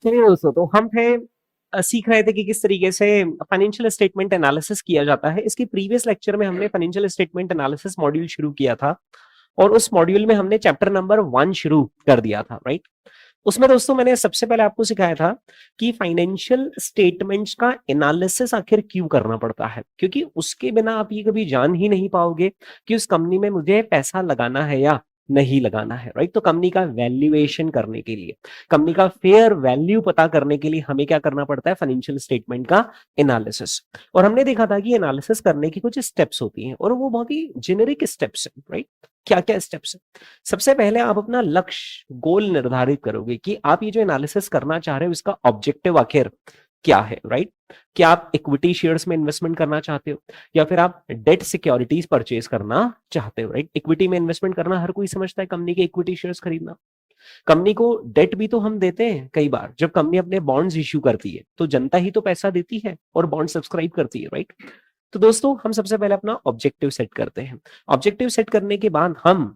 चलिए दोस्तों, तो हम थे सीख रहे थे कि किस तरीके से फाइनेंशियल स्टेटमेंट एनालिसिस किया जाता है। इसके प्रीवियस लेक्चर में हमने फाइनेंशियल स्टेटमेंट एनालिसिस मॉड्यूल शुरू किया था और उस मॉड्यूल में हमने चैप्टर नंबर 1 शुरू कर दिया था, राइट। उसमें दोस्तों मैंने सबसे पहले आपको सिखाया था कि फाइनेंशियल स्टेटमेंट्स का एनालिसिस आखिर क्यों करना पड़ता है, क्योंकि उसके बिना आप ये कभी जान ही नहीं पाओगे कि उस कंपनी में मुझे पैसा लगाना है या नहीं लगाना है, राइट। तो कंपनी का वैल्यूएशन करने के लिए, कंपनी का फेयर वैल्यू पता करने के लिए हमें क्या करना पड़ता है, फाइनेंशियल स्टेटमेंट का एनालिसिस। और हमने देखा था कि एनालिसिस करने की कुछ स्टेप्स होती हैं और वो बहुत ही जेनेरिक स्टेप्स हैं, राइट। क्या क्या स्टेप्स हैं? सबसे पहले आप अपना लक्ष्य गोल निर्धारित करोगे कि आप ये जो एनालिसिस करना चाह रहे हो इसका ऑब्जेक्टिव आखिर क्या है, राइट। क्या आप इक्विटी शेयर्स में इन्वेस्टमेंट करना चाहते हो या फिर आप डेट सिक्योरिटीज परचेज करना चाहते हो, राइट। इक्विटी में इन्वेस्टमेंट करना हर कोई समझता है, कंपनी के इक्विटी शेयर्स खरीदना। कंपनी को डेट भी तो हम देते हैं कई बार, जब कंपनी अपने बॉन्ड्स इश्यू करती है तो जनता ही तो पैसा देती है और बॉन्ड सब्सक्राइब करती है, राइट। तो दोस्तों हम सबसे पहले अपना ऑब्जेक्टिव सेट करते हैं। ऑब्जेक्टिव सेट करने के बाद हम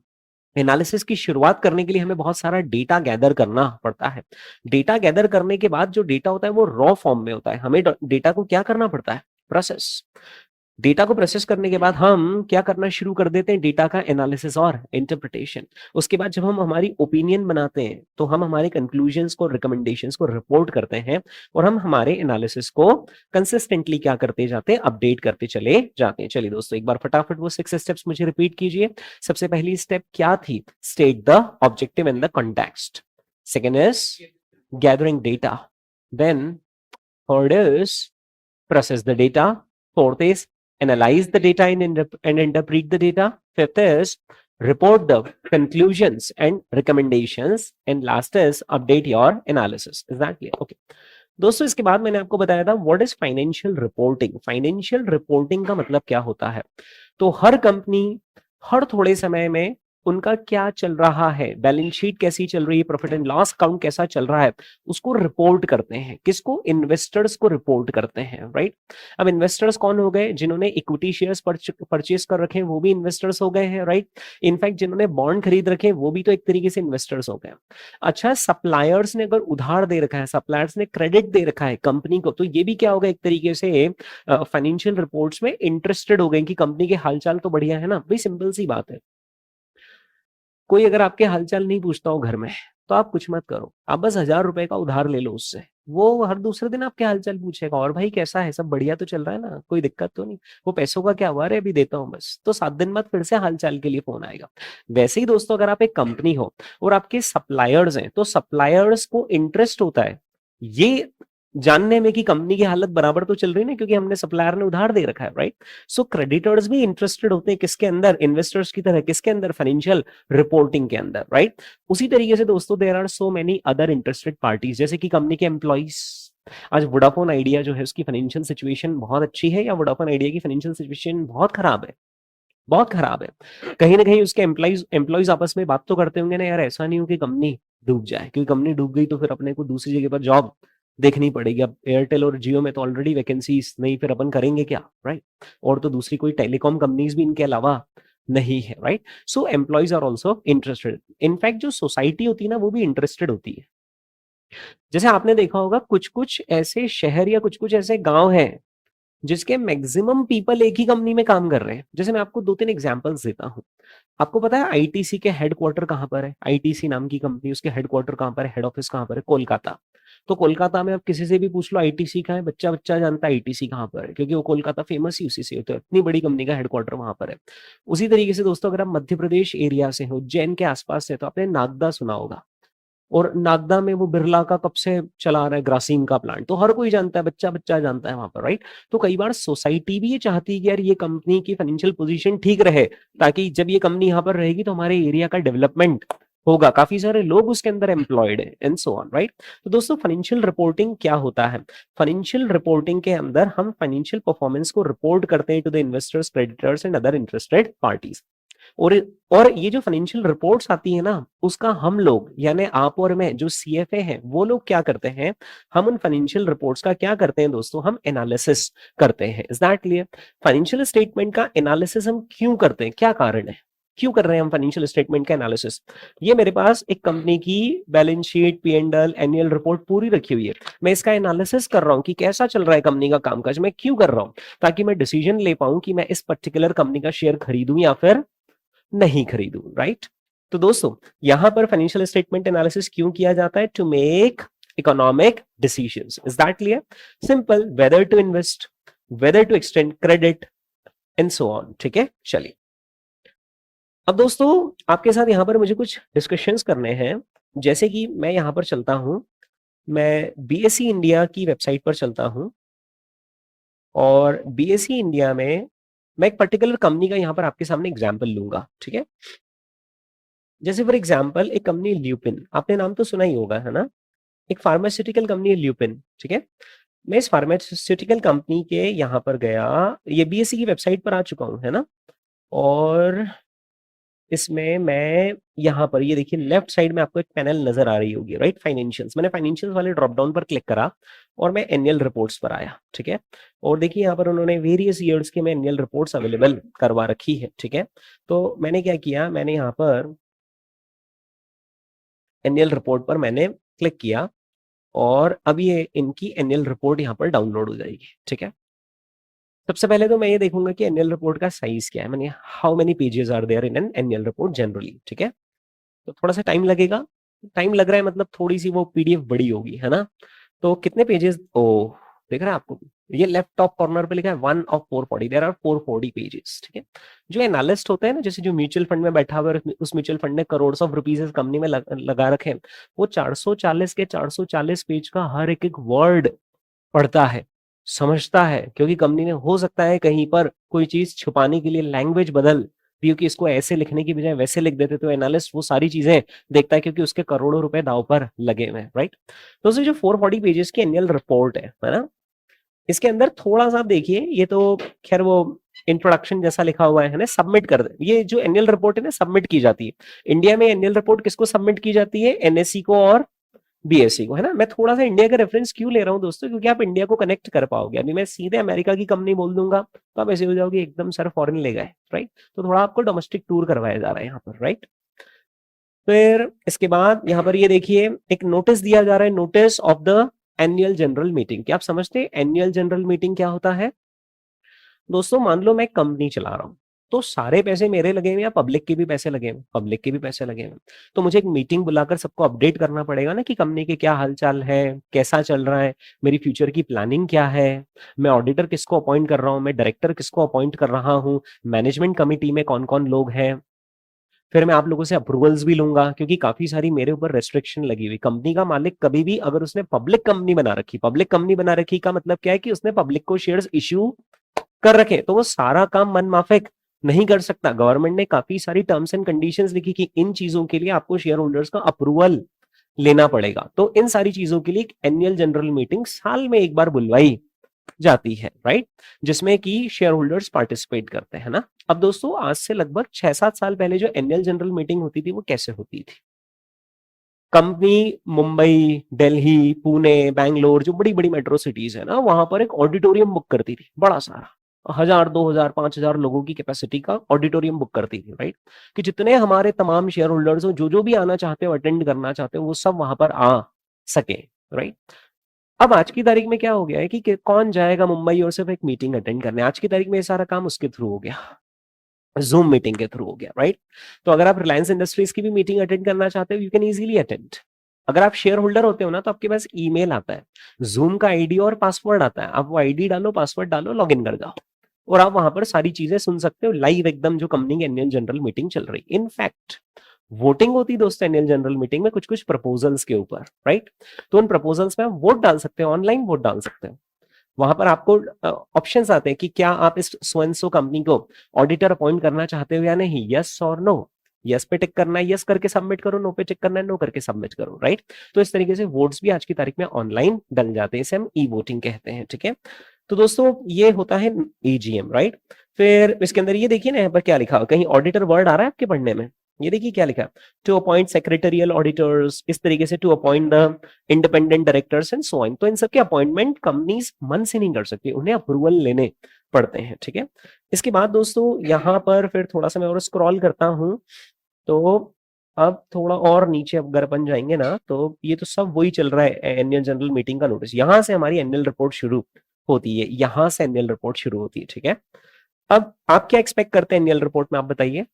एनालिसिस की शुरुआत करने के लिए हमें बहुत सारा डेटा गैदर करना पड़ता है। डेटा गैदर करने के बाद जो डेटा होता है वो रॉ फॉर्म में होता है। हमें डेटा को क्या करना पड़ता है, प्रोसेस। डेटा को प्रोसेस करने के बाद हम क्या करना शुरू कर देते हैं, डेटा का एनालिसिस और इंटरप्रिटेशन। उसके बाद जब हम हमारी ओपिनियन बनाते हैं तो हम हमारे कंक्लूजन्स को, रिकमेंडेशंस को रिपोर्ट करते हैं और हम हमारे एनालिसिस को कंसिस्टेंटली क्या करते जाते हैं, अपडेट करते चले जाते हैं। चलिए दोस्तों एक बार फटाफट वो 6 स्टेप्स मुझे रिपीट कीजिए। सबसे पहली स्टेप क्या थी, state the objective in the context. Second is gathering data, then third is process the data. Fourth is analyze the data and interpret the data. Fifth is report the conclusions and recommendations. And last is update your analysis. Is that clear? Okay. दोस्तों इसके बाद मैंने आपको बताया था what is financial reporting. Financial reporting का मतलब क्या होता है, तो हर कंपनी हर थोड़े समय में उनका क्या चल रहा है, बैलेंस शीट कैसी चल रही है, प्रॉफिट एंड लॉस अकाउंट कैसा चल रहा है, उसको रिपोर्ट करते हैं। किसको, इन्वेस्टर्स को रिपोर्ट करते हैं, राइट। अब इन्वेस्टर्स कौन हो गए, जिन्होंने इक्विटी शेयर्स परचेस कर रखे हैं वो भी इन्वेस्टर्स हो गए हैं, राइट। इनफैक्ट जिन्होंने बॉन्ड खरीद रखे हैं वो भी तो एक तरीके से इन्वेस्टर्स हो गए। अच्छा, सप्लायर्स ने अगर उधार दे रखा है, सप्लायर्स ने क्रेडिट दे रखा है कंपनी को, तो ये भी क्या होगा, एक तरीके से फाइनेंशियल रिपोर्ट्स में इंटरेस्टेड हो गए कि कंपनी के हालचाल तो बढ़िया है ना। भाई सिंपल सी बात है, कोई अगर आपके हालचाल नहीं पूछता हो घर में तो आप कुछ मत करो, आप बस 1000 रुपए का उधार ले लो उससे, वो हर दूसरे दिन आपके हालचाल पूछेगा, और भाई कैसा है, सब बढ़िया तो चल रहा है ना, कोई दिक्कत तो नहीं। वो पैसों का क्या हुआ, अरे अभी देता हूँ बस, तो 7 दिन बाद फिर से हालचाल के लिए फोन आएगा। वैसे ही दोस्तों अगर आप एक कंपनी हो और आपके सप्लायर्स हैं तो सप्लायर्स को इंटरेस्ट होता है ये जानने में कि कंपनी की हालत बराबर तो चल रही है ना, क्योंकि हमने सप्लायर ने उधार दे रखा है, राइट। सो क्रेडिटर्स भी इंटरेस्टेड होते हैं किसके अंदर, इन्वेस्टर्स की तरह, किसके अंदर, फाइनेंशियल रिपोर्टिंग के अंदर, राइट। उसी तरीके से दोस्तों there are so many other interested parties, जैसे कि कंपनी के एम्प्लॉइज। आज वोडाफोन आइडिया जो है उसकी फाइनेंशियल सिचुएशन बहुत अच्छी है या वोडाफोन आइडिया की फाइनेंशियल सिचुएशन बहुत खराब है, बहुत खराब है। कहीं ना कहीं उसके एम्प्लॉइज एम्प्लॉइज आपस में बात तो करते होंगे ना, यार ऐसा नहीं हो कि कंपनी डूब जाए, क्योंकि कंपनी डूब गई तो फिर अपने को दूसरी जगह पर जॉब देखनी पड़ेगी। अब एयरटेल और जियो में तो ऑलरेडी वैकेंसीज नहीं, फिर अपन करेंगे क्या, राइट। और तो दूसरी कोई टेलीकॉम कंपनीज भी इनके अलावा नहीं है, right. So employees are also interested. In fact जो सोसाइटी होती है ना वो भी इंटरेस्टेड होती है। जैसे आपने देखा होगा कुछ कुछ ऐसे शहर या कुछ कुछ ऐसे गांव हैं जिसके मैक्सिमम पीपल एक ही कंपनी में काम कर रहे हैं। जैसे मैं आपको 2-3 एग्जांपल्स देता हूँ। आपको पता है आईटीसी के हेडक्वार्टर कहाँ पर है, आईटीसी नाम की कंपनी, उसके हेडक्वार्टर कहाँ पर है, हेड ऑफिस कहाँ पर है, कोलकाता। तो कोलकाता में आप किसी से भी पूछ लो आईटीसी कहाँ है, बच्चा बच्चा जानता है आईटीसी कहाँ पर है, क्योंकि वो कोलकाता फेमस ही उसी से होता है, इतनी बड़ी कंपनी का हेडक्वार्टर वहां पर है। उसी तरीके से दोस्तों अगर आप मध्य प्रदेश एरिया से हो, उज्जैन के आसपास से, तो आपने नागदा सुना होगा। और नागदा में वो बिरला का कब से चला रहा है ग्रासीम का प्लांट, तो हर कोई जानता है, बच्चा बच्चा जानता है वहां पर, राइट। तो कई बार सोसाइटी भी ये चाहती है कि यार ये कंपनी की फाइनेंशियल पोजीशन ठीक रहे, ताकि जब ये कंपनी यहाँ पर रहेगी तो हमारे एरिया का डेवलपमेंट होगा, काफी सारे लोग उसके अंदर एम्प्लॉयड है एंड सो ऑन, राइट। तो दोस्तों फाइनेंशियल रिपोर्टिंग क्या होता है, फाइनेंशियल रिपोर्टिंग के अंदर हम फाइनेंशियल परफॉर्मेंस को रिपोर्ट करते हैं to the investors, creditors and other interested parties. और और ये जो फाइनेंशियल रिपोर्ट्स आती है ना, उसका हम लोग यानी आप और मैं जो सीएफए हैं वो लोग क्या करते हैं, हम उन फाइनेंशियल रिपोर्ट्स का क्या करते हैं दोस्तों, हम एनालिसिस करते हैं। Is that clear? Financial statement का एनालिसिस हम क्यों करते हैं, क्या कारण है? क्यों कर रहे हैं हम फाइनेंशियल स्टेटमेंट का एनालिसिस? ये मेरे पास एक कंपनी की balance sheet, P&L, annual report पूरी रखी हुई है, मैं इसका एनालिसिस कर रहा हूं कि कैसा चल रहा है कंपनी का कामकाज। मैं क्यों कर रहा हूं? ताकि मैं डिसीजन ले पाऊं कि मैं इस पर्टिकुलर कंपनी का शेयर खरीदूं या फिर नहीं खरीदूं, राइट? तो दोस्तों यहां पर फाइनेंशियल स्टेटमेंट एनालिसिस क्यों किया जाता है? To make economic decisions. Is that clear? Simple, whether to invest, whether to extend credit and so on. ठीक है, चलिए अब दोस्तों आपके साथ यहां पर मुझे कुछ डिस्कशंस करने हैं। जैसे कि मैं यहां पर चलता हूं, मैं बीएसई इंडिया की वेबसाइट पर चलता हूं और बीएसई इंडिया में मैं एक पर्टिकुलर कंपनी का यहां पर आपके सामने एग्जांपल लूंगा। ठीक है, जैसे फॉर एग्जांपल एक कंपनी ल्यूपिन, आपने नाम तो सुना ही होगा, है ना? एक फार्मास्यूटिकल कंपनी है ल्यूपिन। ठीक है, मैं इस फार्मास्यूटिकल कंपनी के यहाँ पर गया, ये बीएसई की वेबसाइट पर आ चुका हूँ, है ना? और इसमें मैं यहाँ पर ये देखिए लेफ्ट साइड में आपको एक पैनल नजर आ रही होगी, राइट? फाइनेंशियल्स। मैंने फाइनेंशियल्स वाले ड्रॉप डाउन पर क्लिक करा और मैं एनुअल रिपोर्ट्स पर आया। ठीक है, और देखिए यहाँ पर उन्होंने वेरियस ईयर्स के में एनुअल रिपोर्ट्स अवेलेबल करवा रखी है। ठीक है, तो मैंने क्या किया, मैंने यहाँ पर एनुअल रिपोर्ट पर मैंने क्लिक किया और अब ये इनकी एनुअल रिपोर्ट यहाँ पर डाउनलोड हो जाएगी। ठीक है, सबसे पहले तो मैं ये देखूंगा कि एनुअल रिपोर्ट का साइज क्या है, मैंने how many pages are there in an annual report generally. ठीक है, तो थोड़ा सा टाइम लगेगा, टाइम लग रहा है मतलब थोड़ी सी वो पीडीएफ बड़ी होगी, है ना? तो कितने पेजेस, ओ देख रहा है आपको, ये लेफ्ट टॉप कॉर्नर पे लिखा है 1 of 440, देयर आर 440 पेजेस। ठीक है, जो एनालिस्ट होते हैं ना, जैसे जो म्यूचुअल फंड में बैठा हुआ है, उस म्यूचुअल फंड ने करोड़ ऑफ रुपीज इस कंपनी में लगा रखे हैं, वो 440 के 440 पेज का हर एक एक वर्ड पढ़ता है, समझता है, क्योंकि कंपनी ने हो सकता है कहीं पर कोई चीज छुपाने के लिए लैंग्वेज बदल दी हो कि इसको ऐसे लिखने की बजाय वैसे लिख देते, तो एनालिस्ट वो सारी चीजें देखता है क्योंकि उसके करोड़ों रुपए दाव पर लगे हुए हैं, राइट? तो उसमें जो 440 पेजेस की एनुअल रिपोर्ट है ना, इसके अंदर थोड़ा सा आप देखिए, ये तो खैर वो इंट्रोडक्शन जैसा लिखा हुआ है ना, सबमिट कर दे। ये जो एनुअल रिपोर्ट है ना सबमिट की जाती है इंडिया में। एनुअल रिपोर्ट किसको सबमिट की जाती है? एनएससी को और बीएससी को, है ना? मैं थोड़ा सा इंडिया का रेफरेंस क्यों ले रहा हूं दोस्तों, क्योंकि आप इंडिया को कनेक्ट कर पाओगे। अभी मैं सीधे अमेरिका की कंपनी बोल दूंगा तो आप ऐसे हो जाओगे एकदम सर फॉरेन ले गए, राइट? तो थोड़ा आपको डोमेस्टिक टूर करवाया जा रहा है यहाँ पर, राइट? फिर इसके बाद यहाँ पर ये देखिए एक नोटिस दिया जा रहा है, notice of the annual general meeting. क्या आप समझते हैं एनुअल जनरल मीटिंग क्या होता है? दोस्तों मान लो मैं कंपनी चला रहा हूँ, तो सारे पैसे मेरे लगे हुए या पब्लिक के भी पैसे लगे हुए? पब्लिक के भी पैसे लगे हुए। तो मुझे एक मीटिंग बुलाकर सबको अपडेट करना पड़ेगा ना कि कंपनी के क्या हालचाल है, कैसा चल रहा है, मेरी फ्यूचर की प्लानिंग क्या है, मैं ऑडिटर किसको अपॉइंट कर रहा हूँ, मैं डायरेक्टर किसको अपॉइंट कर रहा हूँ, मैनेजमेंट कमिटी में कौन कौन लोग हैं। फिर मैं आप लोगों से अप्रूवल्स भी लूंगा क्योंकि काफी सारी मेरे ऊपर रेस्ट्रिक्शन लगी हुई। कंपनी का मालिक कभी भी अगर उसने पब्लिक कंपनी बना रखी, पब्लिक कंपनी बना रखी का मतलब क्या है कि उसने पब्लिक को शेयर्स इश्यू कर रखे, तो वो सारा काम मन माफिक नहीं कर सकता। गवर्नमेंट ने काफी सारी टर्म्स एंड कंडीशंस लिखी कि इन चीजों के लिए आपको शेयर होल्डर्स का अप्रूवल लेना पड़ेगा। तो इन सारी चीजों के लिए एनुअल जनरल मीटिंग साल में एक बार बुलवाई जाती है, राइट? जिसमें कि शेयर होल्डर्स पार्टिसिपेट करते हैं ना। अब दोस्तों आज से लगभग 6-7 साल पहले जो एनुअल जनरल मीटिंग होती थी वो कैसे होती थी? कंपनी मुंबई, दिल्ली, पुणे, बैंगलोर, जो बड़ी बड़ी मेट्रो सिटीज है ना, वहां पर एक ऑडिटोरियम बुक करती थी, बड़ा सारा 1000, 2000, 5000 लोगों की कैपेसिटी का ऑडिटोरियम बुक करती थि, राइट? कि जितने हमारे तमाम शेयर होल्डर्स हो, जो जो भी आना चाहते हो, अटेंड करना चाहते हो, वो सब वहां पर आ सके, राइट? अब आज की तारीख में क्या हो गया है कि कौन जाएगा मुंबई और सिर्फ एक मीटिंग अटेंड करने? आज की तारीख में ये सारा काम उसके थ्रू हो गया, जूम मीटिंग के थ्रू हो गया, राइट? तो अगर आप रिलायंस इंडस्ट्रीज की भी मीटिंग अटेंड करना चाहते हो, यू कैन इजीली अटेंड। अगर आप शेयर होल्डर होते हो ना, तो आपके पास ईमेल आता है, जूम का आईडी और पासवर्ड आता है, आप वो आईडी डालो, पासवर्ड डालो, लॉग इन कर जाओ और आप वहां पर सारी चीजें सुन सकते हो लाइव एकदम, जो कंपनी की एनुअल जनरल मीटिंग चल रही। इनफैक्ट वोटिंग होती है दोस्तों एनुअल जनरल मीटिंग में कुछ कुछ प्रपोजल्स के ऊपर, राइट? तो उन प्रपोजल्स में आप वोट डाल सकते हो, ऑनलाइन वोट डाल सकते हो। वहां पर आपको ऑप्शंस आते हैं कि क्या आप इस सो एंड सो कंपनी को ऑडिटर अपॉइंट करना चाहते हो या नहीं, यस और नो। यस पे टिक करना है, यस करके सबमिट करो, नो पे टिक करना है, नो करके सबमिट करो, राइट? तो इस तरीके से वोट्स भी आज की तारीख में ऑनलाइन डल जाते हैं, इसे हम ई वोटिंग कहते हैं, ठीक है? तो दोस्तों ये होता है एजीएम, राइट? फिर इसके अंदर ये देखिए ना, यहाँ पर क्या लिखा हो, कहीं ऑडिटर वर्ड आ रहा है आपके पढ़ने में? ये देखिए क्या लिखा, टू अपॉइंट सेक्रेटरियल ऑडिटर्स, इस तरीके से to appoint the independent directors and so on. तो इन सबके अपॉइंटमेंट कंपनीज मन से नहीं कर सकती, उन्हें अप्रूवल लेने पड़ते हैं, ठीक है? इसके बाद दोस्तों यहाँ पर फिर थोड़ा सा मैं और स्क्रॉल करता हूँ, तो अब थोड़ा और नीचे अगर अपन जाएंगे ना, तो ये तो सब वही चल रहा है, एनुअल जनरल मीटिंग का नोटिस। यहाँ से हमारी एनुअल रिपोर्ट शुरू होती है, यहाँ से एनुअल रिपोर्ट शुरू होती है, ठीक है। अब आप क्या एक्सपेक्ट करते हैं एनुअल रिपोर्ट में, आप बताइए।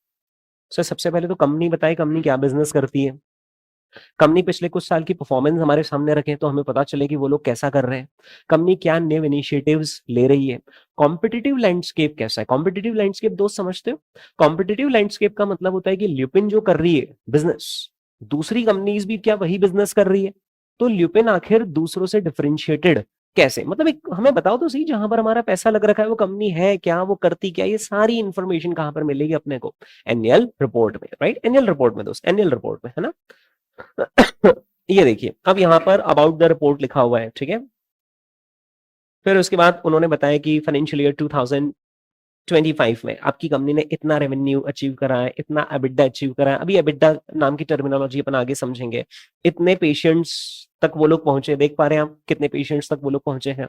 सर सबसे पहले तो कंपनी बताए, कंपनी क्या बिजनेस करती है, कंपनी पिछले कुछ साल की परफॉर्मेंस हमारे सामने रखें तो हमें पता चले कि वो लोग कैसा कर रहे हैं, कंपनी क्या न्यू इनिशिएटिव्स ले रही है, कॉम्पिटिटिव लैंडस्केप कैसा है। कॉम्पिटिटिव लैंडस्केप दोस्त समझते हो, कॉम्पिटिटिव लैंडस्केप का मतलब होता है कि ल्यूपिन जो कर रही है बिजनेस, दूसरी कंपनीज भी क्या वही बिजनेस कर रही है, तो ल्यूपिन आखिर दूसरों से डिफरेंशिएटेड कैसे, मतलब एक हमें बताओ तो सही, जहां पर हमारा पैसा लग रखा है वो कंपनी है क्या, वो करती क्या, ये सारी इंफॉर्मेशन कहां पर मिलेगी अपने को, एनुअल रिपोर्ट में, राइट, एनुअल रिपोर्ट में दोस्त, एनुअल रिपोर्ट में, है ना। ये देखिए अब यहाँ पर अबाउट द रिपोर्ट लिखा हुआ है, ठीक है। फिर उसके बाद उन्होंने बताया कि फाइनेंशियल ईयर 2025 में आपकी कंपनी ने इतना रेवेन्यू अचीव करा है, इतना एबिटा अचीव करा है, अभी एबिटा नाम की टर्मिनोलॉजी अपन आगे समझेंगे, इतने पेशेंट्स तक वो लोग पहुंचे, देख पा रहे हैं आप कितने पेशेंट्स तक वो लोग पहुंचे हैं,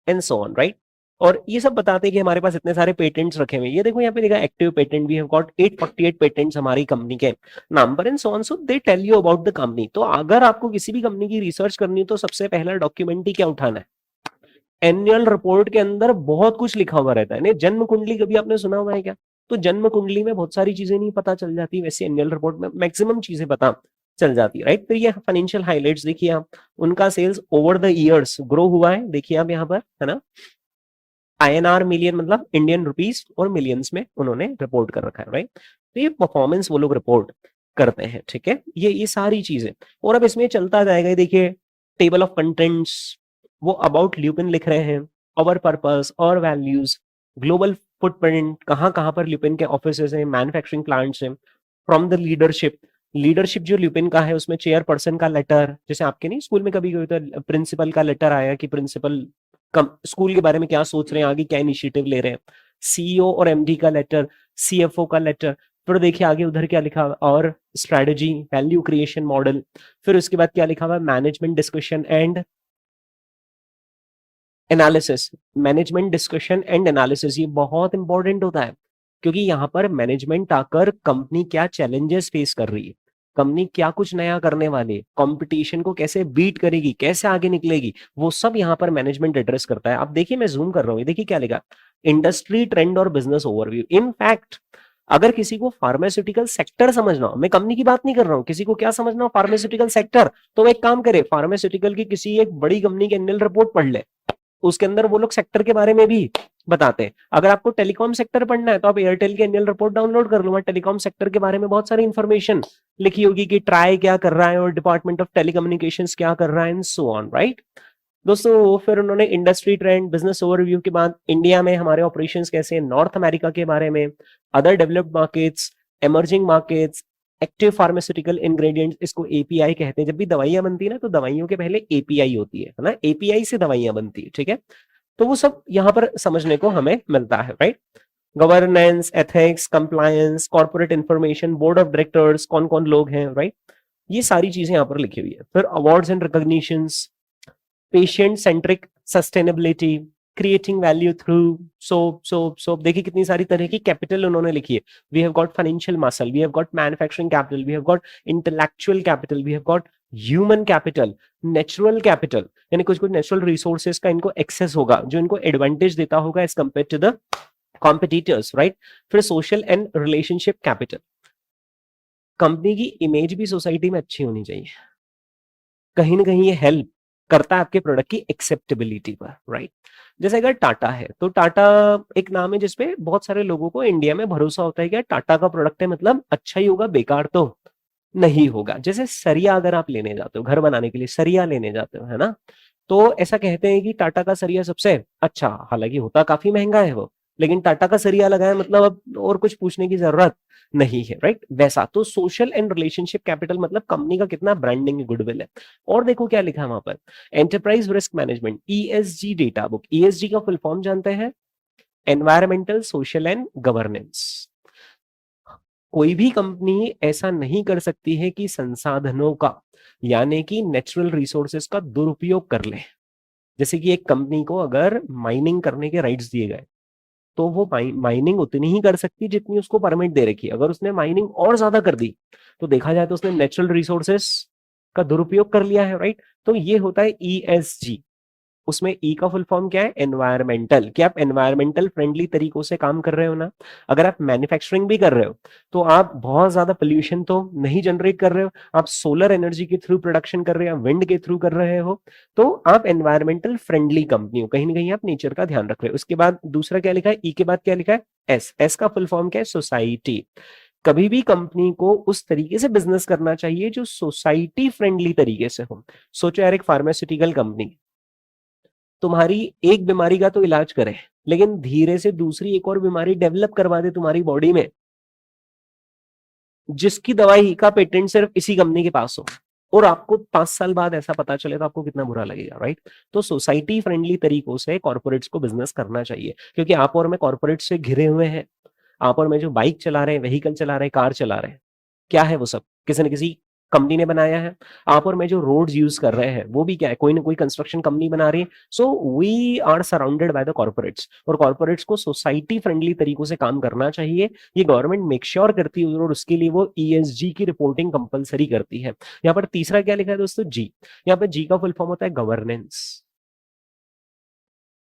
एंड सो ऑन, राइट। और ये सब बताते हैं कि हमारे पास इतने सारे पेटेंट्स रखे हुए हैं, ये देखो यहाँ पे देखा active patent, we have got 848 patents हमारी कंपनी के नाम पर, and so on, so they tell you about the company. तो अगर आपको किसी भी कंपनी की रिसर्च करनी है तो सबसे पहला डॉक्यूमेंट ही क्या उठाना है, एनुअल रिपोर्ट के अंदर बहुत कुछ लिखा हुआ रहता है। नहीं, जन्म कुंडली कभी आपने सुना हुआ है क्या, तो जन्म कुंडली में बहुत सारी चीजें नहीं पता चल जाती, वैसे एनुअल रिपोर्ट में मैक्सिमम चीजें पता चल जाती है, राइट। फिर ये फाइनेंशियल हाइलाइट्स देखिए आप, उनका sales over the years grow हुआ है, देखिए आप यहाँ पर, है ना, INR मिलियन मतलब इंडियन रुपीस और मिलियंस में उन्होंने रिपोर्ट कर रखा है, राइट। तो ये परफॉर्मेंस वो लोग रिपोर्ट करते हैं, ठीक है, ये सारी चीजें। और अब इसमें चलता जाएगा, देखिए टेबल ऑफ कंटेंट्स, वो अबाउट ल्यूपिन लिख रहे हैं, अवर पर्पस और वैल्यूज, ग्लोबल फुटप्रिंट, कहाँ कहाँ पर ल्यूपिन के ऑफिसेज हैं, मैन्युफैक्चरिंग प्लांट्स हैं, फ्रॉम द लीडरशिप, लीडरशिप जो ल्यूपिन का है उसमें चेयरपर्सन का लेटर, जैसे आपके नहीं स्कूल में कभी कभी तो प्रिंसिपल का लेटर आया कि प्रिंसिपल स्कूल के बारे में क्या सोच रहे हैं, आगे क्या इनिशिएटिव ले रहे हैं, CEO और MD का लेटर, CFO का लेटर, फिर देखिए आगे उधर क्या लिखा हुआ, और स्ट्रेटजी, वैल्यू क्रिएशन मॉडल, फिर उसके बाद क्या लिखा हुआ, management discussion and analysis, management discussion and analysis, ये बहुत इंपॉर्टेंट होता है, क्योंकि यहाँ पर मैनेजमेंट आकर कंपनी क्या चैलेंजेस फेस कर रही है, कंपनी क्या कुछ नया करने वाली है, कंपटीशन को कैसे बीट करेगी, कैसे आगे निकलेगी, वो सब यहाँ पर मैनेजमेंट एड्रेस करता है। अब देखिए मैं जूम कर रहा हूँ, देखिए क्या लिखा, इंडस्ट्री ट्रेंड और बिजनेस ओवरव्यू। इनफैक्ट अगर किसी को फार्मास्यूटिकल सेक्टर समझना हो, मैं कंपनी की बात नहीं कर रहा हूँ, किसी को क्या समझना हो फार्मास्यूटिकल सेक्टर, तो एक काम करे, फार्मास्यूटिकल की किसी एक बड़ी कंपनी की एनुअल रिपोर्ट पढ़ ले, उसके अंदर वो लोग सेक्टर के बारे में भी बताते हैं। अगर आपको टेलीकॉम सेक्टर पढ़ना है तो आप एयरटेल की एनुअल रिपोर्ट डाउनलोड कर लो, टेलीकॉम सेक्टर के बारे में बहुत सारी इंफॉर्मेशन लिखी होगी कि ट्राई क्या कर रहा है और डिपार्टमेंट ऑफ टेलीकम्युनिकेशंस क्या कर रहा है, एंड सो ऑन, राइट। दोस्तों फिर उन्होंने इंडस्ट्री ट्रेंड, बिजनेस ओवरव्यू के बाद इंडिया में हमारे ऑपरेशंस कैसे हैं, नॉर्थ अमेरिका के बारे में, other developed markets, emerging markets, active pharmaceutical ingredients, इसको API कहते हैं। जब भी दवाइयां बनती है ना तो दवाइयों के पहले API होती है ना, API से दवाइयां बनती है, ठीक है। तो वो सब यहाँ पर समझने को हमें मिलता है, right. Governance, ethics, compliance, corporate information, board of directors, कौन कौन लोग हैं, राइट, ये सारी चीजें यहाँ पर लिखी हुई है। फिर awards and recognitions, patient centric sustainability, creating value through so देखिए कितनी सारी तरह की कैपिटल उन्होंने लिखी है। We have got financial muscle, we have got manufacturing capital, we have got intellectual capital, we have got human capital, natural capital, यानी कुछ कुछ नेचुरल रिसोर्सेज का इनको एक्सेस होगा जो इनको एडवांटेज देता होगा as compared to the competitors, right. फिर social and relationship capital, company की इमेज भी सोसाइटी में अच्छी होनी चाहिए, कहीं ना कहीं ये हेल्प करता है आपके प्रोडक्ट की एक्सेप्टेबिलिटी पर, राइट। जैसे अगर टाटा है तो टाटा एक नाम है जिसपे बहुत सारे लोगों को इंडिया में भरोसा होता है कि टाटा का प्रोडक्ट है मतलब अच्छा ही होगा, बेकार तो नहीं होगा। जैसे सरिया अगर आप लेने जाते हो घर बनाने के लिए, सरिया लेने जाते हो, है ना, तो ऐसा कहते हैं कि टाटा का सरिया सबसे अच्छा, हालांकि होता काफी महंगा है वो, लेकिन टाटा का सरिया लगाए मतलब अब और कुछ पूछने की जरूरत नहीं है, राइट। वैसा तो सोशल एंड रिलेशनशिप कैपिटल मतलब कंपनी का कितना ब्रांडिंग गुडविल है। और देखो क्या लिखा है वहां पर, enterprise risk management, ESG data book, ESG का फुल फॉर्म जानते हैं, एनवायरमेंटल, सोशल एंड गवर्नेंस। कोई भी कंपनी ऐसा नहीं कर सकती है कि संसाधनों का, यानी कि नेचुरल रिसोर्सेज का दुरुपयोग कर ले, जैसे कि एक कंपनी को अगर माइनिंग करने के राइट्स दिए गए तो वो माइनिंग उतनी ही कर सकती जितनी उसको परमिट दे रखी है। अगर उसने माइनिंग और ज्यादा कर दी तो देखा जाए तो उसने नेचुरल रिसोर्सेस का दुरुपयोग कर लिया है, राइट। तो ये होता है ईएसजी। उसमें ई का फुल फॉर्म क्या है? एनवायरमेंटल। क्या आप एनवायरमेंटल फ्रेंडली तरीकों से काम कर रहे हो ना? अगर आप मैन्युफैक्चरिंग भी कर रहे हो तो आप बहुत ज्यादा पोल्यूशन तो नहीं जनरेट कर रहे हो, आप सोलर एनर्जी के थ्रू प्रोडक्शन कर रहे हो, विंड के थ्रू कर रहे हो, तो आप एनवायरमेंटल फ्रेंडली कंपनी हो, कहीं ना कहीं आप नेचर का ध्यान रख रहे हो। उसके बाद दूसरा क्या लिखा है? ई के बाद क्या लिखा है? एस। एस का फुल फॉर्म क्या है? सोसाइटी। कभी भी कंपनी को उस तरीके से बिजनेस करना चाहिए जो सोसाइटी फ्रेंडली तरीके से हो। सोचो यार, एक फार्मास्यूटिकल कंपनी तुम्हारी एक बीमारी का तो इलाज करे, लेकिन धीरे से दूसरी एक और बीमारी डेवलप करवा दे तुम्हारी बॉडी में, जिसकी दवाई का पेटेंट सिर्फ इसी कंपनी के पास हो, और आपको 5 साल बाद ऐसा पता चले तो आपको कितना बुरा लगेगा, राइट। तो सोसाइटी फ्रेंडली तरीकों से कॉर्पोरेट्स को बिजनेस करना चाहिए, क्योंकि आप और मैं कॉर्पोरेट से घिरे हुए हैं। आप और मैं जो बाइक चला रहे हैं, व्हीकल चला रहे हैं, कार चला रहे हैं, क्या है वो सब? किसी न किसी कंपनी ने बनाया है। आप और मैं जो रोड्स यूज कर रहे हैं वो भी क्या है? कोई ना कोई कंस्ट्रक्शन कंपनी बना रही है। So we are surrounded by the corporates, और कॉर्पोरेट्स को सोसाइटी फ्रेंडली तरीकों से काम करना चाहिए। ये गवर्नमेंट मेक श्योर करती है, और उसके लिए वो ईएसजी की रिपोर्टिंग कंपलसरी करती है। यहाँ पर तीसरा क्या लिखा है दोस्तों? जी। यहाँ पर जी का फुल फॉर्म होता है गवर्नेंस।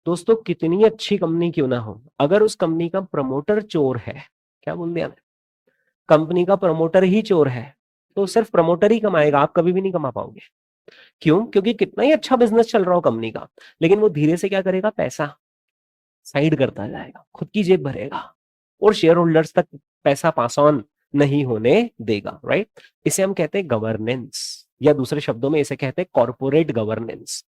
दोस्तों, कितनी अच्छी कंपनी क्यों ना हो, अगर उस कंपनी का प्रमोटर चोर है, क्या बोल दिया, कंपनी का प्रमोटर ही चोर है, तो सिर्फ प्रमोटर ही कमाएगा, आप कभी भी नहीं कमा पाओगे। क्यों? क्योंकि कितना ही अच्छा बिजनेस चल रहा हो कंपनी का, लेकिन वो धीरे से क्या करेगा? पैसा साइड करता जाएगा, खुद की जेब भरेगा, और शेयर होल्डर्स तक पैसा पास ऑन नहीं होने देगा, राइट। इसे हम कहते हैं गवर्नेंस, या दूसरे शब्दों में इसे कहते हैं कॉर्पोरेट गवर्नेंस।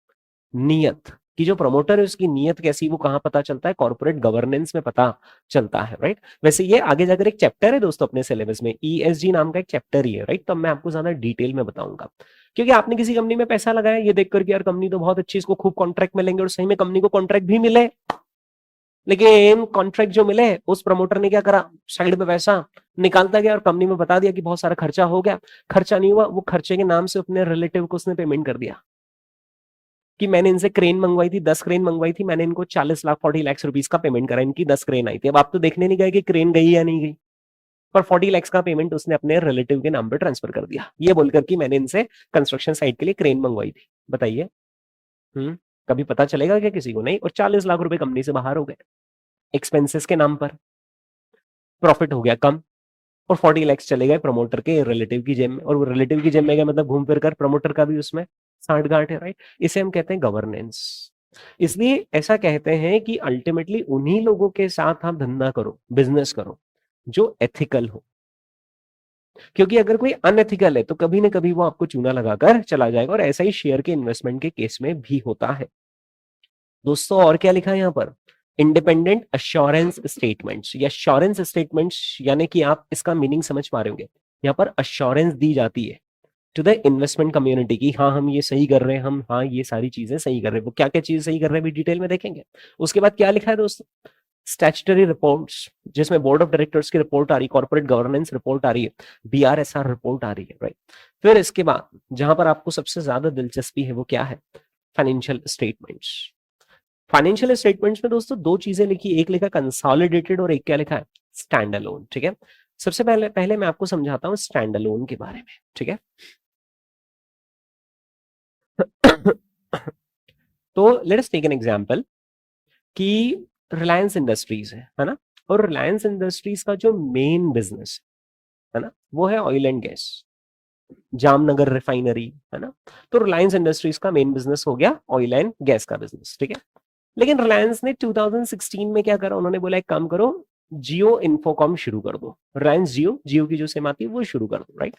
नियत कि जो प्रमोटर है उसकी नियत कैसी, वो कहां पता चलता है? कॉर्पोरेट गवर्नेंस में पता चलता है, राइट। वैसे ये आगे जाकर एक चैप्टर है दोस्तों अपने सिलेबस में, ईएसजी नाम का एक चैप्टर ही है, राइट। तो मैं आपको ज्यादा डिटेल में बताऊंगा, क्योंकि आपने किसी कंपनी में पैसा लगाया ये देख करके यार कंपनी तो बहुत अच्छी, इसको खूब कॉन्ट्रैक्ट मिलेंगे, और सही में कंपनी को कॉन्ट्रैक्ट भी मिले, लेकिन कॉन्ट्रैक्ट जो मिले उस प्रमोटर ने क्या करा? साइड में पैसा निकालता गया और कंपनी में बता दिया कि बहुत सारा खर्चा हो गया। खर्चा नहीं हुआ, वो खर्चे के नाम से अपने रिलेटिव को उसने पेमेंट कर दिया कि मैंने इनसे क्रेन मंगवाई थी, 10 क्रेन मंगवाई थी, मैंने इनको 40 लाख 40 लाख रुपीस का पेमेंट करा, इनकी 10 क्रेन आई थी। अब आप तो देखने नहीं गए कि क्रेन गई या नहीं गई, पर 40 लाख का पेमेंट उसने अपने रिलेटिव के नाम पर ट्रांसफर कर दिया, ये बोलकर कि मैंने इनसे कंस्ट्रक्शन साइट के लिए क्रेन मंगवाई थी। बताइए, कभी पता चलेगा क्या किसी को? नहीं। और 40 लाख रुपए कंपनी से बाहर हो गए एक्सपेंसेस के नाम पर, प्रॉफिट हो गया कम, और 40 लाख चले गए प्रमोटर के रिलेटिव की जेब में, और वो रिलेटिव की जेब में गया मतलब घूम फिर कर प्रमोटर का भी उसमें साठ गांठ है, राइट। इसे हम कहते हैं गवर्नेंस। इसलिए ऐसा कहते हैं कि अल्टीमेटली उन्हीं लोगों के साथ आप धंधा करो, बिजनेस करो, जो एथिकल हो, क्योंकि अगर कोई अनएथिकल है तो कभी ना कभी वो आपको चूना लगाकर चला जाएगा, और ऐसा ही शेयर के इन्वेस्टमेंट के केस में भी होता है दोस्तों। और क्या लिखा है यहाँ पर? इंडिपेंडेंट अश्योरेंस स्टेटमेंट्स, या अश्योरेंस स्टेटमेंट्स, यानी कि आप इसका मीनिंग समझ पा रहे होंगे, यहाँ पर अश्योरेंस दी जाती है टू द इन्वेस्टमेंट कम्युनिटी की, हाँ हम ये सही कर रहे हैं, हम हाँ ये सारी चीजें सही कर रहे हैं। वो क्या क्या चीज सही कर रहे हैं भी डिटेल में देखेंगे। उसके बाद क्या लिखा है दोस्तों? स्टैट्यूटरी रिपोर्ट्स, जिसमें बोर्ड ऑफ डायरेक्टर्स की रिपोर्ट आ रही है, कॉर्पोरेट गवर्नेंस रिपोर्ट आ रही है, बीआरएसआर रिपोर्ट आ रही है, राइट। फिर इसके बाद जहां पर आपको सबसे ज्यादा दिलचस्पी है वो क्या है? Financial statements. फाइनेंशियल स्टेटमेंट्स में दोस्तों दो चीजें लिखी, एक लिखा कंसोलिडेटेड और एक क्या लिखा है? स्टैंड अलोन, ठीक है। सबसे पहले पहले मैं आपको समझाता हूं स्टैंड अलोन के बारे में, ठीक है। तो let us take an example कि रिलायंस इंडस्ट्रीज है ना, और रिलायंस इंडस्ट्रीज का जो मेन बिजनेस है ना वो है oil and gas, Jamnagar refinery है ना। तो रिलायंस इंडस्ट्रीज का मेन बिजनेस हो गया ऑयल एंड गैस का बिजनेस, ठीक है। लेकिन रिलायंस ने 2016 में क्या करा? उन्होंने बोला एक काम करो, जियो इन्फोकॉम शुरू कर दो, रिलायंस जियो, जियो की जो सिम आती है वो शुरू कर दो, राइट।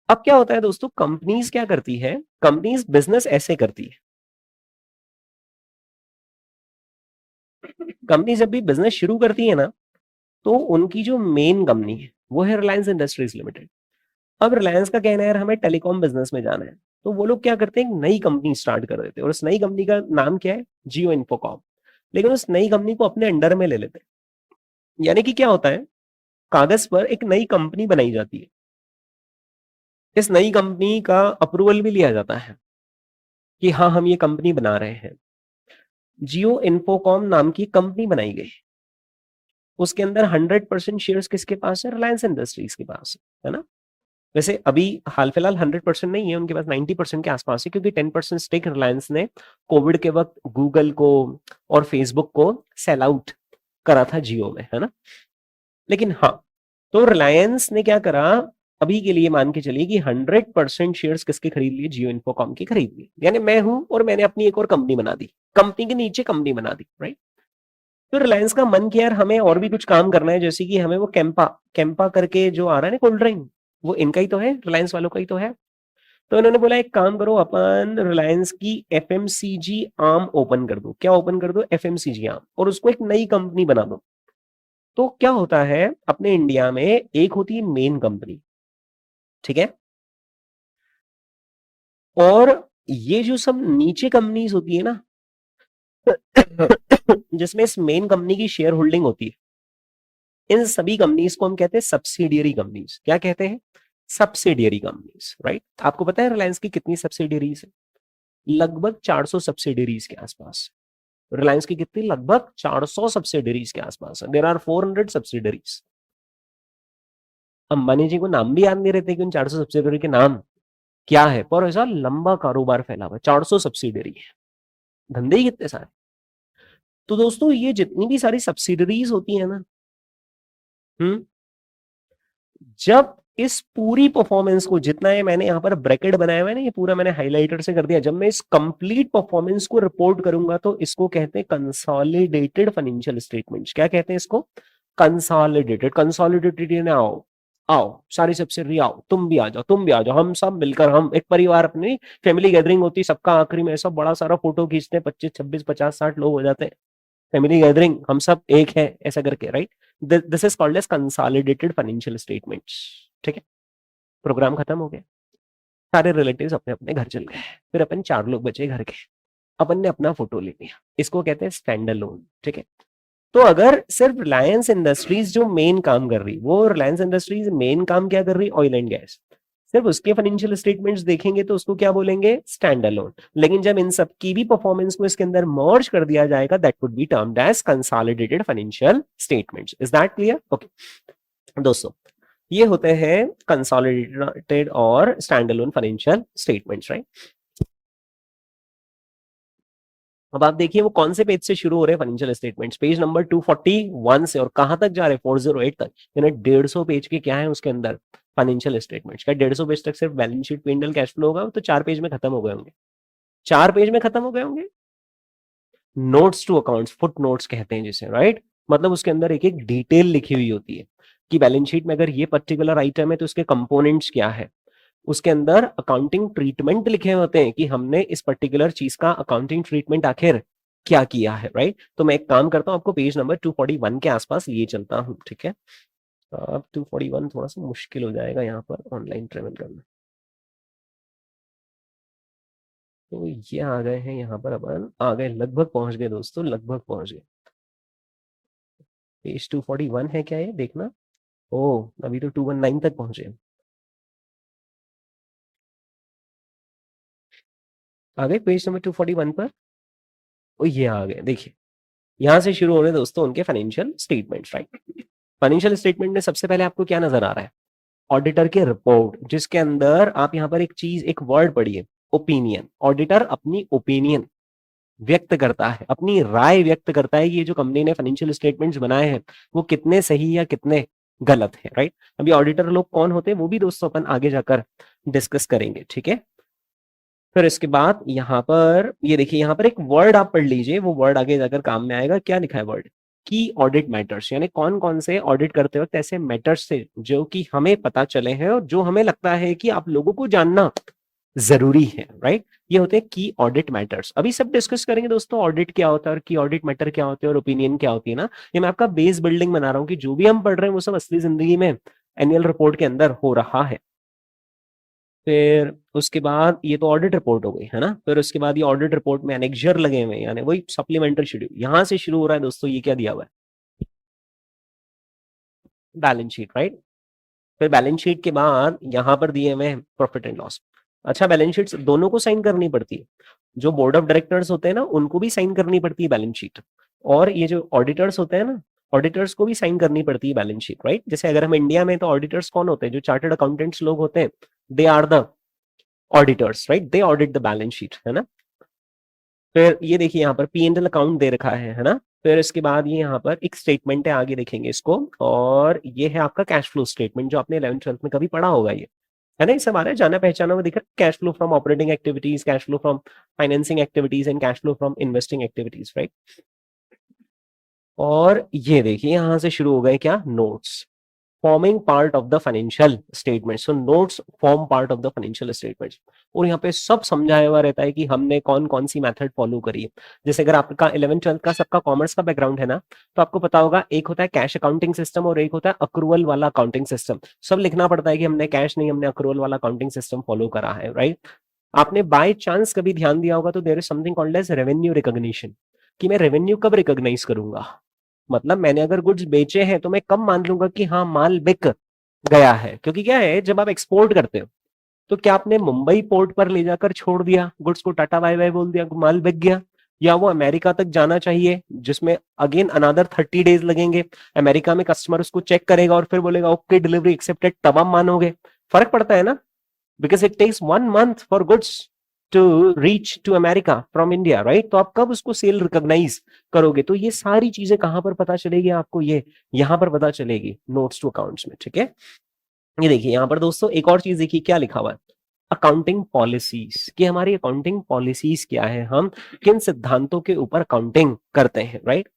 अब क्या होता है दोस्तों, कंपनीज क्या करती है? कंपनीज बिजनेस ऐसे करती है, कंपनी जब भी बिजनेस शुरू करती है ना, तो उनकी जो मेन कंपनी है वो है रिलायंस इंडस्ट्रीज लिमिटेड। अब रिलायंस का कहना है यार हमें टेलीकॉम बिजनेस में जाना है, तो वो लोग क्या करते हैं? एक नई कंपनी स्टार्ट कर देते हैं, और उस नई कंपनी का नाम क्या है? जियो इन्फोकॉम। लेकिन उस नई कंपनी को अपने अंडर में ले लेते हैं, यानी कि क्या होता है, कागज पर एक नई कंपनी बनाई जाती है, इस नई कंपनी का अप्रूवल भी लिया जाता है, कि हाँ हम ये कंपनी बना रहे हैं। जियो इन्फोकॉम नाम की कंपनी बनाई गई, उसके अंदर 100% शेयर्स किसके पास है? रिलायंस इंडस्ट्रीज के पास है ना। वैसे अभी हाल फिलहाल 100% नहीं है, उनके पास 90% के आसपास है, क्योंकि 10% स्टेक रिलायंस ने कोविड के वक्त गूगल को और फेसबुक को सेल आउट करा था जियो में, है ना। लेकिन हाँ, तो रिलायंस ने क्या करा, अभी के लिए मान के चलिए कि 100% शेयर्स किसके खरीद लिए? जियो इन्फोकॉम के खरीद लिए। यानी मैं हूं और मैंने अपनी एक और कंपनी बना दी, कंपनी के नीचे कंपनी बना दी, राइट। तो रिलायंस का मन किया यार हमें और भी कुछ काम करना है, जैसे कि हमें वो कैंपा कैंपा करके जो आ रहा है ना कोल्ड ड्रिंक, वो इनका ही तो है, रिलायंस वालों का ही तो है। तो इन्होंने बोला एक काम करो, अपन रिलायंस की एफएमसीजी आर्म ओपन कर दो। क्या ओपन कर दो? एफएमसीजी आर्म, और उसको एक नई कंपनी बना दो। तो क्या होता है, अपने इंडिया में एक होती है मेन कंपनी, ठीक है, और ये जो सब नीचे कंपनीज होती है ना, जिसमें इस मेन कंपनी की शेयर होल्डिंग होती है, इन सभी कंपनीज को हम कहते हैं सब्सिडियरी कंपनीज। क्या कहते हैं? Subsidiary companies, right. आपको पता है रिलायंस की कितनी सब्सिडियरीज है? लगभग 400 सब्सिडियरीज के आसपास। रिलायंस की कितनी? लगभग 400 सब्सिडियरीज के आसपास है। There are 400 subsidiaries. Ambani ji को नाम भी याद नहीं रहते कि उन 400 सब्सिडियरी के नाम क्या है, पर ऐसा लंबा कारोबार फैला हुआ है, 400 सब्सिडियरी है, धंधे ही कितने सारे। तो दोस्तों ये जितनी भी सारी सब्सिडरीज होती है ना, हम्म, जब इस पूरी परफॉर्मेंस को, जितना है मैंने यहाँ पर ब्रैकेट बनाया हुआ है ना, ये पूरा मैंने हाइलाइटर से कर दिया, जब मैं इस कंप्लीट परफॉर्मेंस को रिपोर्ट करूंगा तो इसको कहते हैं कंसोलिडेटेड फाइनेंशियल स्टेटमेंट्स। क्या कहते हैं इसको? कंसोलिडेटेड। कंसोलिडेटेड आओ, आओ सारी सब्सिडरी आओ, तुम भी आ जाओ, तुम भी आ जाओ, हम सब मिलकर, हम एक परिवार, अपनी फैमिली गैदरिंग होती है सबका, आखिरी में ऐसा बड़ा सारा फोटो खींचते हैं, 25 26 50 60 लोग हो जाते हैं, फैमिली गैदरिंग, हम सब एक है, ऐसा करके, right. This is called as consolidated financial statements, ठीक है। प्रोग्राम खत्म हो गया, सारे रिलेटिव्स अपने अपने घर चल गए, फिर अपन 4 लोग बचे घर के, अपन ने अपना फोटो ले लिया, इसको कहते हैं स्टैंड अलोन, ठीक है। तो अगर सिर्फ रिलायंस इंडस्ट्रीज जो मेन काम कर रही, वो रिलायंस इंडस्ट्रीज मेन काम क्या कर रही? ऑयल एंड गैस, सिर्फ उसके फाइनेंशियल स्टेटमेंट्स देखेंगे तो उसको क्या बोलेंगे? Stand alone. लेकिन जब इन सब की भी परफॉर्मेंस को इसके अंदर मर्ज कर दिया जाएगा, that would be termed as consolidated financial statements. Is that clear? Okay दोस्तों, ये होते हैं कंसोलिडेटेड और standalone financial statements, right. अब आप देखिए वो कौन से पेज से शुरू हो रहे हैं फाइनेंशियल स्टेटमेंट्स? पेज नंबर 241 से, और कहां तक जा रहे हैं? 408 तक, यानी 150 पेज के क्या है उसके अंदर? Financial statements. क्या 150 पेज तक सिर्फ balance sheet, P&L, cash flow होगा? तो 4 पेज में खत्म हो गए होंगे, 4 पेज में खत्म हो गए होंगे। Notes to accounts, footnotes कहते हैं जिसे, राइट। मतलब उसके अंदर एक एक डिटेल लिखी हुई होती है कि बैलेंस शीट में अगर ये पर्टिकुलर आइटम है तो उसके कंपोनेंट्स क्या है। उसके अंदर अकाउंटिंग ट्रीटमेंट लिखे होते हैं कि हमने इस पर्टिकुलर चीज का अकाउंटिंग ट्रीटमेंट आखिर क्या किया है, राइट। तो मैं एक काम करता हूं, आपको पेज नंबर 241 के आसपास लिए चलता हूं, ठीक है। अब 241 थोड़ा सा मुश्किल हो जाएगा यहाँ पर ऑनलाइन ट्रेवल करना। तो ये आ गए हैं यहाँ पर, अपन आ गए, लगभग पहुंच गए दोस्तों, लगभग पहुंच गए। पेज 241 है क्या ये? देखना। ओ, अभी तो 219 तक पहुंचे। आ गए पेज नंबर 241 पर। ओ ये आ गए, देखिए यहां से शुरू हो रहे हैं दोस्तों उनके financial statements, right. Financial statement में सबसे पहले आपको क्या नजर आ रहा है? ऑडिटर की रिपोर्ट, जिसके अंदर आप यहाँ पर एक चीज, एक वर्ड पढ़िए, ओपिनियन। ऑडिटर अपनी ओपिनियन व्यक्त करता है, अपनी राय व्यक्त करता है कि ये जो कंपनी ने फाइनेंशियल स्टेटमेंट्स बनाए हैं वो कितने सही या कितने गलत है, राइट। अभी ऑडिटर लोग कौन होते हैं वो भी दोस्तों अपन आगे जाकर डिस्कस करेंगे, ठीक है। फिर इसके बाद यहाँ पर ये देखिए, यहाँ पर एक वर्ड आप पढ़ लीजिए, वो वर्ड आगे जाकर काम में आएगा। क्या लिखा है वर्ड? की ऑडिट मैटर्स, यानी कौन कौन से ऑडिट करते वक्त ऐसे मैटर्स थे जो कि हमें पता चले हैं और जो हमें लगता है कि आप लोगों को जानना जरूरी है, राइट। ये होते हैं की ऑडिट मैटर्स। अभी सब डिस्कस करेंगे दोस्तों, ऑडिट क्या होता है और की ऑडिट मैटर क्या होते हैं और ओपिनियन क्या होती है ना। ये मैं आपका बेस बिल्डिंग बना रहा हूँ कि जो भी हम पढ़ रहे हैं वो सब असली जिंदगी में एनुअल रिपोर्ट के अंदर हो रहा है। फिर उसके बाद ये तो ऑडिट रिपोर्ट हो गई है ना। फिर उसके बाद ये ऑडिट रिपोर्ट में एनेक्जर लगे हुए हैं, यानी वही सप्लीमेंट्री शेड्यूल। यहां से शुरू हो रहा है दोस्तों, ये क्या दिया हुआ है? Balance sheet, right. फिर बैलेंस शीट के बाद यहां पर दिए हुए हैं प्रॉफिट एंड लॉस। अच्छा, बैलेंस शीट दोनों को साइन करनी पड़ती है? जो बोर्ड ऑफ डायरेक्टर्स होते हैं ना, उनको भी साइन करनी पड़ती है बैलेंस शीट, और ये जो ऑडिटर्स होते हैं ना, ऑडिटर्स को भी साइन करनी पड़ती है बैलेंस शीट, राइट। जैसे अगर हम इंडिया में, तो ऑडिटर्स कौन होते हैं? जो चार्टर्ड अकाउंटेंट्स लोग होते हैं, they are the auditors, right, they audit the balance sheet, है ना। फिर ये देखिए यहाँ पर पी एंड एल अकाउंट दे रखा है ना। फिर इसके बाद ये यहाँ पर एक स्टेटमेंट है, आगे देखेंगे इसको, और ये है आपका कैश फ्लो स्टेटमेंट, जो आपने 11th 12th में कभी पढ़ा होगा, ये है ना। इस हमारे जाना पहचाना हुआ दिख रहा है, cash flow from operating activities, cash flow from financing activities and cash flow from investing activities, right. और ये देखिए यहाँ से शुरू हो गए क्या, notes, forming part of the financial statement. So notes form part of the financial statement, और यहाँ पे सब समझाया हुआ रहता है कि हमने कौन कौन सी मेथड फॉलो करी है। जैसे अगर आपका 11th 12th का सबका कॉमर्स का बैकग्राउंड है ना, तो आपको पता होगा एक होता है कैश अकाउंटिंग सिस्टम और एक होता है अक्रूवल वाला अकाउंटिंग सिस्टम। सब लिखना पड़ता है कि हमने कैश नहीं, हमने अक्रूवल वाला अकाउंटिंग सिस्टम फॉलो करा है, राइट। आपने बाय चांस कभी ध्यान दिया होगा तो there is something called as revenue recognition, कि मैं रेवेन्यू कब रिकॉग्नाइज करूंगा। मतलब मैंने अगर गुड्स बेचे हैं तो मैं कब मान लूंगा कि हाँ माल बिक गया है। क्योंकि क्या है, जब आप एक्सपोर्ट करते हो तो क्या आपने मुंबई पोर्ट पर ले जाकर छोड़ दिया गुड्स को, टाटा बाय बाय बोल दिया, माल बिक गया, या वो अमेरिका तक जाना चाहिए, जिसमें अगेन अनदर 30 days लगेंगे। अमेरिका में कस्टमर उसको चेक करेगा और फिर बोलेगा ओके डिलीवरी एक्सेप्टेड, तब आप मानोगे। फर्क पड़ता है ना, because it takes 1 month for goods to reach to America from India, right. तो आप कब उसको सेल रिकॉग्नाइज करोगे? तो ये सारी चीजें कहां पर पता चलेगी आपको? ये यहां पर पता चलेगी, नोट्स टू अकाउंट्स में, ठीक है। ये देखिए यहाँ पर दोस्तों एक और चीज देखिए क्या लिखा हुआ है, अकाउंटिंग पॉलिसीज, कि हमारी अकाउंटिंग पॉलिसीज क्या है, हम किन सिद्धांतों के ऊपर अकाउंटिंग करते हैं, राइट।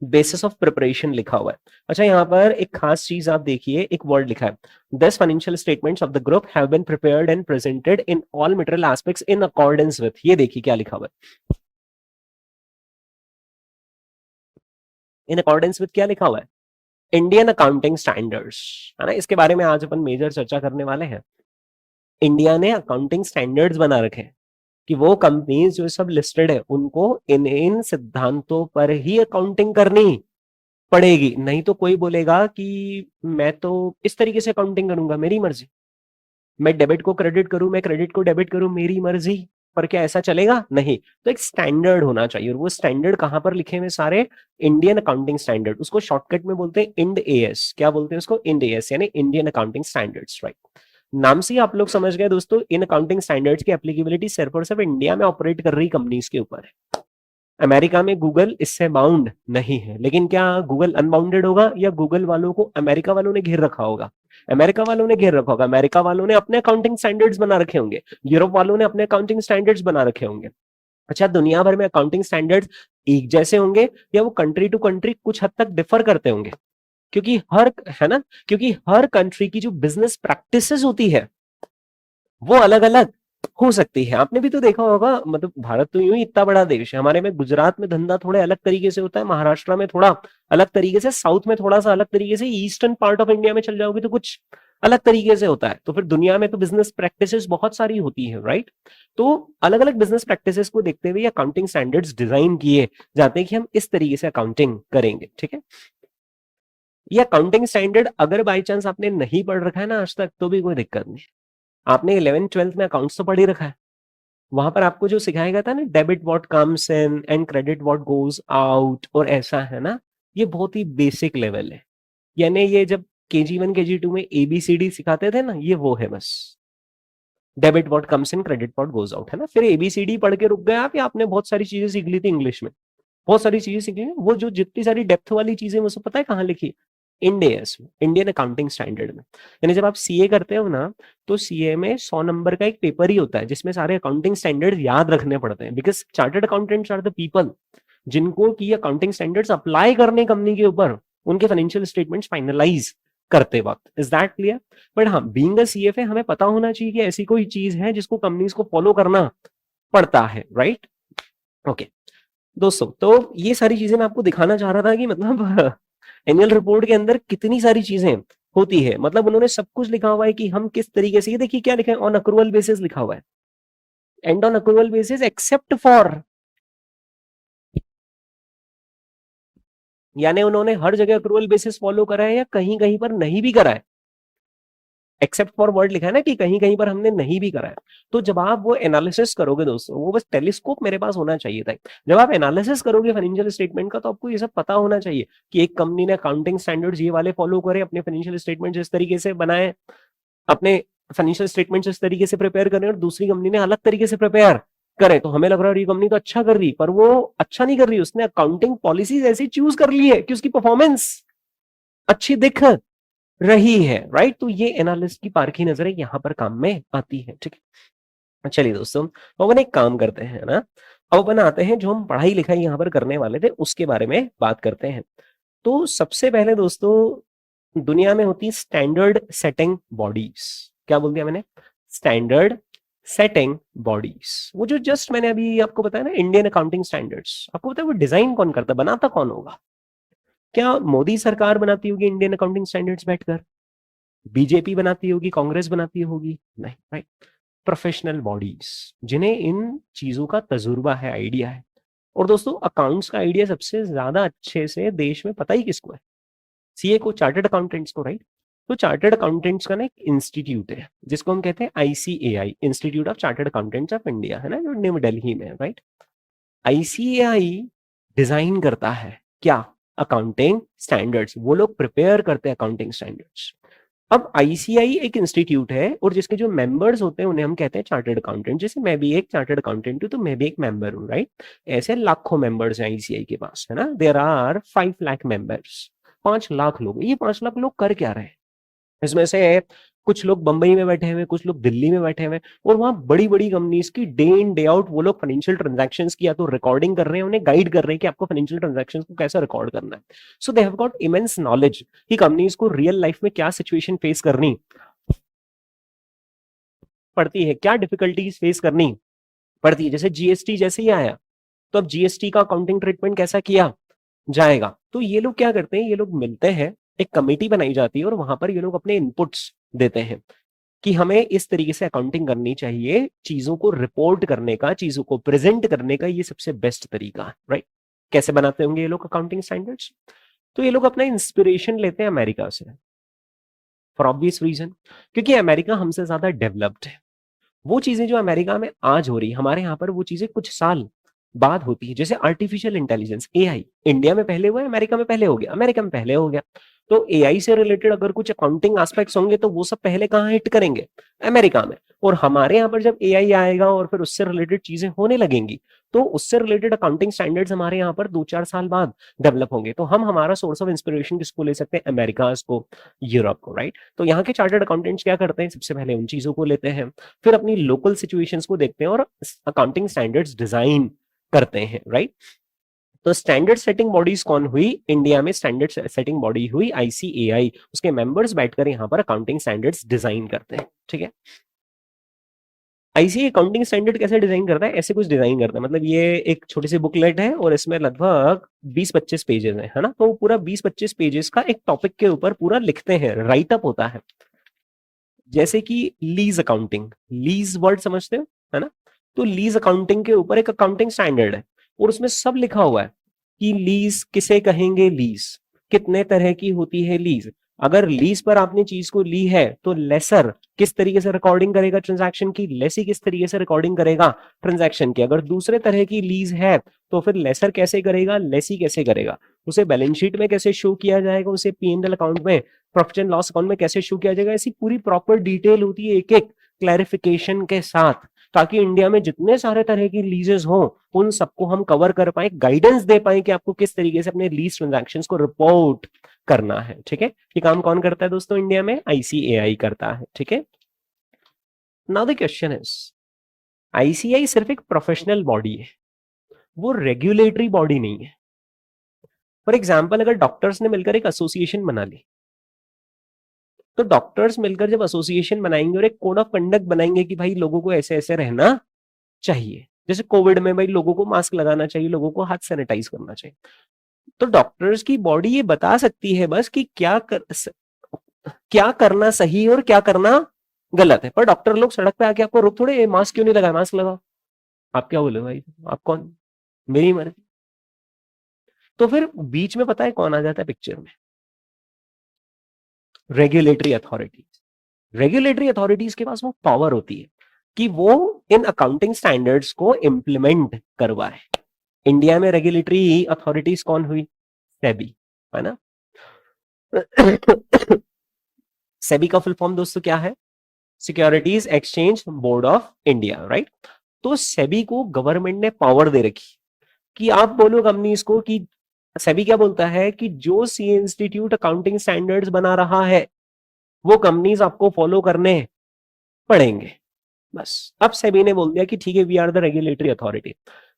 बेसिस ऑफ प्रिपरेशन लिखा हुआ है। अच्छा यहाँ पर एक खास चीज आप देखिए, एक वर्ड लिखा है, this financial statements of the group have been prepared and presented in all material aspects in accordance with. ये देखिए क्या लिखा हुआ है, इन अकॉर्डेंस विथ क्या लिखा हुआ है, इंडियन अकाउंटिंग स्टैंडर्ड्स, है ना। इसके बारे में आज अपन मेजर चर्चा करने वाले हैं। इंडिया ने अकाउंटिंग स्टैंडर्ड्स बना रखे हैं कि वो कंपनीज जो सब लिस्टेड है उनको इन इन सिद्धांतों पर ही अकाउंटिंग करनी पड़ेगी। नहीं तो कोई बोलेगा कि मैं तो इस तरीके से अकाउंटिंग करूंगा, मेरी मर्जी, मैं डेबिट को क्रेडिट करूं, मैं क्रेडिट को डेबिट करूं, मेरी मर्जी। पर क्या ऐसा चलेगा? नहीं। तो एक स्टैंडर्ड होना चाहिए, और वो स्टैंडर्ड कहां पर लिखे हुए सारे, इंडियन अकाउंटिंग स्टैंडर्ड। उसको शॉर्टकट में बोलते हैं इंड एएस। क्या बोलते हैं उसको? इंड एएस, यानी इंडियन अकाउंटिंग स्टैंडर्ड्स, राइट। नाम से ही आप लोग समझ गए दोस्तों, इन अकाउंटिंग स्टैंडर्ड्स की एप्लीकेबिलिटी सिर्फ और सिर्फ इंडिया में ऑपरेट कर रही कंपनीज के ऊपर है। अमेरिका में गूगल इससे बाउंड नहीं है। लेकिन क्या गूगल अनबाउंडेड होगा, या गूगल वालों को अमेरिका वालों ने घेर रखा होगा? अमेरिका वालों ने घेर रखा होगा, अमेरिका वालों ने अपने अकाउंटिंग स्टैंडर्ड्स बना रखे होंगे, यूरोप वालों ने अपने अकाउंटिंग स्टैंडर्ड्स बना रखे होंगे। अच्छा, दुनिया भर में अकाउंटिंग स्टैंडर्ड्स एक जैसे होंगे, या वो कंट्री टू कंट्री कुछ हद तक डिफर करते होंगे? क्योंकि हर, है ना, क्योंकि हर कंट्री की जो बिजनेस प्रैक्टिसेस होती है वो अलग अलग हो सकती है। आपने भी तो देखा होगा, मतलब भारत तो यूं ही इतना बड़ा देश है, हमारे में गुजरात में धंधा थोड़े अलग तरीके से होता है, महाराष्ट्र में थोड़ा अलग तरीके से, साउथ में थोड़ा सा अलग तरीके से, ईस्टर्न पार्ट ऑफ इंडिया में चल जाओगे तो कुछ अलग तरीके से होता है। तो फिर दुनिया में तो बिजनेस प्रैक्टिसेस बहुत सारी होती है, राइट। तो अलग अलग बिजनेस प्रैक्टिसेस को देखते हुए अकाउंटिंग स्टैंडर्ड्स डिजाइन किए जाते हैं कि हम इस तरीके से अकाउंटिंग करेंगे, ठीक है। ये अकाउंटिंग स्टैंडर्ड अगर बाई चांस आपने नहीं पढ़ रखा है ना आज तक, तो भी कोई दिक्कत नहीं। आपने 11th 12th में अकाउंट्स तो पढ़ ही रखा है, वहां पर आपको जो सिखाया गया था ना, debit what comes in and credit what goes out, और ऐसा है ना, ये बहुत ही बेसिक लेवल है। यानी ये जब KG1 KG2 में ABCD सिखाते थे ना, ये वो है बस, debit what comes in credit what goes out, है ना। फिर ABCD पढ़ के रुक गए आप, या आपने बहुत सारी चीजें सीख ली थी इंग्लिश में, बहुत सारी चीजें सीख ली, वो जो जितनी सारी डेप्थ वाली चीजें वो सब पता है कहाँ लिखी? इंडेस में, इंडियन अकाउंटिंग स्टैंडर्ड में। यानी जब आप CA करते हो ना, तो CA में 100 नंबर का एक पेपर ही होता है जिसमें सारे अकाउंटिंग स्टैंडर्ड याद रखने पड़ते हैं, because chartered accountants are the people जिनको की अकाउंटिंग स्टैंडर्ड्स अप्लाई करने कंपनी के ऊपर, उनके फाइनेंशियल स्टेटमेंट्स फाइनलाइज करते वक्त। Is that clear? बट हाँ, बीइंग अ CFA हमें पता होना चाहिए कि ऐसी कोई चीज है जिसको कंपनीज को फॉलो करना पड़ता है, राइट। ओके दोस्तों, तो ये सारी चीजें मैं आपको दिखाना चाह रहा था कि मतलब एनुअल रिपोर्ट के अंदर कितनी सारी चीजें होती है। मतलब उन्होंने सब कुछ लिखा हुआ है कि हम किस तरीके से, ये देखिए क्या लिखा है, ऑन अक्रूवल बेसिस लिखा हुआ है, and on accrual basis except for, यानी उन्होंने हर जगह अक्रूवल बेसिस फॉलो करा है, या कहीं कहीं पर नहीं भी करा है। एक्सेप्ट फॉर वर्ड लिखा है ना कि कहीं कहीं पर हमने नहीं भी करा है। तो जब आप वो एनालिसिस करोगे दोस्तों, वो बस टेलीस्कोप मेरे पास होना चाहिए था। जब आप एनालिसिस करोगे फाइनेंशियल स्टेटमेंट का, तो आपको ये सब पता होना चाहिए कि एक कंपनी ने अकाउंटिंग स्टैंडर्ड्स ये वाले फॉलो करे, अपने फाइनेंशियल स्टेटमेंट इस तरीके से बनाए, अपने फाइनेंशियल स्टेटमेंट इस तरीके से प्रिपेयर करें, और दूसरी कंपनी ने अलग तरीके से प्रिपेयर करे। तो हमें लग रहा है ये कंपनी तो अच्छा कर रही, पर वो अच्छा नहीं कर रही, उसने अकाउंटिंग पॉलिसीज ऐसी चूज कर ली है कि उसकी परफॉर्मेंस अच्छी दिख रही है, राइट। तो ये एनालिस्ट की पारखी नजरें यहां पर काम में आती है, ठीक है। चलिए दोस्तों, तो अपन एक काम करते हैं ना, अब अपन आते हैं जो हम पढ़ाई लिखाई यहां पर करने वाले थे उसके बारे में बात करते हैं। तो सबसे पहले दोस्तों, दुनिया में होती है स्टैंडर्ड सेटिंग बॉडीज। क्या बोल दिया मैंने? Standard setting bodies. वो जो जस्ट मैंने अभी आपको बताया ना, इंडियन अकाउंटिंग स्टैंडर्ड्स, आपको पता है वो डिजाइन कौन करता, बनाता कौन होगा? क्या मोदी सरकार बनाती होगी इंडियन अकाउंटिंग स्टैंडर्ड्स बैठकर? बीजेपी बनाती होगी? कांग्रेस बनाती होगी? नहीं, राइट। प्रोफेशनल बॉडीज, जिन्हें इन चीजों का तजुर्बा है, आइडिया है। और दोस्तों, अकाउंट्स का आइडिया सबसे ज्यादा अच्छे से देश में पता ही किसको है? सीए को, चार्टर्ड अकाउंटेंट्स को, राइट। तो चार्टर्ड अकाउंटेंट्स का ना एक इंस्टीट्यूट है जिसको हम कहते हैं ICAI, institute of chartered accountants of India, है ना, जो न्यू दिल्ली में है, राइट। आईसीएआई डिजाइन करता है क्या? Accounting standards. वो लोग प्रिपेयर करते हैं अकाउंटिंग स्टैंडर्ड्स। अब आईसीआई एक इंस्टीट्यूट है और जिसके जो मेंबर्स होते हैं उन्हें हम कहते हैं चार्टर्ड अकाउंटेंट। जैसे मैं भी एक चार्टर्ड अकाउंटेंट हूं, तो मैं भी एक मेंबर हूं, राइट। ऐसे लाखों मेंबर्स हैं आईसीआई के पास, है ना। There are 5 lakh members, 5 lakh लोग। ये 5 लाख लोग कर क्या रहे हैं? इसमें से कुछ लोग बंबई में बैठे हुए, कुछ लोग दिल्ली में बैठे हुए, और वहां बड़ी बड़ी कंपनीज की डे इन डे आउट वो लोग फाइनेंशियल ट्रांजैक्शंस की या तो रिकॉर्डिंग कर रहे हैं, उन्हें गाइड कर रहे हैं कि आपको फाइनेंशियल ट्रांजैक्शंस को कैसे रिकॉर्ड करना है। So they have got immense knowledge कि कंपनीज को रियल लाइफ में क्या सिचुएशन फेस करनी पड़ती है, क्या डिफिकल्टीज फेस करनी पड़ती है। जैसे जीएसटी जैसे ही आया, तो अब जीएसटी का अकाउंटिंग ट्रीटमेंट कैसा किया जाएगा? तो ये लोग क्या करते हैं, ये लोग मिलते हैं, एक कमेटी बनाई जाती है, और वहां पर ये लोग अपने इनपुट्स देते हैं कि हमें इस तरीके से अकाउंटिंग करनी चाहिए, चीजों को रिपोर्ट करने का, चीजों को प्रेजेंट करने का ये सबसे बेस्ट तरीका है, राइट। कैसे बनाते होंगे ये लोग अकाउंटिंग स्टैंडर्ड्स? तो ये लोग अपना इंस्पिरेशन लेते हैं अमेरिका से, फॉर ऑब्वियस रीजन, क्योंकि अमेरिका हमसे ज्यादा डेवलप्ड है। वो चीजें जो अमेरिका में आज हो रही, हमारे यहाँ पर वो चीजें कुछ साल बाद होती है। जैसे आर्टिफिशियल इंटेलिजेंस, एआई, इंडिया में पहले हुआ है, अमेरिका में पहले हो गया, अमेरिका में पहले हो गया। तो एआई से रिलेटेड अगर कुछ अकाउंटिंग एस्पेक्ट्स होंगे तो वो सब पहले कहाँ हिट करेंगे? अमेरिका में। और हमारे यहाँ पर जब एआई आएगा और फिर उससे रिलेटेड चीजें होने लगेंगी, तो उससे रिलेटेड अकाउंटिंग स्टैंडर्ड्स हमारे यहाँ पर 2-4 साल बाद डेवलप होंगे। तो हम हमारा सोर्स ऑफ इंस्पिरेशन किसको ले सकते हैं? अमेरिका को, यूरोप को, राइट। तो यहाँ के चार्टर्ड अकाउंटेंट्स क्या करते हैं? सबसे पहले उन चीजों को लेते हैं, फिर अपनी लोकल सिचुएशंस को देखते हैं और अकाउंटिंग स्टैंडर्ड्स डिजाइन करते हैं, राइट। तो स्टैंडर्ड सेटिंग बॉडीज कौन हुई इंडिया में? स्टैंडर्ड सेटिंग बॉडी हुई आईसीएआई। उसके मेंबर्स बैठकर यहाँ पर अकाउंटिंग स्टैंडर्ड्स डिजाइन करते हैं, ठीक है। आईसीए अकाउंटिंग स्टैंडर्ड कैसे डिजाइन करता है? ऐसे कुछ डिजाइन करता है, मतलब ये एक छोटी सी बुकलेट है और इसमें लगभग 20-25 पेजेस है ना। तो पूरा 20-25 पेजेस का एक टॉपिक के ऊपर पूरा लिखते हैं, राइटअप होता है। जैसे कि लीज अकाउंटिंग, लीज वर्ड समझते हो, है ना। तो लीज अकाउंटिंग के ऊपर एक अकाउंटिंग स्टैंडर्ड है और उसमें सब लिखा हुआ है कि लीज किसे कहेंगे, लीज कितने तरह की होती है लीज। अगर लीज पर आपने चीज को ली है तो लेसर किस तरीके से रिकॉर्डिंग करेगा ट्रांजैक्शन की, लेसी किस तरीके से रिकॉर्डिंग करेगा ट्रांजैक्शन की। अगर दूसरे तरह की लीज है तो फिर लेसर कैसे करेगा, लेसी कैसे करेगा, उसे बैलेंस शीट में कैसे शो किया जाएगा, उसे पी&एल अकाउंट में, प्रॉफिट एंड लॉस अकाउंट में कैसे शो किया जाएगा। ऐसी पूरी प्रॉपर डिटेल होती है, एक एक क्लैरिफिकेशन के साथ, ताकि इंडिया में जितने सारे तरह की लीजेस हो उन सबको हम कवर कर पाए, गाइडेंस दे पाए कि आपको किस तरीके से अपने लीज ट्रांजैक्शंस को रिपोर्ट करना है, ठीक है। ये काम कौन करता है दोस्तों इंडिया में? आईसीएआई करता है, ठीक है। Now the question is, ICAI सिर्फ एक प्रोफेशनल बॉडी है, वो रेगुलेटरी बॉडी नहीं है। फॉर एग्जाम्पल, अगर डॉक्टर्स ने मिलकर एक एसोसिएशन बना ली, तो डॉक्टर्स मिलकर जब एसोसिएशन बनाएंगे और एक कोड ऑफ कंडक्ट बनाएंगे कि भाई लोगों को ऐसे ऐसे रहना चाहिए, जैसे कोविड में भाई लोगों को मास्क लगाना चाहिए, लोगों को हाथ सैनिटाइज करना चाहिए, तो डॉक्टर्स की बॉडी ये बता सकती है बस कि क्या करना सही और क्या करना गलत है। पर डॉक्टर लोग सड़क पे आके आपको रोक थोड़े, मास्क क्यों नहीं लगाया, मास्क लगाओ। आप क्या बोले भाई, आप कौन, मेरी मर्जी। तो फिर बीच में पता है कौन आ जाता है पिक्चर में? Regulatory authority. रेगुलेटरी अथॉरिटीज के पास वो पावर होती है कि वो इन अकाउंटिंग स्टैंडर्ड्स को इंप्लीमेंट करवाए। इंडिया में रेगुलेटरी अथॉरिटीज कौन हुई? सेबी, है ना। सेबी का फुल फॉर्म दोस्तों क्या है? Securities exchange board of India, right. तो सेबी को गवर्नमेंट ने पावर दे रखी कि आप बोलो कंपनीज को कि सेबी क्या बोलता है कि जो सी इंस्टीट्यूट अकाउंटिंग स्टैंडर्ड्स बना रहा है वो कंपनीज आपको फॉलो करने पड़ेंगे। बस अब सेबी ने बोल दिया कि ठीक है, we are the regulatory authority.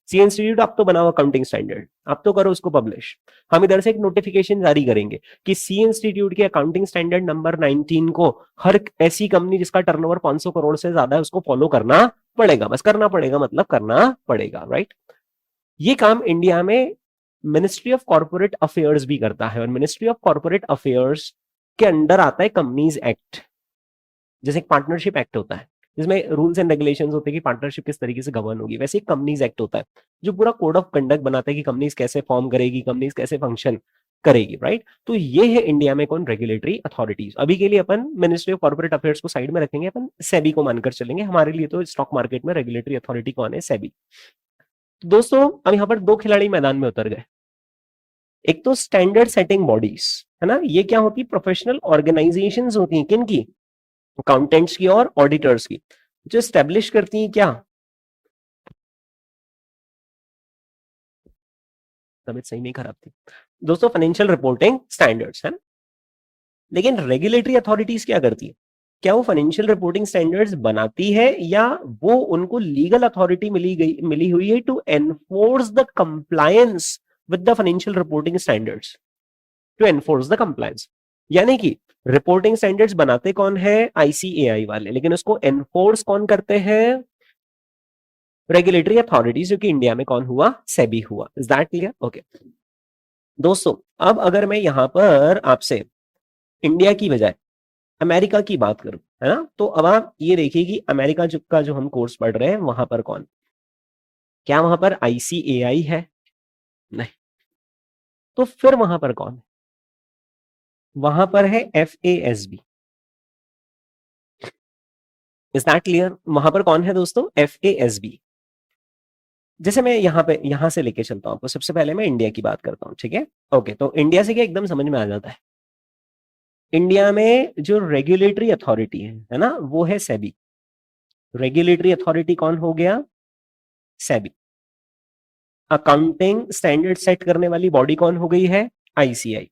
See institute आप तो बनाओ अकाउंटिंग स्टैंडर्ड, आप तो करो उसको पब्लिश। हम इधर से एक नोटिफिकेशन जारी करेंगे कि सी इंस्टीट्यूट के अकाउंटिंग स्टैंडर्ड नंबर 19 को हर ऐसी कंपनी जिसका टर्नओवर 500 करोड़ से ज्यादा है उसको फॉलो करना पड़ेगा। बस करना पड़ेगा मतलब करना पड़ेगा, राइट। ये काम इंडिया में मिनिस्ट्री ऑफ कॉर्पोरेट अफेयर्स भी करता है, और मिनिस्ट्री ऑफ कॉर्पोरेट अफेयर्स के अंडर आता है कंपनीज एक्ट। जैसे एक पार्टनरशिप एक्ट होता है जिसमें रूल्स एंड रेगुलेशंस होते हैं कि पार्टनरशिप किस तरीके से गवर्न होगी, वैसे एक कंपनीज एक्ट होता है जो पूरा कोड ऑफ कंडक्ट बनाता है कि कंपनीज कैसे फॉर्म करेगी, कंपनीज कैसे फंक्शन करेगी, राइट। तो ये है इंडिया में कौन? Regulatory authorities. अभी के लिए अपन मिनिस्ट्री ऑफ कॉर्पोरेट अफेयर्स को साइड में रखेंगे, अपन सेबी को मानकर चलेंगे। हमारे लिए तो स्टॉक मार्केट में रेगुलेटरी अथॉरिटी कौन है? सेबी। तो दोस्तों अब यहाँ पर दो खिलाड़ी मैदान में उतर गए। एक तो स्टैंडर्ड सेटिंग बॉडीज, है ना, ये क्या होती है? प्रोफेशनल ऑर्गेनाइजेशंस होती हैं। किन की? अकाउंटेंट्स की और ऑडिटर्स की, जो स्टैब्लिश करती हैं क्या? तबीयत सही नहीं, खराब थी दोस्तों। फाइनेंशियल रिपोर्टिंग स्टैंडर्ड्स, है ना। लेकिन रेगुलेटरी अथॉरिटीज क्या करती है? क्या वो फाइनेंशियल रिपोर्टिंग स्टैंडर्ड्स बनाती है या वो उनको लीगल अथॉरिटी मिली हुई है to enforce the compliance with the financial reporting standards? To enforce the compliance, यानी कि रिपोर्टिंग स्टैंडर्ड्स बनाते कौन है? आईसीएआई वाले, लेकिन उसको एनफोर्स कौन करते हैं? रेगुलेटरी अथॉरिटीज, जो कि इंडिया में कौन हुआ? सेबी हुआ। Is that clear? ओके दोस्तों, अब अगर मैं यहां पर आपसे इंडिया की बजाय अमेरिका की बात करूं, है ना, तो अब आप ये देखिए कि अमेरिका का जो हम कोर्स पढ़ रहे हैं वहां पर कौन? क्या वहां पर आईसीएआई है? नहीं। तो फिर वहां पर कौन है? वहां पर है एफएएसबी। Is that clear? वहां पर कौन है दोस्तों? एफएएसबी। जैसे मैं यहां से लेके चलता हूं आपको। सबसे पहले मैं इंडिया की बात करता हूं, ठीक है। ओके, तो इंडिया से क्या एकदम समझ में आ जाता है? इंडिया में जो रेगुलेटरी अथॉरिटी है ना, वो है सेबी। रेगुलेटरी अथॉरिटी कौन हो गया? सेबी। अकाउंटिंग स्टैंडर्ड सेट करने वाली बॉडी कौन हो गई है? आईसीआई।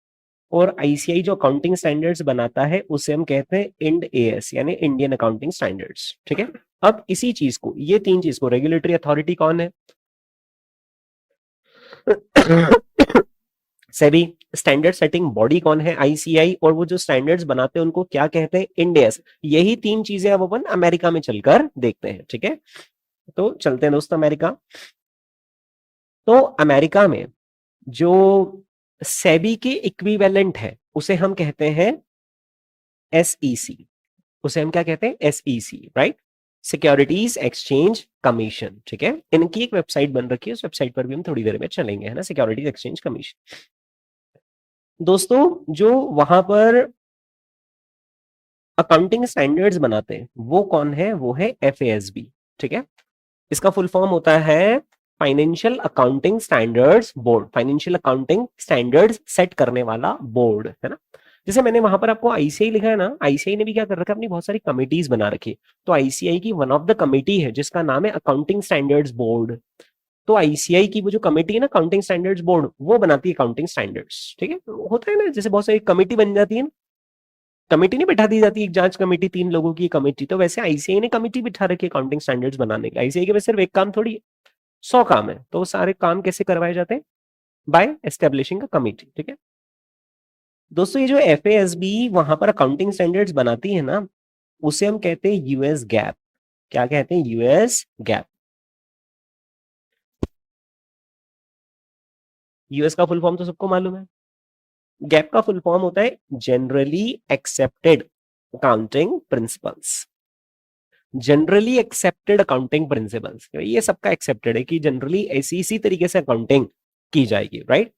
और आईसीआई जो अकाउंटिंग स्टैंडर्ड्स बनाता है उसे हम कहते हैं इंड एएस, यानी इंडियन अकाउंटिंग स्टैंडर्ड्स, ठीक है। अब इसी चीज को, ये तीन चीज को, रेगुलेटरी अथॉरिटी कौन है? सेबी। स्टैंडर्ड सेटिंग बॉडी कौन है? आईसीआई। और वो जो स्टैंडर्ड्स बनाते हैं उनको क्या कहते हैं? इंडेस। यही तीन चीजें अब अपन अमेरिका में चलकर देखते हैं, ठीक है। तो चलते हैं दोस्तों अमेरिका। तो अमेरिका में जो सेबी के इक्विवेलेंट है उसे हम कहते हैं एसईसी। उसे हम क्या कहते हैं? SEC, right. Securities exchange commission, ठीक है। इनकी एक वेबसाइट बन रखी है, उस वेबसाइट पर भी हम थोड़ी देर में चलेंगे, है ना। Securities exchange commission. दोस्तों जो वहां पर अकाउंटिंग स्टैंडर्ड्स बनाते हैं वो कौन है? वो है एफएएसबी, ठीक है। इसका फुल फॉर्म होता है financial accounting standards board. Financial accounting standards set करने वाला बोर्ड, है ना। जैसे मैंने वहां पर आपको आईसीआई लिखा है ना, आईसीआई ने भी क्या कर रखा है? अपनी बहुत सारी कमिटीज बना रखी है। तो आईसीआई की वन ऑफ द कमिटी है जिसका नाम है अकाउंटिंग स्टैंडर्ड्स बोर्ड। तो आईसीआई की वो जो कमेटी है ना, अकाउंटिंग स्टैंडर्ड्स बोर्ड, वो बनाती है अकाउंटिंग स्टैंडर्ड्स, ठीक है। होता है ना, जैसे बहुत सारी कमेटी बन जाती है ना, कमेटी नहीं बैठा दी जाती, एक जांच कमेटी, 3 लोगों की कमेटी, तो वैसे आईसीआई ने कमेटी बिठा रखी है अकाउंटिंग स्टैंडर्ड्स बनाने की। आईसीआई के पास सिर्फ एक काम थोड़ी, 100 काम है। तो सारे काम कैसे करवाए जाते हैं? बाय एस्टेब्लिशिंग अ कमेटी, ठीक है। दोस्तों ये जो एफएएसबी वहां पर अकाउंटिंग स्टैंडर्ड्स बनाती है ना, उसे हम कहते हैं यूएस गैप। क्या कहते हैं? US gap. यूएस का फुल फॉर्म तो सबको मालूम है। गैप का फुल फॉर्म होता है generally accepted accounting principles. Generally accepted accounting principles, ये सबका एक्सेप्टेड है कि जनरली ऐसी इसी तरीके से अकाउंटिंग की जाएगी, राइट।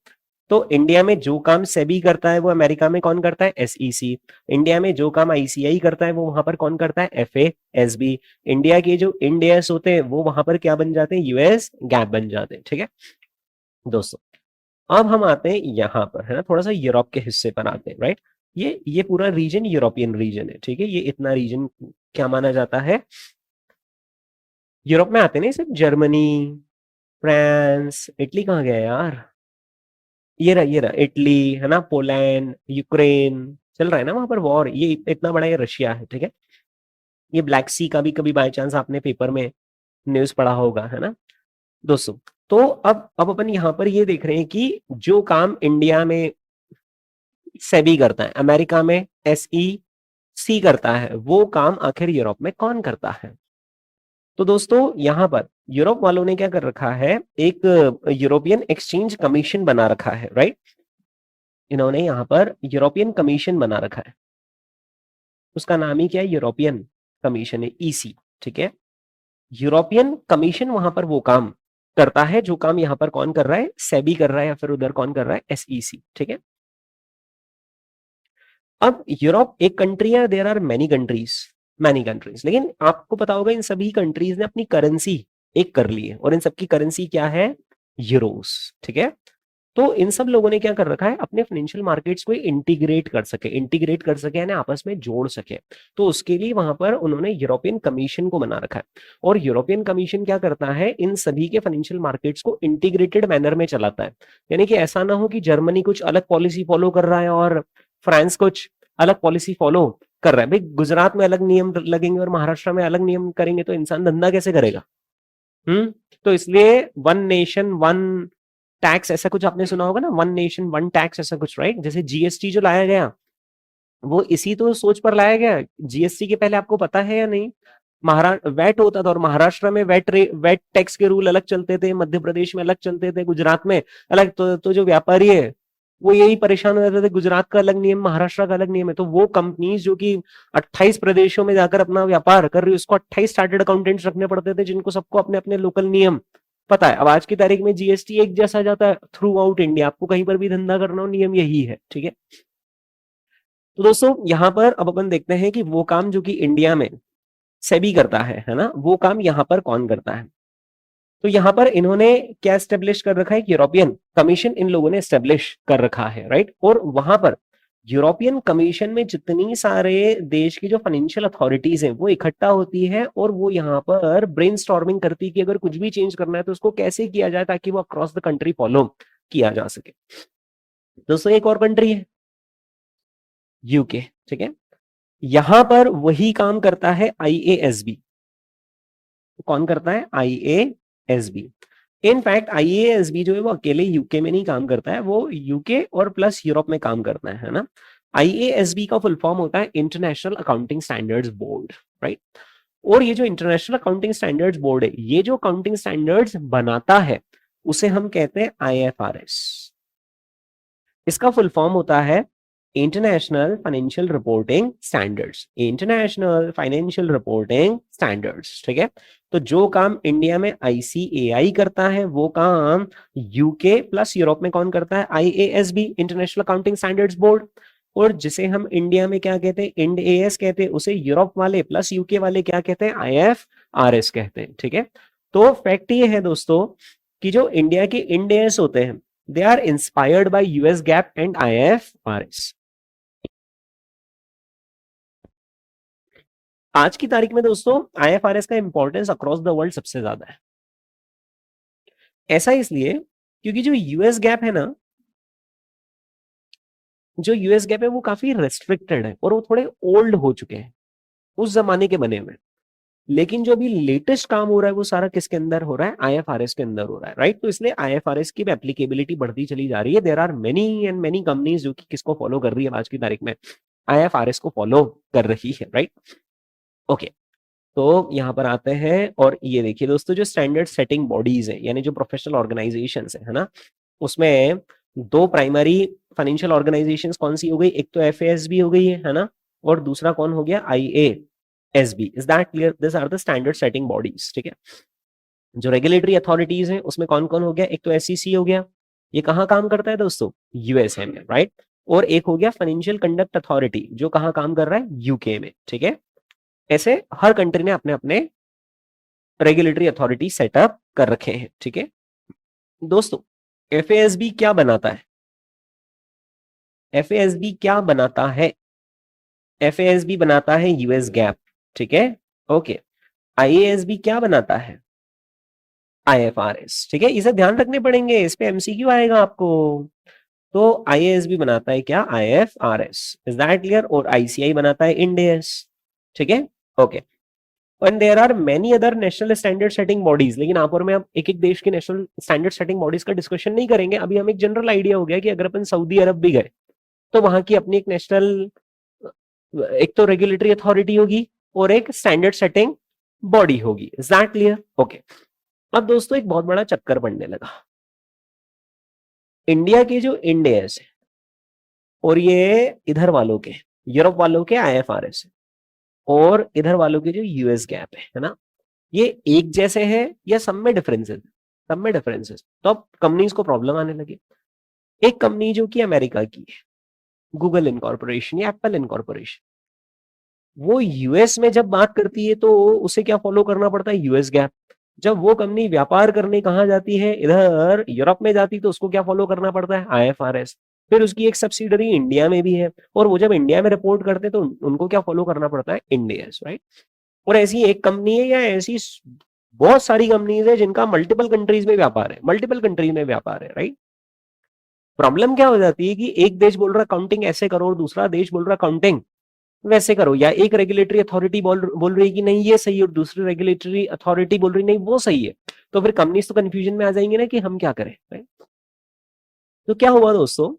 तो इंडिया में जो काम सेबी करता है वो अमेरिका में कौन करता है, एसईसी। इंडिया में जो काम आईसीआई करता है वो वहां पर कौन करता है, एफएएसबी। इंडिया के जो इंड एस होते हैं वो वहां पर क्या बन जाते हैं, यूएस गैप बन जाते हैं। ठीक है दोस्तों, अब हम आते हैं यहाँ पर, है ना, थोड़ा सा यूरोप के हिस्से पर आते हैं, राइट। ये पूरा रीजन यूरोपियन रीजन है, ठीक है। ये इतना रीजन क्या माना जाता है, यूरोप में आते हैं ना, सिर्फ जर्मनी, फ्रांस, इटली कहाँ गया यार, ये रहा इटली, है ना, पोलैंड, यूक्रेन, चल रहा है ना वहां पर वॉर, ये इतना बड़ा ये रशिया है, ठीक है। ये ब्लैक सी का भी कभी बाय चांस आपने पेपर में न्यूज पढ़ा होगा, है ना दोस्तों। तो अब अपन यहाँ पर ये देख रहे हैं कि जो काम इंडिया में सेबी करता है, अमेरिका में एसईसी करता है, वो काम आखिर यूरोप में कौन करता है। तो दोस्तों यहाँ पर यूरोप वालों ने क्या कर रखा है, एक यूरोपियन एक्सचेंज कमीशन बना रखा है, राइट। इन्होंने यहाँ पर यूरोपियन कमीशन बना रखा है, उसका नाम ही क्या है, यूरोपियन कमीशन है, ईसी, ठीक है। यूरोपियन कमीशन वहां पर वो काम करता है जो काम यहाँ पर कौन कर रहा है, सेबी कर रहा है, या फिर उधर कौन कर रहा है, एसईसी, ठीक है। अब यूरोप एक कंट्री है, देयर आर मैनी कंट्रीज, लेकिन आपको पता होगा इन सभी कंट्रीज ने अपनी करेंसी एक कर ली है, और इन सबकी करेंसी क्या है, यूरोस, ठीक है। तो इन सब लोगों ने क्या कर रखा है, अपने फाइनेंशियल मार्केट्स को इंटीग्रेट कर सके यानी आपस में जोड़ सके। तो उसके लिए वहां पर उन्होंने यूरोपियन कमीशन को बना रखा है, और यूरोपियन कमीशन क्या करता है, इन सभी के फाइनेंशियल मार्केट्स को इंटीग्रेटेड मैनर में चलाता है। यानी कि ऐसा ना हो कि जर्मनी कुछ अलग पॉलिसी फॉलो कर रहा है और फ्रांस कुछ अलग पॉलिसी फॉलो कर रहा है। भाई गुजरात में अलग नियम लगेंगे और महाराष्ट्र में अलग नियम करेंगे तो इंसान धंधा कैसे करेगा। तो इसलिए वन नेशन वन टैक्स, ऐसा कुछ आपने सुना होगा ना, वन नेशन वन टैक्स, ऐसा कुछ, राइट। जैसे जीएसटी जो लाया गया वो इसी तो सोच पर लाया गया। जीएसटी के पहले आपको पता है या नहीं, महाराष्ट्र वेट होता था, और महाराष्ट्र में वेट टैक्स के रूल अलग चलते थे, मध्य प्रदेश में अलग चलते थे, गुजरात में अलग। तो जो व्यापारी है वो यही परेशान हो जाते थे, गुजरात का अलग नियम, महाराष्ट्र का अलग नियम है। तो वो कंपनीज जो कि 28 प्रदेशों में जाकर अपना व्यापार कर रही है, उसको 28 चार्टर्ड अकाउंटेंट्स रखने पड़ते थे, जिनको सबको अपने अपने लोकल नियम पता है। अब आज की तारीख में जीएसटी एक जैसा जाता है थ्रू आउट इंडिया, आपको कहीं पर भी धंधा करना हो नियम यही है, ठीक है। तो दोस्तों यहाँ पर अब अपन देखते हैं कि वो काम जो कि इंडिया में सेबी करता है ना, वो काम यहाँ पर कौन करता है। तो यहाँ पर इन्होंने क्या स्टेब्लिश कर रखा है, यूरोपियन कमीशन इन लोगों ने स्टेब्लिश कर रखा है, राइट। और वहां पर यूरोपियन कमीशन में जितनी सारे देश की जो फाइनेंशियल अथॉरिटीज हैं वो इकट्ठा होती है, और वो यहाँ पर ब्रेनस्टॉर्मिंग करती है कि अगर कुछ भी चेंज करना है तो उसको कैसे किया जाए ताकि वो अक्रॉस द कंट्री फॉलो किया जा सके। दोस्तों एक और कंट्री है यूके, ठीक है। यहां पर वही काम करता है आईएएसबी। कौन करता है, आईएएसबी। इनफैक्ट आईएएसबी जो है वो अकेले यूके में नहीं काम करता है, वो यूके और प्लस यूरोप में काम करता है ना। आईएएसबी का फुल फॉर्म होता है international accounting standards board, right. और ये जो इंटरनेशनल अकाउंटिंग स्टैंडर्ड्स बोर्ड है, ये जो अकाउंटिंग स्टैंडर्ड्स बनाता है उसे हम कहते हैं आईएफआरएस। इसका फुल फॉर्म होता है international financial reporting standards, international financial reporting standards, ठीक है। तो जो काम इंडिया में आईसीएआई करता है वो काम यूके प्लस यूरोप में कौन करता है, आईएएसबी, इंटरनेशनल अकाउंटिंग स्टैंडर्ड्स बोर्ड। और जिसे हम इंडिया में क्या कहते हैं, इंड एएस कहते हैं, उसे यूरोप वाले प्लस यूके वाले क्या कहते हैं, आईएफआरएस कहते हैं, ठीक है। तो फैक्ट ये है दोस्तों कि जो इंडिया के इंड एएस होते हैं they are inspired by US GAAP and IFRS। आज की तारीख में दोस्तों IFRS का इंपॉर्टेंस अक्रॉस द वर्ल्ड सबसे ज्यादा है। ऐसा इसलिए क्योंकि जो यूएस गैप है ना, जो यूएस गैप है वो काफी रेस्ट्रिक्टेड है और वो थोड़े ओल्ड हो चुके हैं, उस जमाने के बने हुए। लेकिन जो अभी लेटेस्ट काम हो रहा है वो सारा किसके अंदर हो रहा है, आईएफआरएस के अंदर हो रहा है, राइट। तो इसलिए आईएफआरएस की एप्लीकेबिलिटी बढ़ती चली जा रही है। There are many and many companies जो कि किसको फॉलो कर रही है आज की तारीख में, आईएफआरएस को फॉलो कर रही है, राइट। ओके, तो यहाँ पर आते हैं और ये देखिए दोस्तों, जो स्टैंडर्ड सेटिंग बॉडीज है यानी जो प्रोफेशनल ऑर्गेनाइजेशन है ना, उसमें दो प्राइमरी फाइनेंशियल ऑर्गेनाइजेशंस कौन सी हो गई, एक तो एफएएसबी हो गई है ना, और दूसरा कौन हो गया, IASB. Is that clear? This are the standard setting bodies, ठीक है। जो रेगुलेटरी अथॉरिटीज हैं उसमें कौन कौन हो गया, एक तो एसईसी हो गया, ये कहाँ काम करता है दोस्तों? यूएसए में, राइट। और एक हो गया फाइनेंशियल कंडक्ट अथॉरिटी, जो कहाँ काम कर रहा है? यूके में, ठीक है। ऐसे हर कंट्री ने अपने अपने रेगुलेटरी अथॉरिटी सेटअप कर रखे हैं, ठीक है दोस्तों। एफएसबी क्या बनाता है? एफएसबी क्या बनाता है? एफएसबी बनाता है यूएस गैप, ठीक है, ओके। आईएएसबी क्या बनाता है? आईएफआरएस, ठीक है। इसे ध्यान रखने पड़ेंगे, इस पे एमसीक्यू आएगा आपको। तो आईएएसबी बनाता है क्या? IFRS, is that clear? और आईसीआई बनाता है इंडेस, ठीक है, okay. And there are many other national standard setting bodies, लेकिन आप और मैं अब एक एक देश के नेशनल स्टैंडर्ड सेटिंग बॉडीज का डिस्कशन नहीं करेंगे। अभी हम एक जनरल आइडिया हो गया कि अगर अपन सऊदी अरब भी गए तो वहां की अपनी एक नेशनल, एक तो रेगुलेटरी अथॉरिटी होगी और एक स्टैंडर्ड सेटिंग बॉडी होगी, इज दैट क्लियर? ओके। अब दोस्तों एक बहुत बड़ा चक्कर पड़ने लगा। इंडिया के जो इंडेस है और ये इधर वालों के, यूरोप वालों के आईएफआरएस है, और इधर वालों के जो यूएस गैप है ना, ये एक जैसे हैं या सब में डिफरेंसेस? सब में डिफरेंसेस। तो अब कंपनीज को प्रॉब्लम आने लगी। एक कंपनी जो कि अमेरिका की है, गूगल इनकॉर्पोरेशन या एप्पल इनकॉर्पोरेशन, वो यूएस में जब बात करती है तो उसे क्या फॉलो करना पड़ता है? US gap. जब वो कंपनी व्यापार करने कहाँ जाती है? इधर यूरोप में जाती, तो उसको क्या फॉलो करना पड़ता है? आईएफआरएस। फिर उसकी एक सब्सिडरी इंडिया में भी है, और वो जब इंडिया में रिपोर्ट करते तो उनको क्या फॉलो करना पड़ता है? Indians, right. और ऐसी एक कंपनी है या ऐसी बहुत सारी कंपनीज है जिनका मल्टीपल कंट्रीज में व्यापार है, मल्टीपल कंट्रीज में व्यापार है, राइट। प्रॉब्लम क्या हो जाती है कि एक देश बोल रहा काउंटिंग ऐसे करो और दूसरा देश बोल रहा काउंटिंग वैसे करो, या एक रेगुलेटरी अथॉरिटी बोल रही है कि नहीं ये सही है और दूसरी रेगुलेटरी अथॉरिटी बोल रही नहीं वो सही है। तो फिर कंपनीज तो कंफ्यूजन में आ जाएंगे ना कि हम क्या करें, राइट। तो क्या हुआ दोस्तों,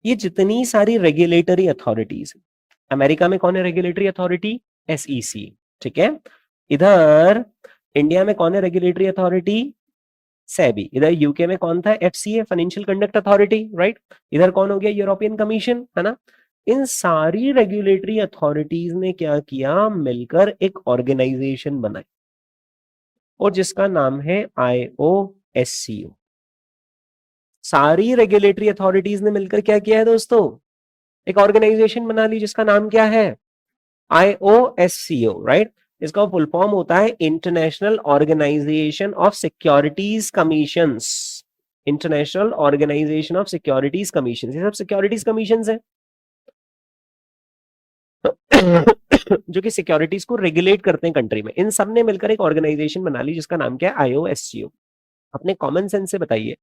ये जितनी सारी रेगुलेटरी अथॉरिटीज, अमेरिका में कौन है रेगुलेटरी अथॉरिटी? एसईसी, ठीक है। इधर इंडिया में कौन है रेगुलेटरी अथॉरिटी? सेबी। इधर यूके में कौन था? FCA, financial conduct authority, right. इधर कौन हो गया? यूरोपियन कमीशन, है ना। इन सारी रेगुलेटरी अथॉरिटीज ने क्या किया? मिलकर एक ऑर्गेनाइजेशन बनाई और जिसका नाम है आईओएससीओ। सारी रेगुलेटरी अथॉरिटीज ने मिलकर क्या किया है दोस्तों? एक ऑर्गेनाइजेशन बना ली जिसका नाम क्या है? IOSCO, right. इसका फुल फॉर्म होता है international organisation of securities commissions. International organisation of securities commission, ये सब सिक्योरिटीज कमीशंस है जो कि सिक्योरिटीज को रेगुलेट करते हैं कंट्री में। इन सब ने मिलकर एक ऑर्गेनाइजेशन बना ली जिसका नाम क्या है? आईओएससीओ। अपने कॉमन सेंस से बताइए,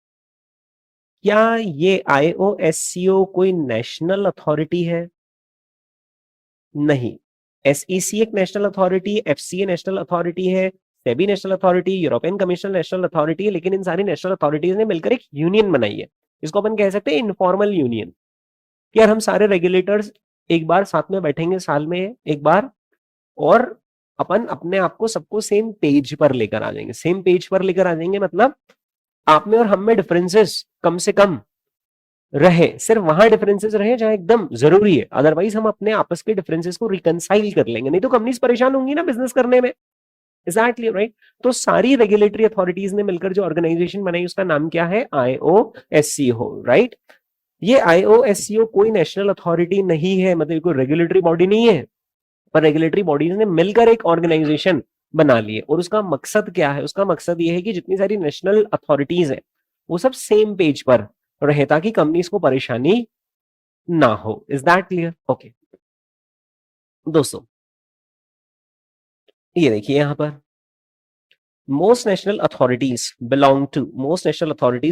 क्या ये आईओएससीओ कोई नेशनल अथॉरिटी है? नहीं। एसईसी एक national authority, FCA national authority है, SEBI national authority, European commission national authority है, लेकिन इन सारी नेशनल अथॉरिटीज ने मिलकर एक यूनियन बनाई है। इसको अपन कह सकते हैं इनफॉर्मल यूनियन। यार हम सारे रेगुलेटर्स एक बार साथ में बैठेंगे साल में एक बार, और अपन अपने आप को सबको सेम पेज पर लेकर आ जाएंगे। सेम पेज पर लेकर आ जाएंगे मतलब आप में और हम में डिफरेंसेस कम से कम रहे, सिर्फ वहां डिफरेंसेस रहे जहां एकदम जरूरी है, अदरवाइज हम अपने आपस के डिफरेंसेस को रिकंसाइल कर लेंगे, नहीं तो कंपनीज परेशान होंगी ना बिजनेस करने में। Exactly, right. तो सारी रेगुलेटरी अथॉरिटीज ने मिलकर जो ऑर्गेनाइजेशन बनाई उसका नाम क्या है? IOSCO, right. ये आईओएससीओ कोई नेशनल अथॉरिटी नहीं है, मतलब कोई रेगुलेटरी बॉडी नहीं है, पर रेगुलेटरी बॉडीज ने मिलकर एक ऑर्गेनाइजेशन बना लिए। और उसका मकसद क्या है? उसका मकसद ये है कि जितनी सारी नेशनल अथॉरिटीज है वो सब सेम पेज पर रहे ताकि कंपनीज को परेशानी ना हो। Is that clear? ओके दोस्तों, ये देखिए यहां पर most national authorities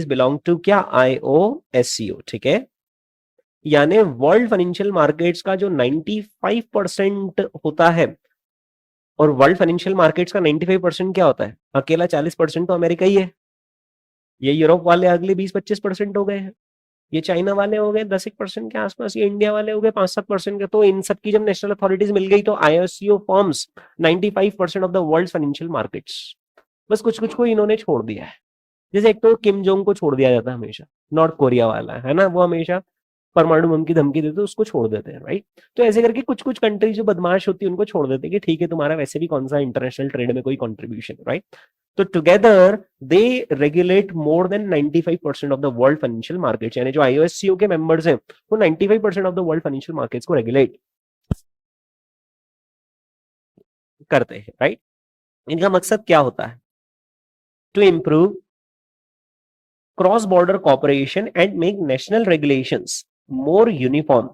belong to क्या? आईओएससीओ, ठीक है। यानी वर्ल्ड फाइनेंशियल मार्केट्स का जो 95% होता है, और वर्ल्ड फाइनेंशियल मार्केट्स का 95% क्या होता है? अकेला 40% तो अमेरिका ही है। ये यूरोप वाले अगले 20-25% हो गए हैं, ये चाइना वाले हो गए 10% के आसपास, ये इंडिया वाले हो गए 5-7% के। तो इन सब की जब नेशनल अथॉरिटीज मिल गई तो IOSCO forms 95% of the world financial markets. बस कुछ कुछ को इन्होंने छोड़ दिया है। जैसे एक तो किम जोंग को छोड़ दिया जाता है हमेशा, नॉर्थ कोरिया वाला है ना, वो हमेशा परमाणु बम की धमकी देते, उसको छोड़ देते हैं, राइट। तो ऐसे करके कुछ कुछ कंट्री जो बदमाश होती है उनको छोड़ देते हैं कि ठीक है तुम्हारा वैसे भी कौन सा इंटरनेशनल ट्रेड में कोई कंट्रीब्यूशन, राइट। तो together they regulate more than 95% of the world financial markets, यानी जो आईओएससीओ के मेंबर्स हैं वो 95% of the world financial markets को रेगुलेट करते हैं, राइट। इनका मकसद क्या होता है? To improve cross border cooperation and make national regulations more uniform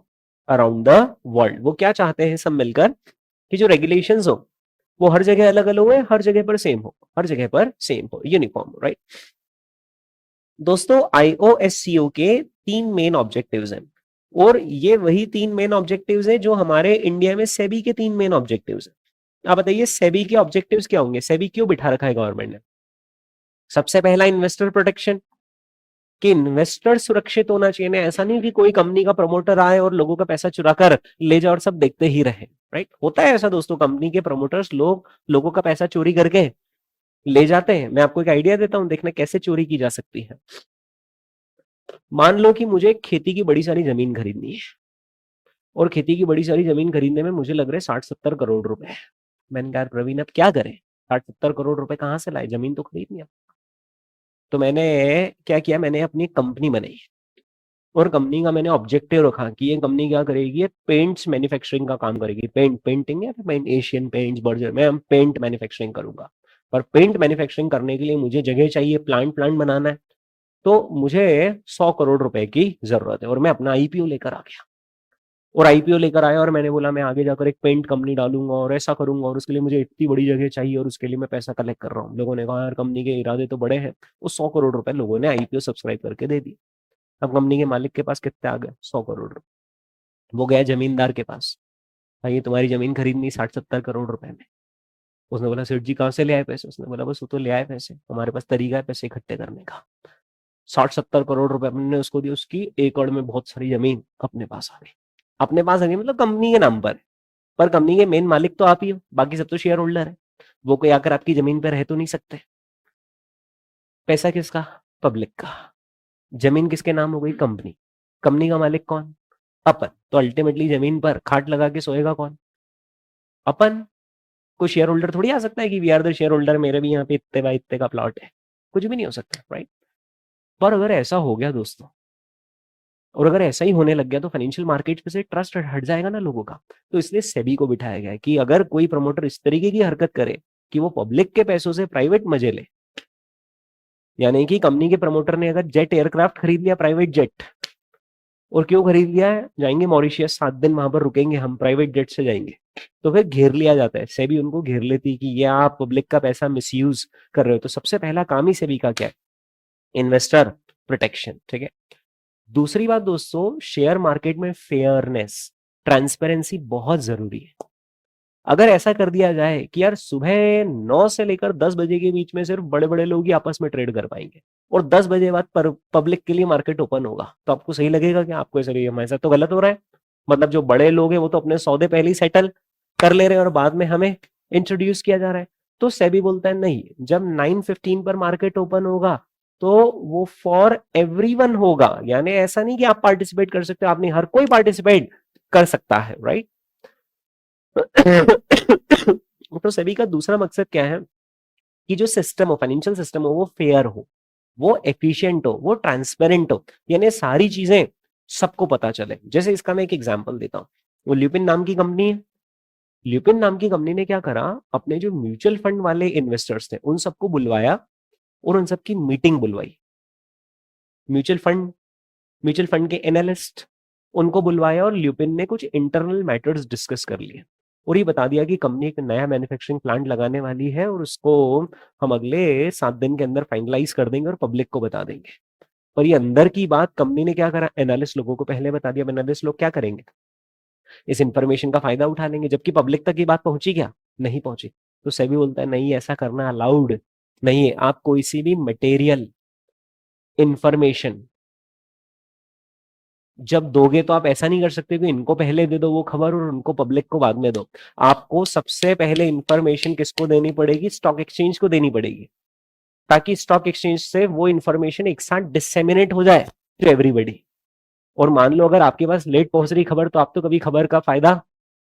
around the world. वो क्या चाहते हैं सब मिलकर कि जो रेगुलेशंस हो वो हर जगह अलग अलग हो, हर जगह पर सेम हो, हर जगह पर सेम हो, यूनिफॉर्म, राइट। दोस्तों आईओएससीओ के 3 मेन ऑब्जेक्टिव्स हैं, और ये वही 3 मेन ऑब्जेक्टिव्स हैं जो हमारे इंडिया में सेबी के 3 मेन ऑब्जेक्टिव्स हैं। आप बताइए सेबी के ऑब्जेक्टिव्स क्या होंगे? सेबी क्यों बिठा रखा है गवर्नमेंट ने? सबसे पहला इन्वेस्टर प्रोटेक्शन, कि इन्वेस्टर सुरक्षित होना चाहिए ना, ऐसा नहीं कि कोई कंपनी का प्रमोटर आए और लोगों का पैसा चुरा कर ले जाए और सब देखते ही रहे, राइट। होता है ऐसा दोस्तों, कंपनी के प्रमोटर्स लोगों का पैसा चोरी करके ले जाते हैं। मैं आपको एक आइडिया देता हूं, देखना कैसे चोरी की जा सकती है। मान लो कि मुझे खेती की बड़ी सारी जमीन खरीदनी है, और खेती की बड़ी सारी जमीन खरीदने में मुझे लग रहे 60-70 करोड़ रुपए। मैंने कहा प्रवीण अब क्या करें, 60-70 करोड़ रुपए कहाँ से लाए, जमीन तो खरीदनी है। तो मैंने क्या किया, मैंने अपनी कंपनी बनाई, और कंपनी का मैंने ऑब्जेक्टिव रखा कि ये कंपनी क्या करेगी, ये पेंट्स मैन्युफैक्चरिंग का काम करेगी। पेंटिंग है, पेंट एशियन पेंट्स, बर्जर, मैं पेंट मैन्युफैक्चरिंग करूंगा। पर पेंट मैन्युफैक्चरिंग करने के लिए मुझे जगह चाहिए, प्लांट बनाना है, तो मुझे 100 करोड़ रुपए की जरूरत है, और मैं अपना आईपीओ लेकर आ गया। और आईपीओ लेकर आया और मैंने बोला मैं आगे जाकर एक पेंट कंपनी डालूंगा और ऐसा करूंगा, और उसके लिए मुझे इतनी बड़ी जगह चाहिए, और उसके लिए मैं पैसा कलेक्ट कर रहा हूँ। लोगों ने कहा यार कंपनी के इरादे तो बड़े हैं। वो 100 करोड़ रुपए लोगों ने आईपीओ सब्सक्राइब करके दे दिए। अब कंपनी के मालिक के पास कितने आ गए? 100 करोड़ रुपए। वो गया जमींदार के पास, भाई ये तुम्हारी जमीन खरीदनी 60-70 करोड़ रुपए में। उसने बोला सेठ जी कहाँ से ले आए पैसे? उसने बोला बस वो तो ले आए पैसे, हमारे पास तरीका है पैसे इकट्ठे करने का। 60-70 करोड़ रुपए हमने उसको दिए, उसकी एकड़ में बहुत सारी जमीन अपने पास आ गई। अपने पास आ गई मतलब कंपनी के नाम पर कंपनी के मेन मालिक तो आप ही हो, बाकी सब तो शेयर होल्डर है। वो कोई आकर आपकी जमीन पर रह तो नहीं सकते। पैसा किसका? पब्लिक का। जमीन किसके नाम हो गई? कंपनी। कंपनी का मालिक कौन? अपन। तो अल्टीमेटली जमीन पर खाट लगा के सोएगा कौन? अपन। कोई शेयर होल्डर थोड़ी आ सकता है कि we are the shareholder, मेरे भी यहाँ पे इतने बाय इतने का प्लॉट है। कुछ भी नहीं हो सकता, राइट। पर अगर ऐसा हो गया दोस्तों, और अगर ऐसा ही होने लग गया, तो फाइनेंशियल मार्केट पे से ट्रस्ट हट जाएगा ना लोगों का। तो इसलिए सेबी को बिठाया गया है कि अगर कोई प्रमोटर इस तरीके की हरकत करे कि वो पब्लिक के पैसों से प्राइवेट मजे ले, यानी कि कंपनी के प्रमोटर ने अगर जेट एयरक्राफ्ट खरीद लिया, प्राइवेट जेट, और क्यों खरीद लिया है? जाएंगे मॉरिशियस, 7 दिन वहां पर रुकेंगे हम, प्राइवेट जेट से जाएंगे, तो फिर घेर लिया जाता है। सेबी उनको घेर लेती कि ये आप पब्लिक का पैसा मिसयूज कर रहे हो। तो सबसे पहला काम ही सेबी का क्या है? इन्वेस्टर प्रोटेक्शन, ठीक है। दूसरी बात दोस्तों, शेयर मार्केट में फेयरनेस, ट्रांसपेरेंसी बहुत जरूरी है। अगर ऐसा कर दिया जाए कि यार सुबह 9 से लेकर 10 बजे के बीच में सिर्फ बड़े बड़े लोग ही आपस में ट्रेड कर पाएंगे, और 10 बजे बाद पब्लिक के लिए मार्केट ओपन होगा, तो आपको सही लगेगा कि आपको ऐसा हमारे साथ तो गलत हो रहा है? मतलब जो बड़े लोग हैं वो तो अपने सौदे पहले ही सेटल कर ले रहे हैं और बाद में हमें इंट्रोड्यूस किया जा रहा है। तो सेबी बोलता है नहीं, जब 9:15 पर मार्केट ओपन होगा तो वो फॉर एवरीवन होगा, यानी ऐसा नहीं कि आप पार्टिसिपेट कर सकते हो, आप नहीं, हर कोई पार्टिसिपेट कर सकता है, राइट। तो सेबी का दूसरा मकसद क्या है कि जो सिस्टम हो, फाइनेंशियल सिस्टम हो, वो फेयर हो, वो एफिशिएंट हो, वो ट्रांसपेरेंट हो, यानी सारी चीजें सबको पता चले। जैसे इसका मैं एक एग्जांपल देता हूं, वो ल्यूपिन नाम की कंपनी है। ल्यूपिन नाम की कंपनी ने क्या करा, अपने जो म्यूचुअल फंड वाले इन्वेस्टर्स थे उन सबको बुलवाया और उन सबकी मीटिंग बुलवाई। म्यूचुअल फंड के एनालिस्ट उनको बुलवाया, और ल्यूपिन ने कुछ इंटरनल मैटर्स डिस्कस कर लिए, और ये बता दिया कि कंपनी एक नया मैन्युफैक्चरिंग प्लांट लगाने वाली है, और उसको हम अगले 7 दिन के अंदर फाइनलाइज कर देंगे और पब्लिक को बता देंगे। पर ये अंदर की बात कंपनी ने क्या करा, एनालिस्ट लोगों को पहले बता दिया। एनालिस्ट लोग क्या करेंगे, इस इंफॉर्मेशन का फायदा उठा लेंगे, जबकि पब्लिक तक ये बात पहुंची क्या? नहीं पहुंची। तो सेबी बोलता है नहीं, ऐसा करना अलाउड नहीं है। आप कोई सी भी मटेरियल इंफॉर्मेशन जब दोगे तो आप ऐसा नहीं कर सकते कि इनको पहले दे दो वो खबर और उनको पब्लिक को बाद में दो। आपको सबसे पहले इंफॉर्मेशन किसको देनी पड़ेगी? स्टॉक एक्सचेंज को देनी पड़ेगी, ताकि स्टॉक एक्सचेंज से वो इंफॉर्मेशन एक साथ डिसेमिनेट हो जाए टू एवरीबडी। और मान लो अगर आपके पास लेट पहुंच रही खबर, तो आप तो कभी खबर का फायदा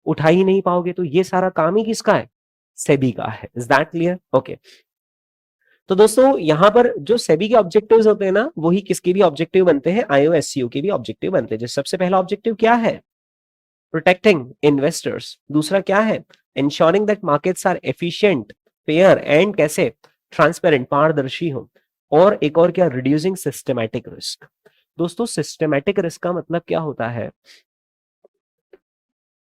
उठा ही नहीं पाओगे। तो ये सारा काम ही किसका है? सेबी का है। Is that clear? ओके। तो दोस्तों यहां पर जो सेबी के ऑब्जेक्टिव्स होते हैं ना, वही किसके भी ऑब्जेक्टिव बनते हैं, आईओएससीओ के भी ऑब्जेक्टिव बनते हैं। जैसे सबसे पहला ऑब्जेक्टिव क्या है, प्रोटेक्टिंग इन्वेस्टर्स। दूसरा क्या है, ensuring that markets are efficient, fair and कैसे, ट्रांसपेरेंट, पारदर्शी हो। और एक और क्या, रिड्यूसिंग सिस्टमैटिक रिस्क। दोस्तों सिस्टमैटिक रिस्क का मतलब क्या होता है,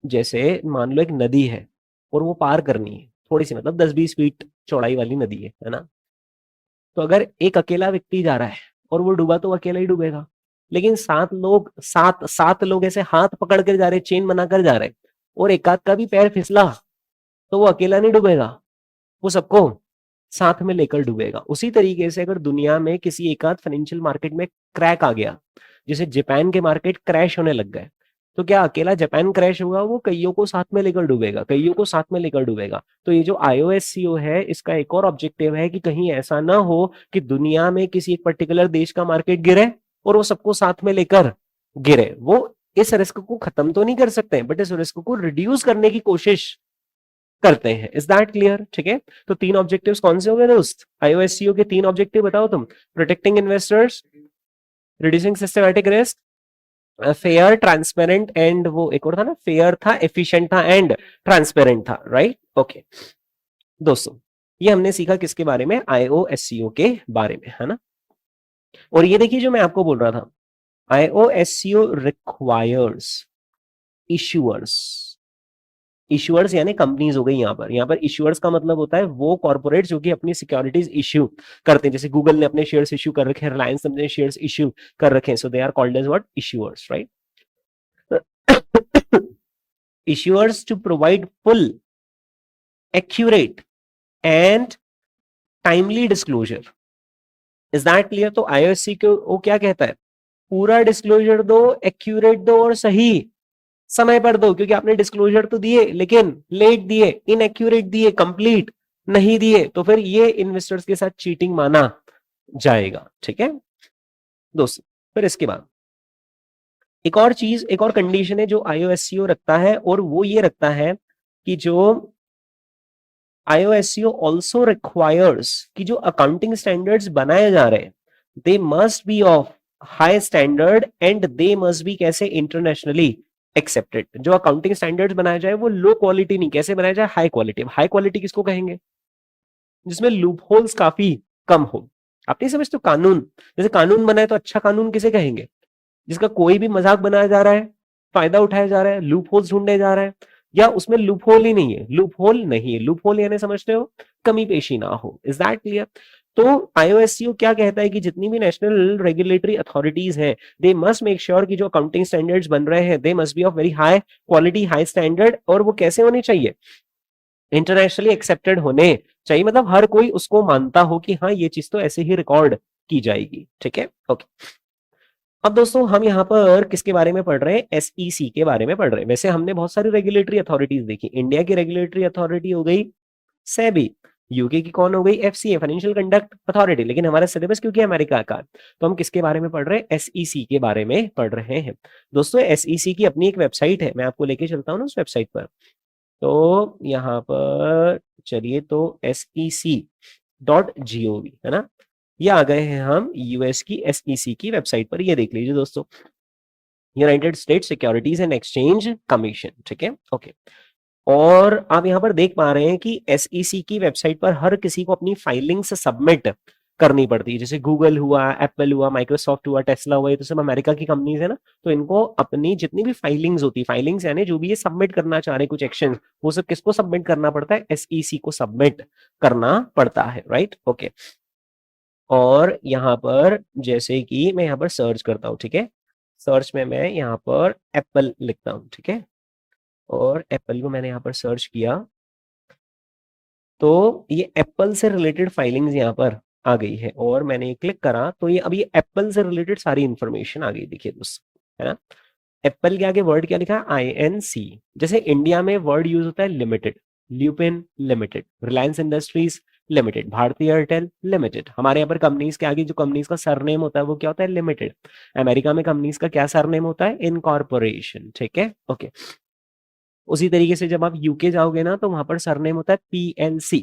जैसे मान लो एक नदी है और वो पार करनी है, थोड़ी सी मतलब 10-20 फीट चौड़ाई वाली नदी है ना। तो अगर एक अकेला व्यक्ति जा रहा है और वो डूबा तो वो अकेला ही डूबेगा, लेकिन सात सात लोग ऐसे हाथ पकड़ कर जा रहे, चेन बनाकर जा रहे, और एक आध का भी पैर फिसला तो वो अकेला नहीं डूबेगा, वो सबको साथ में लेकर डूबेगा। उसी तरीके से अगर दुनिया में किसी एक आध फाइनेंशियल मार्केट में क्रैक आ गया, जैसे जापान के मार्केट क्रैश होने लग गए, तो क्या अकेला जापान क्रैश होगा, वो कईयों को साथ में लेकर डूबेगा, कईयों को साथ में लेकर डूबेगा। तो ये जो आईओएससीओ है, इसका एक और ऑब्जेक्टिव है कि कहीं ऐसा ना हो कि दुनिया में किसी एक पर्टिकुलर देश का मार्केट गिरे और वो सबको साथ में लेकर गिरे। वो इस रिस्क को खत्म तो नहीं कर सकते, बट इस रिस्क को रिड्यूस करने की कोशिश करते हैं। Is that clear? ठीक है, तो तीन ऑब्जेक्टिव्स कौन से हो गए दोस्त, आईओएससीओ के तीन ऑब्जेक्टिव बताओ तुम, protecting investors, reducing systematic risk, fair transparent and वो एक और था ना, फेयर था, एफिशिएंट था एंड ट्रांसपेरेंट था, राइट? ओके दोस्तों, ये हमने सीखा किसके बारे में, आईओएससीओ के बारे में, है ना। और ये देखिए जो मैं आपको बोल रहा था, आईओएससीओ रिक्वायर्स इशूअर्स, इशुअर्स यानी कंपनीज हो गई। यहाँ पर इशुअर्स का मतलब होता है वो कॉर्पोरेट जो कि अपनी सिक्योरिटीज इश्यू करते हैं। जैसे गूगल ने अपने शेयर्स इश्यू कर रखे हैं, रिलायंस ने अपने शेयर्स इश्यू कर रखे हैं, so they are called as what, issuers, right? Issuers to provide full, accurate and timely disclosure. Is that clear? तो आईओएससी को वो क्या कहता है, पूरा डिस्क्लोजर दो, एक्यूरेट दो और सही समय पर दो, क्योंकि आपने डिस्क्लोजर तो दिए लेकिन लेट दिए, इनएक्यूरेट दिए, कंप्लीट नहीं दिए, तो फिर ये इन्वेस्टर्स के साथ चीटिंग माना जाएगा। ठीक है दोस्तों, फिर इसके बाद एक और चीज, एक और कंडीशन है जो आईओएससीओ रखता है, और वो ये रखता है कि जो आईओएससीओ ऑल्सो रिक्वायर्स कि जो अकाउंटिंग स्टैंडर्ड्स बनाए जा रहे हैं, they must be of high standard and they must be कैसे, इंटरनेशनली एक्सेप्टेड। जो अकाउंटिंग स्टैंडर्ड्स बनाया जाए वो लो क्वालिटी नहीं, कैसे बनाया जाए, हाई क्वालिटी। हाई क्वालिटी किसको कहेंगे, जिसमें लूप होल्स काफी कम हो। आप नहीं समझते कानून, जैसे कानून बनाए तो अच्छा कानून किसे कहेंगे, जिसका कोई भी मजाक बनाया जा रहा है, फायदा उठाया जा रहा है, लूप होल्स ढूंढे जा रहा है, या उसमें लूप होल ही नहीं है, लूप होल नहीं है, लूप होल यानी समझते हो कमी पेशी ना हो। Is that clear? तो आईओएससीओ क्या कहता है कि जितनी भी नेशनल रेगुलेटरी अथॉरिटीज हैं, दे मस्ट मेक श्योर कि जो अकाउंटिंग स्टैंडर्ड्स बन रहे हैं, they must be of very high quality, high standard, और वो कैसे होने चाहिए, इंटरनेशनली एक्सेप्टेड होने चाहिए, मतलब हर कोई उसको मानता हो कि हाँ ये चीज तो ऐसे ही रिकॉर्ड की जाएगी। ठीक है, ओके। अब दोस्तों हम यहाँ पर किसके बारे में पढ़ रहे हैं, एसईसी के बारे में पढ़ रहे हैं। वैसे हमने बहुत सारी रेगुलेटरी अथॉरिटीज देखी, इंडिया की रेगुलेटरी अथॉरिटी हो गई सेबी, यूके की कौन हो गई, एफसीए, फाइनेंशियल कंडक्ट अथॉरिटी, लेकिन हमारा सिलेबस क्योंकि अमेरिका का, तो हम किसके बारे में पढ़ रहे हैं, एसईसी के बारे में पढ़ रहे हैं। दोस्तों एसईसी की अपनी एक वेबसाइट है, मैं आपको लेके चलता हूँ ना उस वेबसाइट पर। तो यहाँ पर चलिए, तो sec.gov है ना, ये आ गए हैं हम यूएस की एसईसी की वेबसाइट पर। ये देख लीजिए दोस्तों, United state securities and exchange commission. ठीक है, ओके। और आप यहाँ पर देख पा रहे हैं कि एसईसी की वेबसाइट पर हर किसी को अपनी फाइलिंग्स सबमिट करनी पड़ती है। जैसे गूगल हुआ, एप्पल हुआ, माइक्रोसॉफ्ट हुआ, टेस्ला हुआ, ये तो सब अमेरिका की कंपनीज है ना, तो इनको अपनी जितनी भी फाइलिंग्स होती है, फाइलिंग्स यानी जो भी ये सबमिट करना चाह रहे हैं कुछ एक्शन, वो सब किसको सबमिट करना पड़ता है, एसईसी को सबमिट करना पड़ता है, राइट? ओके। और यहाँ पर जैसे कि मैं यहाँ पर सर्च करता हूँ, ठीक है, सर्च में मैं यहाँ पर एप्पल लिखता हूँ, ठीक है, और एप्पल को मैंने यहाँ पर सर्च किया, तो ये एप्पल से रिलेटेड फाइलिंग्स यहाँ पर आ गई है, और मैंने क्लिक करा तो ये अब ये एप्पल से रिलेटेड सारी इंफॉर्मेशन आ गई। देखिए दोस्तों, है ना, एप्पल के आगे वर्ड क्या लिखा है, INC। जैसे इंडिया में वर्ड यूज होता है limited, lupin limited, Reliance industries limited, भारतीय एयरटेल लिमिटेड। हमारे यहाँ पर कंपनीज के आगे जो कंपनीज का सरनेम होता है वो क्या होता है, लिमिटेड। अमेरिका में कंपनीज का क्या सरनेम होता है, इनकॉर्पोरेशन। ठीक है, ओके। उसी तरीके से जब आप यूके जाओगे ना, तो वहां पर सरनेम होता है PLC,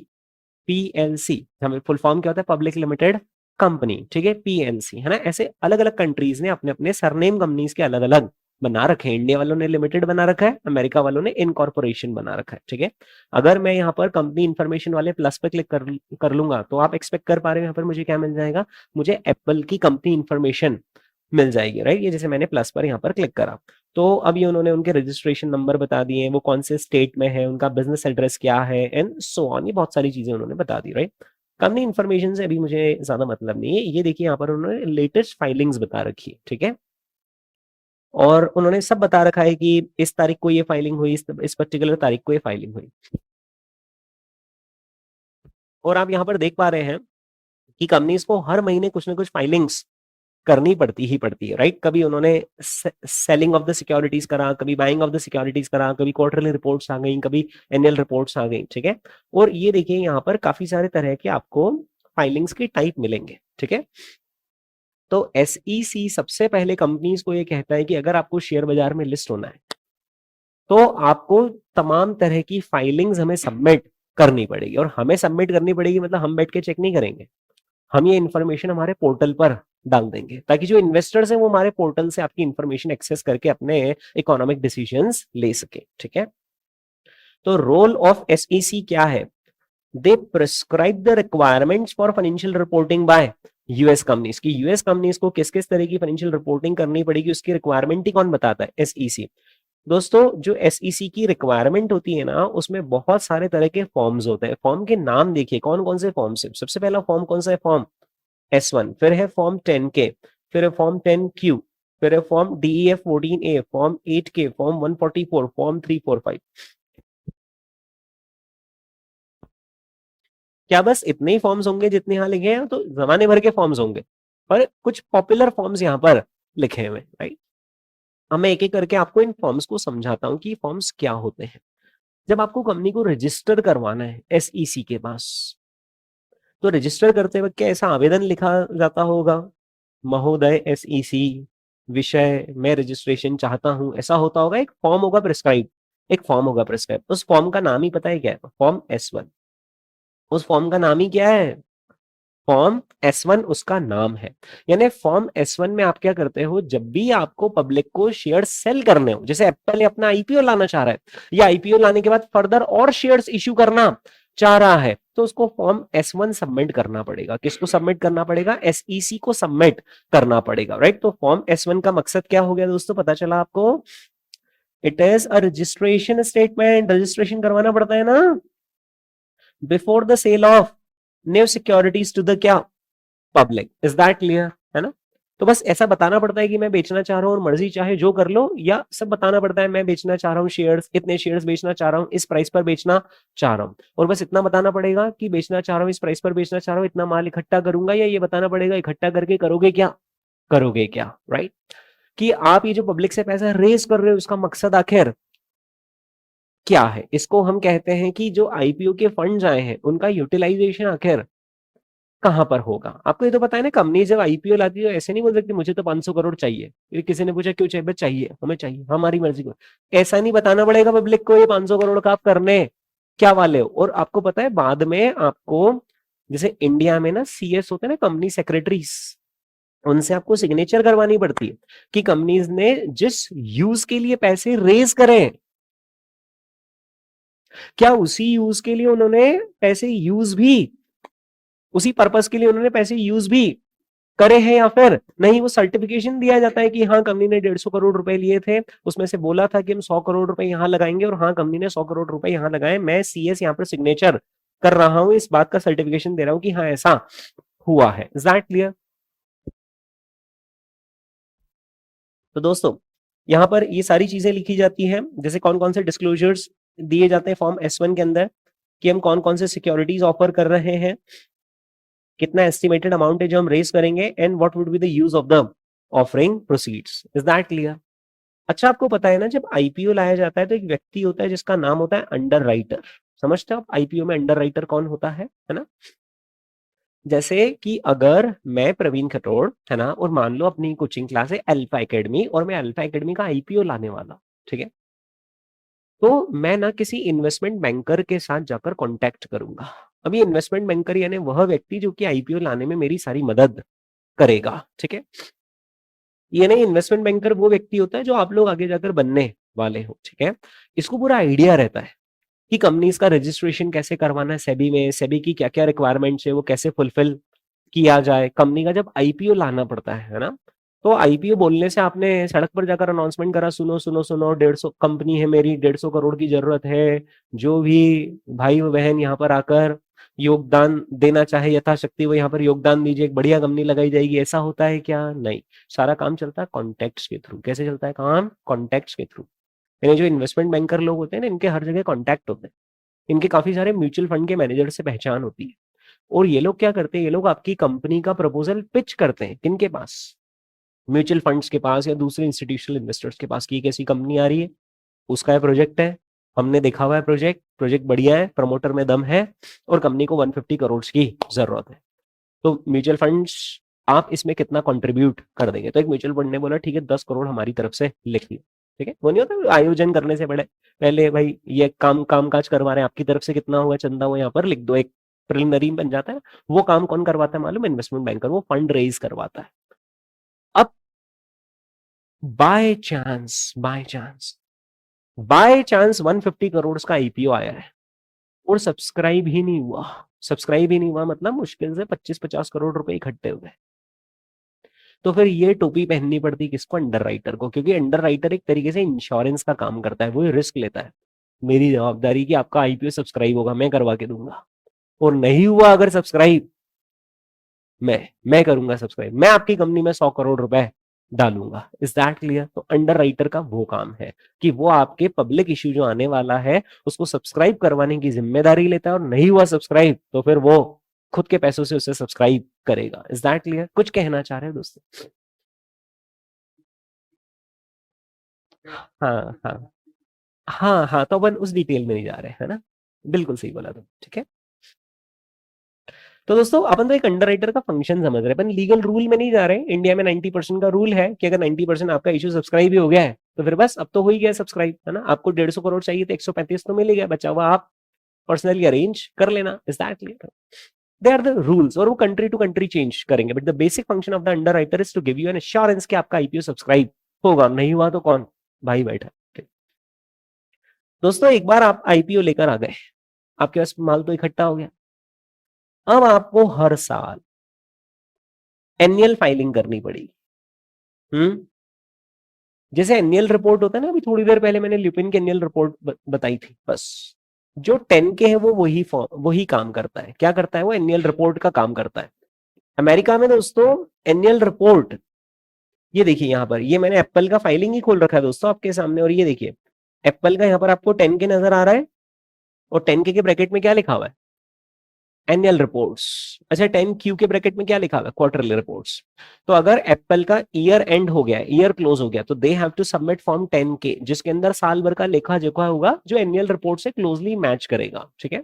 पीएलसी, हमें फुल फॉर्म क्या होता है, पब्लिक लिमिटेड कंपनी, ठीक है, पीएलसी, है ना। ऐसे अलग अलग कंट्रीज ने अपने अपने सरनेम कंपनीज के अलग अलग बना रखे हैं। इंडिया वालों ने लिमिटेड बना रखा है, अमेरिका वालों ने इनकॉर्पोरेशन बना रखा है, ठीक है। अगर मैं यहाँ पर कंपनी इंफॉर्मेशन वाले प्लस पे क्लिक कर लूंगा तो आप एक्सपेक्ट कर पा रहे हो यहाँ पर मुझे क्या मिल जाएगा, मुझे एप्पल की कंपनी इंफॉर्मेशन मिल जाएगी, राइट। ये जैसे मैंने प्लस पर यहाँ पर क्लिक करा तो अब ये उन्होंने उनके रजिस्ट्रेशन नंबर बता दिए, वो कौन से स्टेट में है, उनका बिजनेस एड्रेस क्या है, एंड सो ऑन, ये बहुत सारी चीजें उन्होंने बता दी, राइट। कंपनी इन्फॉर्मेशन से अभी मुझे ज्यादा मतलब नहीं है। ये देखिए यहाँ पर उन्होंने लेटेस्ट फाइलिंग्स बता रखी है, ठीक है, और उन्होंने सब बता रखा है कि इस तारीख को ये फाइलिंग हुई, इस पर्टिकुलर तारीख को ये फाइलिंग हुई। और आप यहाँ पर देख पा रहे हैं कि कंपनीज को हर महीने कुछ ना कुछ फाइलिंग्स करनी पड़ती ही पड़ती है, राइट। कभी उन्होंने सेलिंग ऑफ द सिक्योरिटीज करा, कभी बाइंग ऑफ द सिक्योरिटीज करा, कभी क्वार्टरली रिपोर्ट्स आ गई, कभी एनुअल रिपोर्ट्स आ गई, ठीक है। और ये देखिए यहाँ पर काफी सारे तरह के आपको फाइलिंग्स के टाइप मिलेंगे, ठीक है। तो एसईसी सबसे पहले कंपनीज को ये कहता है कि अगर आपको शेयर बाजार में लिस्ट होना है तो आपको तमाम तरह की फाइलिंग्स हमें सबमिट करनी पड़ेगी, और हमें सबमिट करनी पड़ेगी मतलब हम बैठ के चेक नहीं करेंगे, हम ये इन्फॉर्मेशन हमारे पोर्टल पर डाल देंगे ताकि जो इन्वेस्टर्स हैं वो हमारे पोर्टल से आपकी इन्फॉर्मेशन एक्सेस करके अपने इकोनॉमिक डिसीजंस ले सके, ठीक है। तो रोल ऑफ एसईसी क्या है, they prescribe the requirements for financial reporting by US companies की यूएस कंपनीज को किस किस तरह की फाइनेंशियल रिपोर्टिंग करनी पड़ेगी, उसकी रिक्वायरमेंट ही कौन बताता है, एसईसी। दोस्तों जो एसईसी की रिक्वायरमेंट होती है ना उसमें बहुत सारे तरह के फॉर्म्स होते हैं। फॉर्म के नाम देखिए कौन कौन से फॉर्म्स है। सबसे पहला फॉर्म कौन सा है, फॉर्म S1, फिर है फॉर्म 10K, फिर है फॉर्म 10Q, फिर है form DEF 14A, form 8K, form 144, form 345। क्या बस इतने ही फॉर्म्स होंगे जितने यहाँ लिखे हैं, तो जमाने भर के फॉर्म्स होंगे, पर कुछ पॉपुलर फॉर्म्स यहाँ पर लिखे हुए, राइट। अब मैं एक एक करके आपको इन फॉर्म्स को समझाता हूँ कि फॉर्म्स क्या होते हैं। जब आपको कंपनी को रजिस्टर करवाना है एसईसी के पास, तो रजिस्टर करते वक्त क्या ऐसा आवेदन लिखा जाता होगा, महोदय एसईसी विषय मैं रजिस्ट्रेशन चाहता हूं, ऐसा होता होगा। एक फॉर्म होगा प्रिस्क्राइब, एक फॉर्म होगा प्रिस्क्राइब, उस फॉर्म का नाम ही पता है क्या है, फॉर्म S1। उस फॉर्म का नाम ही क्या है, फॉर्म S1 उसका नाम है। यानी फॉर्म S1 में आप क्या करते हो, जब भी आपको पब्लिक को शेयर सेल करने हो, जैसे एप्पल अपना आईपीओ लाना चाह रहा है या आईपीओ लाने के बाद फर्दर और शेयर्स इश्यू करना चाह रहा है, तो उसको फॉर्म S1 सबमिट करना पड़ेगा। किसको सबमिट करना पड़ेगा, एसईसी को सबमिट करना पड़ेगा, राइट। तो फॉर्म S1 का मकसद क्या हो गया दोस्तों, पता चला आपको, it is a registration statement. Registration करवाना पड़ता है ना before the sale of new securities to the क्या, पब्लिक। इज दैट क्लियर, है ना। तो बस ऐसा बताना पड़ता है कि मैं बेचना चाह रहा हूं और मर्जी चाहे जो कर लो, या सब बताना पड़ता है मैं बेचना चाह रहा हूँ शेयर्स, इतने शेयर्स बेचना चाह रहा हूँ, इस प्राइस पर बेचना चाह रहा हूँ, और बस इतना बताना पड़ेगा कि बेचना चाह रहा हूँ, इस प्राइस पर बेचना चाह रहा हूँ, इतना माल इकट्ठा करूंगा, या ये बताना पड़ेगा इकट्ठा करके करोगे क्या, करोगे क्या, राइट। कि आप ये जो पब्लिक से पैसा रेज कर रहे हो उसका मकसद आखिर क्या है। इसको हम कहते हैं कि जो आईपीओ के फंड्स आए हैं उनका यूटिलाइजेशन आखिर कहां पर होगा। आपको ये तो पता है ना, कंपनी जब आईपीओ लाती है ऐसे नहीं बोल सकती मुझे तो 500 करोड़ चाहिए, फिर किसी ने पूछा क्यों चाहिए, चाहिए हमें चाहिए हमारी मर्जी को, ऐसा नहीं बताना पड़ेगा पब्लिक को ये 500 करोड़ का आप करने क्या वाले हो। और आपको पता है बाद में आपको, जैसे इंडिया में ना सीएस होते हैं ना, कंपनी सेक्रेटरीज, उनसे आपको सिग्नेचर करवानी पड़ती है कि कंपनीज ने जिस यूज के लिए पैसे रेज करें, क्या उसी यूज के लिए उन्होंने पैसे यूज भी, उसी पर्पस के लिए उन्होंने पैसे यूज भी करे हैं या फिर नहीं। वो सर्टिफिकेशन दिया जाता है कि हाँ कंपनी ने 150 करोड़ रुपए लिए थे, उसमें से बोला था कि हम 100 करोड़ रुपए यहां लगाएंगे, और हाँ कंपनी ने 100 करोड़ रुपए यहां लगाए, मैं सीएस यहाँ पर सिग्नेचर कर रहा हूं, इस बात का सर्टिफिकेशन दे रहा हूं कि हाँ ऐसा हुआ है। Is that clear. तो दोस्तों यहाँ पर ये सारी चीजें लिखी जाती हैं, जैसे कौन कौन से डिस्क्लोजर्स दिए जाते हैं फॉर्म S1 के अंदर, कि हम कौन कौन से सिक्योरिटीज ऑफर कर रहे हैं, कितना एस्टिमेटेड अमाउंट है जो हम रेज करेंगे, and what would be the use of the offering proceeds. Is that clear. अच्छा आपको पता है ना, जब आईपीओ लाया जाता है तो एक व्यक्ति होता है जिसका नाम होता है अंडर राइटर। समझते हो आप आईपीओ में अंडर राइटर कौन होता है ना। जैसे कि अगर मैं प्रवीण खटोड़, है ना, और मान लो अपनी कोचिंग क्लास है अल्फा एकेडमी, और मैं अल्फा एकेडमी का आईपीओ लाने वाला, ठीक है, तो मैं ना किसी इन्वेस्टमेंट बैंकर के साथ जाकर कांटेक्ट करूंगा, अब ये इन्वेस्टमेंट बैंकर यानी वह व्यक्ति जो कि आईपीओ लाने में मेरी सारी मदद करेगा, ठीक है। ये नहीं, इन्वेस्टमेंट बैंकर वो व्यक्ति होता है जो आप लोग आगे जाकर बनने वाले हो, ठीक है। इसको पूरा आइडिया रहता है कि कंपनीज का रजिस्ट्रेशन कैसे करवाना है सेबी में, सेबी की क्या क्या रिक्वायरमेंट्स है वो कैसे फुलफिल किया जाए। कंपनी का जब आईपीओ लाना पड़ता है ना, तो आईपीओ बोलने से आपने सड़क पर जाकर अनाउंसमेंट करा, सुनो सुनो सुनो 150 कंपनी है मेरी, 150 करोड़ की जरूरत है, जो भी भाई बहन यहाँ पर आकर योगदान देना चाहे यथाशक्ति वो यहाँ पर योगदान दीजिए, एक बढ़िया कंपनी लगाई जाएगी। ऐसा होता है क्या? नहीं, सारा काम चलता है कॉन्टेक्ट्स के थ्रू। कैसे चलता है काम? कॉन्टेक्ट्स के थ्रू। यानी जो इन्वेस्टमेंट बैंकर लोग होते हैं ना, इनके हर जगह कॉन्टैक्ट होते हैं, इनके काफी सारे म्यूचुअल फंड के मैनेजर से पहचान होती है। और ये लोग क्या करते हैं, ये लोग आपकी कंपनी का प्रपोजल पिच करते हैं किनके पास? म्यूचुअल फंड्स के पास या दूसरे इंस्टीट्यूशनल इन्वेस्टर्स के पास, की कैसी कंपनी आ रही है, उसका है प्रोजेक्ट है, हमने देखा हुआ है प्रोजेक्ट, प्रोजेक्ट बढ़िया है, प्रमोटर में दम है और कंपनी को 150 करोड़ की जरूरत है। तो म्यूचुअल फंड्स आप इसमें कितना कंट्रीब्यूट कर देंगे? तो एक म्यूचुअल फंड ने बोला ठीक है 10 करोड़ हमारी तरफ से लिख लिया, ठीक है। वो नहीं होता आयोजन करने से पहले भाई ये काम काज करवा रहे हैं, आपकी तरफ से कितना हुआ चंदा वो यहाँ पर लिख दो, एक प्रिलिमिनरी बन जाता है। वो काम कौन करवाता है मालूम? इन्वेस्टमेंट बैंकर, वो फंड रेज करवाता है। अब बाय चांस 150 करोड़ का आईपीओ आया है और सब्सक्राइब ही नहीं हुआ मतलब मुश्किल से 25-50 करोड़ रुपए इकट्ठे हुए। तो फिर ये टोपी पहननी पड़ती किसको? अंडर राइटर को, क्योंकि अंडर राइटर एक तरीके से इंश्योरेंस का काम करता है, वो रिस्क लेता है। मेरी जवाबदारी कि आपका आईपीओ सब्सक्राइब होगा, मैं करवा के दूंगा, और नहीं हुआ अगर सब्सक्राइब, मैं करूंगा सब्सक्राइब, मैं आपकी कंपनी में 100 करोड़ रुपए डालूंगा। Is that clear? तो अंडर राइटर का वो काम है कि वो आपके पब्लिक इश्यू जो आने वाला है उसको सब्सक्राइब करवाने की जिम्मेदारी लेता है, और नहीं हुआ सब्सक्राइब तो फिर वो खुद के पैसों से उसे सब्सक्राइब करेगा। Is that clear? कुछ कहना चाह रहे हैं दोस्तों? हाँ हाँ हाँ हाँ, तो अपन उस डिटेल में नहीं जा रहे है ना, बिल्कुल सही बोला तुम, ठीक है। तो दोस्तों अपन तो एक अंडर राइटर का फंक्शन समझ रहे हैं, अपन लीगल रूल में नहीं जा रहे हैं। इंडिया में 90% का रूल है कि अगर 90% आपका इशू सब्सक्राइब ही हो गया है तो फिर बस अब तो हो ही गया सब्सक्राइब, है ना। आपको 150 करोड़ चाहिए तो 135 तो मिल ही गया, बचा हुआ आप पर्सनली अरेंज कर लेना। Is that clear? They are the rules, और वो कंट्री टू कंट्री चेंज करेंगे, but the basic function of the underwriter is to give you an assurance कि आपका आईपीओ सब्सक्राइब होगा। नहीं हुआ तो कौन भाई बैठा? दोस्तों एक बार आप आईपीओ लेकर आ गए, आपके पास माल तो इकट्ठा हो गया, अब आपको हर साल एनुअल फाइलिंग करनी पड़ेगी। जैसे एनुअल रिपोर्ट होता है ना, अभी थोड़ी देर पहले मैंने ल्यूपिन की एनुअल रिपोर्ट बताई थी, बस जो 10 के है वो वही काम करता है। क्या करता है? वो एनुअल रिपोर्ट का काम करता है। अमेरिका में दोस्तों एनुअल रिपोर्ट, ये देखिए यहाँ पर, ये मैंने एप्पल का फाइलिंग ही खोल रखा है दोस्तों आपके सामने, और ये देखिए एप्पल का यहाँ पर आपको 10 के नजर आ रहा है, और 10 के ब्रैकेट में क्या लिखा हुआ है? Annual reports. अच्छा 10Q के ब्रैकेट में क्या लिखा हुआ है? Quarterly reports. तो अगर एप्पल का ईयर एंड हो गया, ईयर क्लोज हो गया, तो they have to submit form 10K, जिसके अंदर साल भर का लेखा जोखा होगा जो एनुअल रिपोर्ट से क्लोजली मैच करेगा, ठीक है।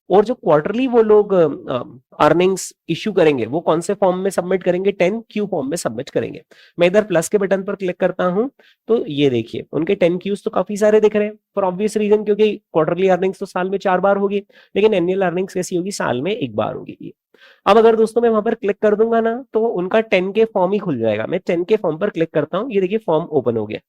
और जो क्वार्टरली वो लोग अर्निंग्स इश्यू करेंगे वो कौन से फॉर्म में सबमिट करेंगे? 10Q फॉर्म में सबमिट करेंगे। मैं इधर प्लस के बटन पर क्लिक करता हूं तो ये देखिए उनके 10Qs तो काफी सारे दिख रहे हैं, फॉर ऑब्वियस रीजन, क्योंकि क्वार्टरली अर्निंग्स तो साल में 4 बार होगी, लेकिन एनुअल अर्निंग्स कैसी होगी? साल में 1 बार होगी। अब अगर दोस्तों मैं वहां पर क्लिक कर दूंगा ना तो उनका 10K फॉर्म ही खुल जाएगा। मैं 10K फॉर्म पर क्लिक करता हूँ, ये देखिए फॉर्म ओपन हो गया,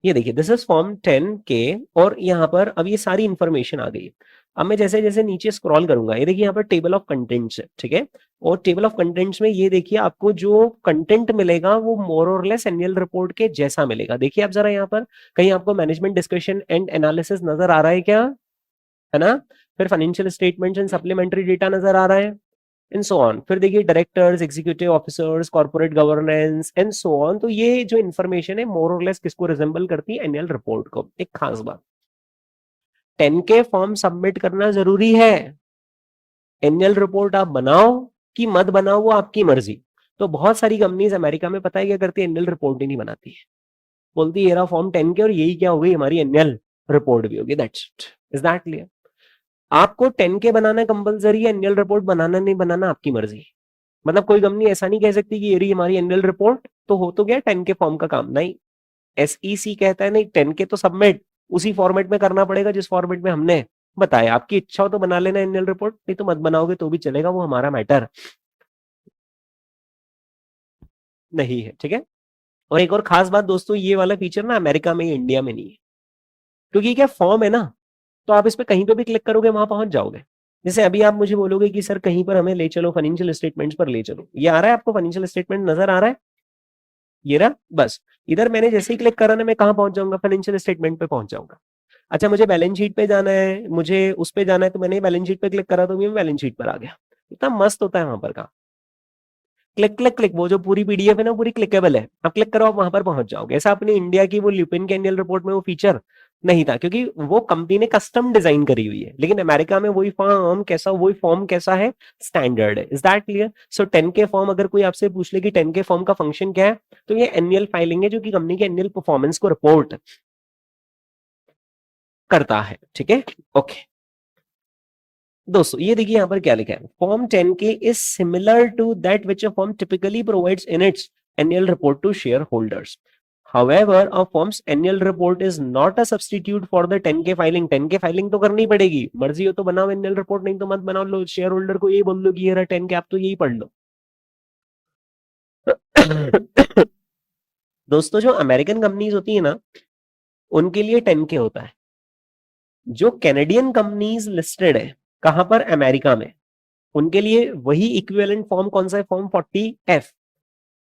ये देखिए दिस इज फॉर्म 10K, और यहाँ पर अब ये सारी इंफॉर्मेशन आ गई। अब मैं जैसे जैसे नीचे स्क्रॉल करूंगा, ये देखिए यहाँ पर टेबल ऑफ कंटेंट्स है, ठीक है। और टेबल ऑफ कंटेंट्स में ये देखिए आपको जो कंटेंट मिलेगा वो मोर और लेस एनुअल रिपोर्ट के जैसा मिलेगा। देखिए आप जरा यहाँ पर कहीं आपको मैनेजमेंट डिस्कशन एंड एनालिसिस नजर आ रहा है क्या? है ना। फिर financial statements and supplementary data नजर आ रहा है, एंड सो ऑन। फिर देखिए directors, executive officers, corporate governance and so on. तो ये जो इन्फॉर्मेशन है मोर और लेस किसको रिजेंबल करती है? एनुअल रिपोर्ट को। एक खास बात, 10K फॉर्म सबमिट करना जरूरी है। एनुअल रिपोर्ट आप बनाओ कि मत बनाओ वो आपकी मर्जी। तो बहुत सारी कंपनीज अमेरिका में पता है क्या करती है? एनुअल रिपोर्ट ही नहीं बनाती है, बोलती है ये रहा फॉर्म 10K और यही क्या हो गई? हमारी एनुअल रिपोर्ट भी होगी, that's it. Is that clear? आपको 10K बनाना कंपलसरी है, एनुअल रिपोर्ट बनाना नहीं बनाना आपकी मर्जी। मतलब कोई कंपनी ऐसा नहीं कह सकती कि ये रही हमारी एनुअल रिपोर्ट तो हो तो गया 10K फॉर्म का काम, नहीं। SEC कहता है नहीं 10K तो सबमिट उसी फॉर्मेट में करना पड़ेगा जिस फॉर्मेट में हमने बताए, आपकी इच्छा हो तो बना लेना एनुअल रिपोर्ट, नहीं तो मत बनाओगे तो भी चलेगा, वो हमारा मैटर नहीं है, ठीक है। और एक और खास बात दोस्तों, ये वाला फीचर ना अमेरिका में, इंडिया में नहीं है, क्योंकि ये क्या फॉर्म है ना, तो आप इस पे कहीं पे भी क्लिक करोगे वहां पहुंच जाओगे। जैसे अभी आप मुझे बोलोगे कि सर कहीं पर हमें ले चलो, फाइनेंशियल स्टेटमेंट्स पर ले चलो, ये आ रहा है आपको, फाइनेंशियल स्टेटमेंट नजर आ रहा है, ये रहा, बस इधर मैंने जैसे ही क्लिक करा ना, मैं कहां पहुंच जाऊंगा, फाइनेंशियल स्टेटमेंट पे पहुंच जाऊंगा। अच्छा मुझे बैलेंस शीट पे जाना है, मुझे उस पे जाना है, तो मैंने बैलेंस शीट पे क्लिक करा तो मैं बैलेंस शीट पर आ गया। इतना मस्त होता है वहां पर का, क्लिक क्लिक क्लिक, वो जो पूरी पीडीएफ है ना पूरी क्लिकेबल है, आप क्लिक करो आप वहां पर पहुंच जाओगे। ऐसा अपने इंडिया की वो ल्यूपिन के एनुअल रिपोर्ट में वो फीचर नहीं था, क्योंकि वो कंपनी ने कस्टम डिजाइन करी हुई है, लेकिन अमेरिका में वही फॉर्म कैसा है, स्टैंडर्ड है। Is that clear? So 10K form अगर कोई आपसे पूछ ले कि 10K फॉर्म का फंक्शन क्या है, तो ये एनुअल फाइलिंग है जो कि कंपनी के एनुअल परफॉर्मेंस को रिपोर्ट करता है, ठीक है। ओके दोस्तों, ये देखिए यहाँ पर क्या लिखा है, form 10K is similar to that which a form typically provides in its annual report to shareholders. However, a firm's annual report is not a substitute for the 10K filing। 10K filing तो करनी पड़ेगी, मर्जी हो तो बनाओ annual report, नहीं तो मत बनाओ, लो शेयर होल्डर को यही बोल दो कि ये रहा 10K, आप तो यही पढ़ लो। दोस्तों जो अमेरिकन कंपनीज होती है ना, उनके लिए 10K होता है। जो कैनेडियन कंपनीज लिस्टेड है कहां पर, अमेरिका में, उनके लिए वही इक्विवेलेंट फॉर्म कौन सा है, फॉर्म 40F।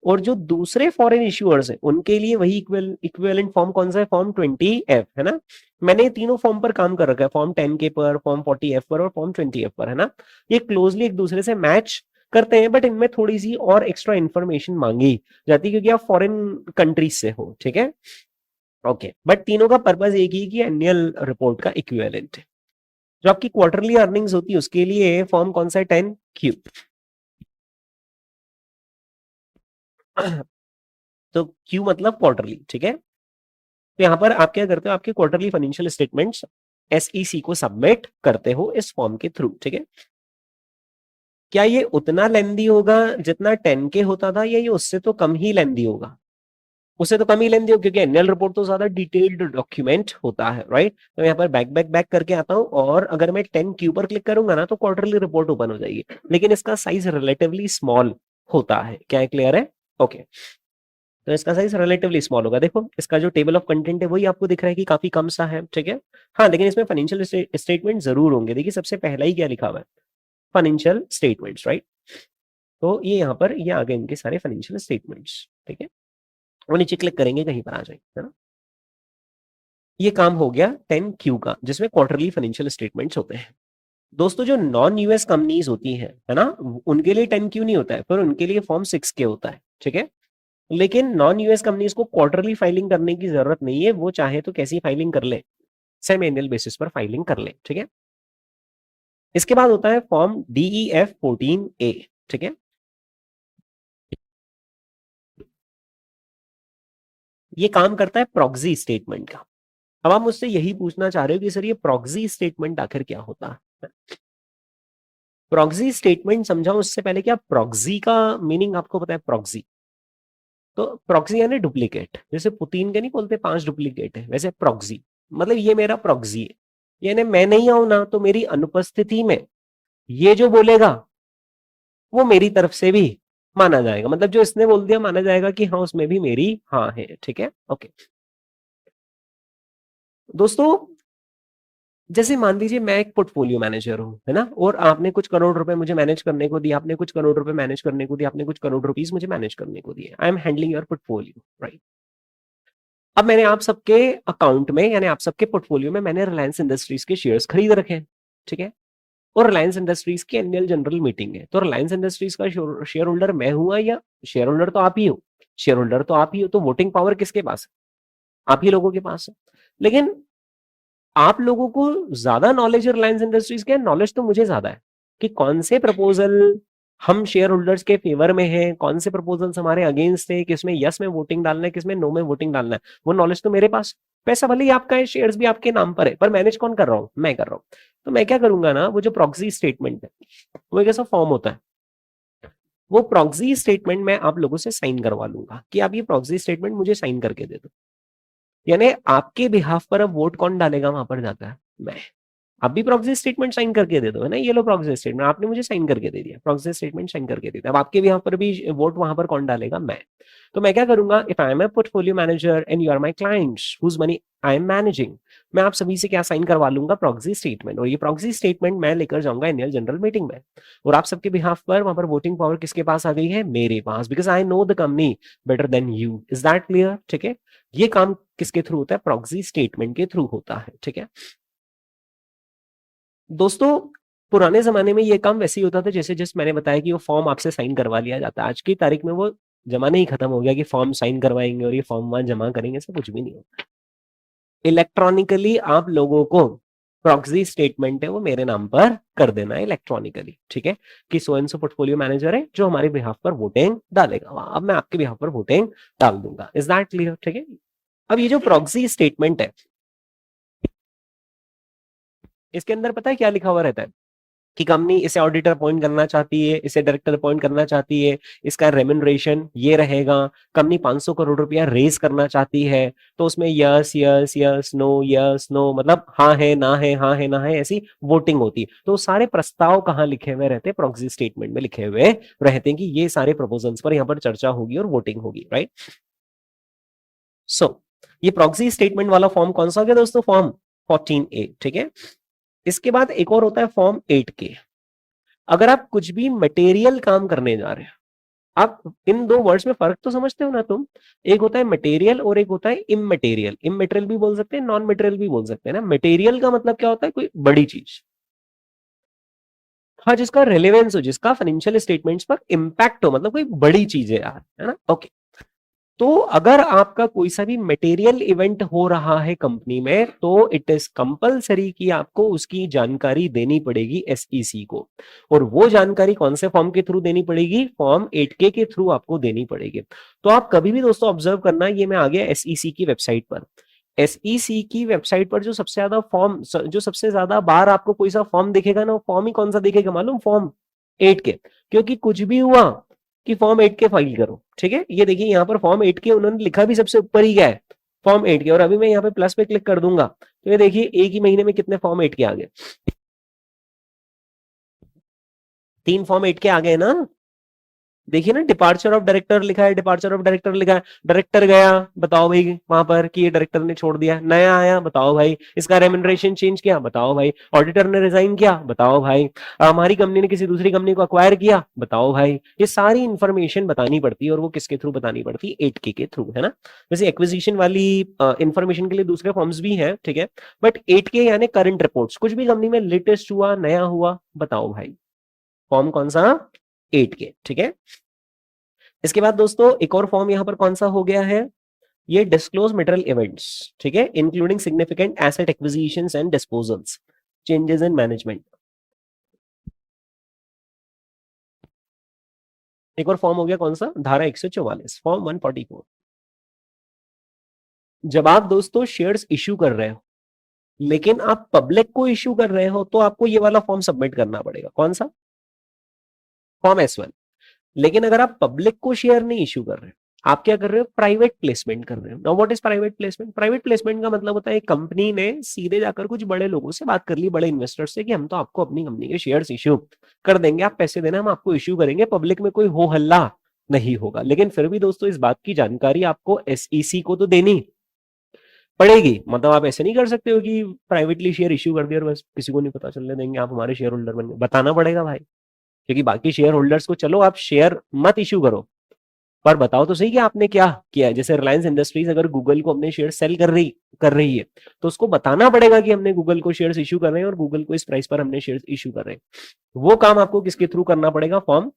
और जो दूसरे फॉरेन इश्यूअर्स हैं उनके लिए वही इक्विवेलेंट फॉर्म कौन सा है, फॉर्म 20F, है ना। मैंने ये तीनों फॉर्म पर काम कर रखा है, फॉर्म 10K पर, फॉर्म 40F पर और फॉर्म 20F पर, है ना। ये क्लोजली एक दूसरे से मैच करते हैं, बट इनमें थोड़ी सी और एक्स्ट्रा इन्फॉर्मेशन मांगी जाती है क्योंकि आप फॉरेन कंट्रीज से हो, ठीक है। ओके, बट तीनों का पर्पज एक ही कि एनुअल रिपोर्ट का इक्विवेलेंट है। जो आपकी क्वार्टरली अर्निंग्स होती है उसके लिए फॉर्म कौन सा है, 10Q। तो Q मतलब क्वार्टरली, ठीक है। तो यहां पर आप क्या करते हो, आपके क्वार्टरली फाइनेंशियल स्टेटमेंट्स SEC को सबमिट करते हो इस फॉर्म के थ्रू, ठीक है। क्या ये उतना लेंदी होगा जितना 10K होता था, या ये उससे तो कम ही लेंदी होगा? उससे तो कम ही लेंदी होगा, क्योंकि एनुअल रिपोर्ट तो ज्यादा डिटेल्ड डॉक्यूमेंट होता है, राइट। तो यहाँ पर बैक बैक बैक करके आता हूँ, और अगर मैं 10Q पर क्लिक करूंगा ना तो क्वार्टरली रिपोर्ट ओपन हो जाएगी, लेकिन इसका साइज रिलेटिवली स्मॉल होता है। क्या क्लियर है? ओके, तो इसका साइज रिलेटिवली स्मॉल होगा। देखो इसका जो टेबल ऑफ कंटेंट है वही आपको दिख रहा है कि काफी कम सा है, ठीक है। हाँ, लेकिन इसमें फाइनेंशियल स्टेटमेंट जरूर होंगे। देखिए सबसे पहला ही क्या लिखा हुआ है, फाइनेंशियल स्टेटमेंट्स, राइट। तो ये यहाँ पर ये आ गए इनके सारे फाइनेंशियल स्टेटमेंट्स, ठीक है। वो नीचे क्लिक करेंगे कहीं पर आ जाएंगे, है ना। ये काम हो गया 10Q का, जिसमें क्वार्टरली फाइनेंशियल स्टेटमेंट्स होते हैं। दोस्तों जो नॉन यूएस कंपनीज होती है ना, उनके लिए 10Q नहीं होता है, पर उनके लिए फॉर्म 6K होता है, ठीक है। लेकिन नॉन यूएस कंपनीज को क्वार्टरली फाइलिंग करने की जरूरत नहीं है, वो चाहे तो कैसी फाइलिंग कर ले, सेमी एनुअल बेसिस पर फाइलिंग कर ले, ठीक है। इसके बाद होता है फॉर्म DEF 14A, ठीक है। ये काम करता है प्रॉक्सी स्टेटमेंट का। अब आप मुझसे यही पूछना चाह रहे हो कि सर ये प्रॉक्सी स्टेटमेंट आखिर क्या होता है। प्रॉक्सी स्टेटमेंट समझाऊं उससे पहले, क्या प्रॉक्सी का मीनिंग आपको पता है? प्रॉक्सी, तो प्रॉक्सी यानी डुप्लीकेट। जैसे पुतिन के नहीं बोलते 5 डुप्लीकेट है, वैसे प्रॉक्सी मतलब ये मेरा प्रॉक्सी है, यानी मैं नहीं आऊं ना तो मेरी अनुपस्थिति में ये जो बोलेगा वो मेरी तरफ से भी माना जाएगा, मतलब जो इसने बोल दिया माना जाएगा कि हाँ उसमें भी मेरी हाँ है, ठीक है। ओके दोस्तों, जैसे मान लीजिए मैं एक पोर्टफोलियो मैनेजर हूं, है ना, और आपने कुछ करोड़ रुपए मुझे मैनेज करने को दिया, आपने कुछ करोड़ रुपए मैनेज करने को दिया, आपने कुछ करोड़ रुपीस मुझे मैनेज करने को दिए। I am handling your portfolio, right. अब मैंने आप सबके अकाउंट में, यानी आप सबके पोर्टफोलियो में मैंने रिलायंस इंडस्ट्रीज के शेयर्स खरीद रखे हैं, ठीक है। और रिलायंस इंडस्ट्रीज की एनुअल जनरल मीटिंग है, तो रिलायंस इंडस्ट्रीज का शेयर होल्डर मैं हुआ, या शेयर होल्डर तो आप ही हो, शेयर होल्डर तो आप ही हो, तो वोटिंग पावर किसके पास है? आप ही लोगों के पास है। लेकिन आप लोगों को ज्यादा नॉलेज है रिलायंस इंडस्ट्रीज के, नॉलेज तो मुझे ज्यादा है कि कौन से प्रपोजल हम शेयर होल्डर्स के फेवर में हैं, कौन से प्रपोजल्स हमारे अगेंस्ट है, किसमें यस में वोटिंग डालना है, किसमें नो में वोटिंग डालना है, वो नॉलेज तो मेरे पास। पैसा भले ही आपका है, शेयर्स भी आपके नाम पर है, पर मैनेज कौन कर रहा हूं? मैं कर रहा हूं। तो मैं क्या करूंगा ना, वो जो प्रॉक्सी स्टेटमेंट है वो एक ऐसा फॉर्म होता है, वो प्रॉक्सी स्टेटमेंट मैं आप लोगों से साइन करवा लूंगा कि आप ये प्रॉक्सी स्टेटमेंट मुझे साइन करके दे दो। यानी आपके बिहाफ पर अब वोट कौन डालेगा वहां पर जाता है? मैं। आप भी प्रॉक्सी स्टेटमेंट साइन करके दे दो, है ना, ये लो प्रॉक्सी स्टेटमेंट आपने मुझे साइन करके दे दिया, प्रॉक्सी स्टेटमेंट साइन करके दे दिया। अब आपके भी यहाँ पर भी वोट वहां पर कौन डालेगा, मैं। तो मैं क्या करूंगा, if I am a portfolio manager and you are my clients whose money I am managing, मैं आप सभी से क्या साइन करवा लूंगा, प्रॉक्सी स्टेटमेंट। और ये प्रॉक्सी स्टेटमेंट मैं लेकर जाऊंगा एनुअल जनरल मीटिंग में, और आप सबके बिहाफ पर वहां पर वोटिंग पावर किसके पास आ गई है, मेरे पास, because I know the company better than you. Is that clear? ठीक है, ये काम किसके थ्रू होता है, प्रॉक्सी स्टेटमेंट के थ्रू होता है। ठीक है दोस्तों, पुराने जमाने में ये काम वैसे ही होता था जैसे जस्ट मैंने बताया कि वो फॉर्म आपसे साइन करवा लिया जाता है। आज की तारीख में वो जमाना ही खत्म हो गया कि फॉर्म साइन करवाएंगे और ये फॉर्म वहां जमा करेंगे, ऐसा कुछ भी नहीं होता। इलेक्ट्रॉनिकली आप लोगों को प्रॉक्सी स्टेटमेंट है वो मेरे नाम पर कर देना है इलेक्ट्रॉनिकली। ठीक है, कि so and so portfolio manager है जो हमारे बिहाफ पर वोटिंग डालेगा, अब मैं आपके बिहाफ पर वोटिंग डाल दूंगा। Is that clear? ठीक है, अब ये जो प्रॉक्सी स्टेटमेंट है इसके अंदर पता है क्या लिखा हुआ रहता है, कि कंपनी इसे ऑडिटर अपॉइंट करना चाहती है, इसे डायरेक्टर अपॉइंट करना चाहती है, इसका रेम्युनरेशन ये रहेगा, कंपनी 500 करोड़ रुपया रेज करना चाहती है, तो उसमें yes yes yes no yes no, मतलब हाँ है ना है, हाँ है ना है, ऐसी वोटिंग होती है। तो सारे प्रस्ताव कहाँ लिखे हुए रहते हैं, प्रॉक्सी स्टेटमेंट में लिखे हुए रहते हैं कि ये सारे प्रपोजल्स पर यहाँ पर चर्चा होगी और वोटिंग होगी, राइट। सो ये प्रॉक्सी स्टेटमेंट वाला फॉर्म कौन सा हो गया दोस्तों, फॉर्म 14A। ठीक है, इसके बाद एक और होता है फॉर्म 8K। अगर आप कुछ भी मटेरियल काम करने जा रहे हैं, आप इन दो वर्ड्स में फर्क तो समझते हो ना तुम, एक होता है मटेरियल और एक होता है इमटेरियल। इमटेरियल भी बोल सकते हैं, नॉन मटेरियल भी बोल सकते हैं ना। मटेरियल का मतलब क्या होता है, कोई बड़ी चीज, हाँ, जिसका रेलेवेंस हो, जिसका फाइनेंशियल स्टेटमेंट्स पर इंपैक्ट हो, मतलब कोई बड़ी चीज है यार, है ना। ओके, तो अगर आपका कोई सा भी मटेरियल इवेंट हो रहा है कंपनी में, तो इट इज कंपलसरी कि आपको उसकी जानकारी देनी पड़ेगी एसईसी को। और वो जानकारी कौन से फॉर्म के थ्रू देनी पड़ेगी, फॉर्म 8K के थ्रू आपको देनी पड़ेगी। तो आप कभी भी दोस्तों ऑब्जर्व करना, ये मैं आ गया एसईसी की वेबसाइट पर। एसईसी की वेबसाइट पर जो सबसे ज्यादा फॉर्म, जो सबसे ज्यादा बार आपको कोई सा फॉर्म दिखेगा ना, वो फॉर्म ही कौन सा दिखेगा मालूम, फॉर्म 8K। क्योंकि कुछ भी हुआ कि फॉर्म 8K फाइल करो। ठीक है, ये देखिए यहाँ पर फॉर्म 8K उन्होंने लिखा भी सबसे ऊपर ही क्या है, फॉर्म 8K। और अभी मैं यहाँ पे प्लस पे क्लिक कर दूंगा तो ये देखिए एक ही महीने में कितने फॉर्म 8K आ गए, 3 फॉर्म 8K आ गए ना। देखिए ना, डिपार्चर ऑफ डायरेक्टर लिखा है, डिपार्चर ऑफ डायरेक्टर लिखा है, डायरेक्टर गया, बताओ भाई वहां पर कि ये डायरेक्टर ने छोड़ दिया, नया आया, बताओ भाई, इसका रेम्युनरेशन चेंज किया, बताओ भाई, ऑडिटर ने रिजाइन किया, बताओ भाई, हमारी कंपनी ने किसी दूसरी कंपनी को अक्वायर किया, बताओ भाई। ये सारी इंफॉर्मेशन बतानी पड़ती है, और वो किसके थ्रू बतानी पड़ती है, 8K के थ्रू, है ना। वैसे एक्विजिशन वाली इंफॉर्मेशन के लिए दूसरे फॉर्म्स भी हैं, ठीक है, बट 8K यानी करंट रिपोर्ट्स, कुछ भी कंपनी में लेटेस्ट हुआ, नया हुआ, बताओ भाई, फॉर्म कौन सा, 8K। ठीक है, इसके बाद दोस्तों एक और फॉर्म यहां पर कौन सा हो गया है, ये डिस्क्लोज मटेरियल इवेंट्स। ठीक है, including significant asset acquisitions and disposals, changes in management. एक और फॉर्म हो गया कौन सा, धारा 144, फॉर्म 144। जब आप दोस्तों शेयर्स इश्यू कर रहे हो लेकिन आप पब्लिक को इश्यू कर रहे हो, तो आपको ये वाला फॉर्म सबमिट करना पड़ेगा, कौन सा, फॉर्म S1। लेकिन अगर आप पब्लिक को शेयर नहीं इश्यू कर रहे हो, आप क्या कर रहे हो, प्राइवेट प्लेसमेंट कर रहे हो। Now what is private placement, private placement का मतलब होता है कंपनी ने सीधे जाकर कुछ बड़े लोगों से बात कर ली, बड़े इन्वेस्टर्स से, कि हम तो आपको अपनी कंपनी के शेयर्स इश्यू कर देंगे, आप पैसे देना, हम आपको इश्यू करेंगे, पब्लिक में कोई हो हल्ला नहीं होगा। लेकिन फिर भी दोस्तों इस बात की जानकारी आपको एसईसी को तो देनी पड़ेगी। मतलब आप ऐसे नहीं कर सकते हो कि प्राइवेटली शेयर इश्यू कर दिया और बस किसी को नहीं पता चलने देंगे, आप हमारे शेयर होल्डर बन गए, बताना पड़ेगा भाई। क्योंकि बाकी शेयर होल्डर्स को चलो आप शेयर मत इश्यू करो, पर बताओ तो सही कि आपने क्या किया है। जैसे रिलायंस इंडस्ट्रीज अगर गूगल को अपने शेयर सेल कर रही है, तो उसको बताना पड़ेगा कि हमने गूगल को शेयर्स इश्यू कर रहे हैं और गूगल को इस प्राइस पर हमने शेयर्स इश्यू कर रहे हैं। वो काम आपको किसके थ्रू करना पड़ेगा, form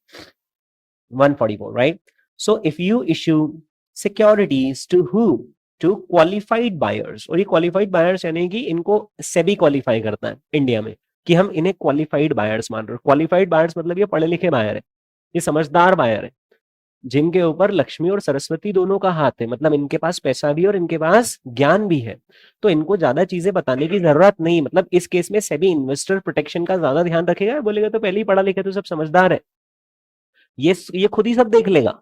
144, right. So if you issue securities to who, to qualified buyers. और ये क्वालिफाइड बायर्स यानी कि इनको सेबी क्वालिफाई करता है इंडिया में, कि हम इन्हें क्वालिफाइड बायर्स मान रहे हैं। क्वालिफाइड बायर्स मतलब ये पढ़े लिखे बायर है, ये समझदार बायर है, जिनके ऊपर लक्ष्मी और सरस्वती दोनों का हाथ है, मतलब इनके पास पैसा भी और इनके पास ज्ञान भी है। तो इनको ज्यादा चीजें बताने की जरूरत नहीं। मतलब इस केस में सेबी इन्वेस्टर प्रोटेक्शन का ज्यादा ध्यान रखेगा, बोलेगा तो पहले ही पढ़ा लिखा तो सब समझदार है, ये खुद ही सब देख लेगा।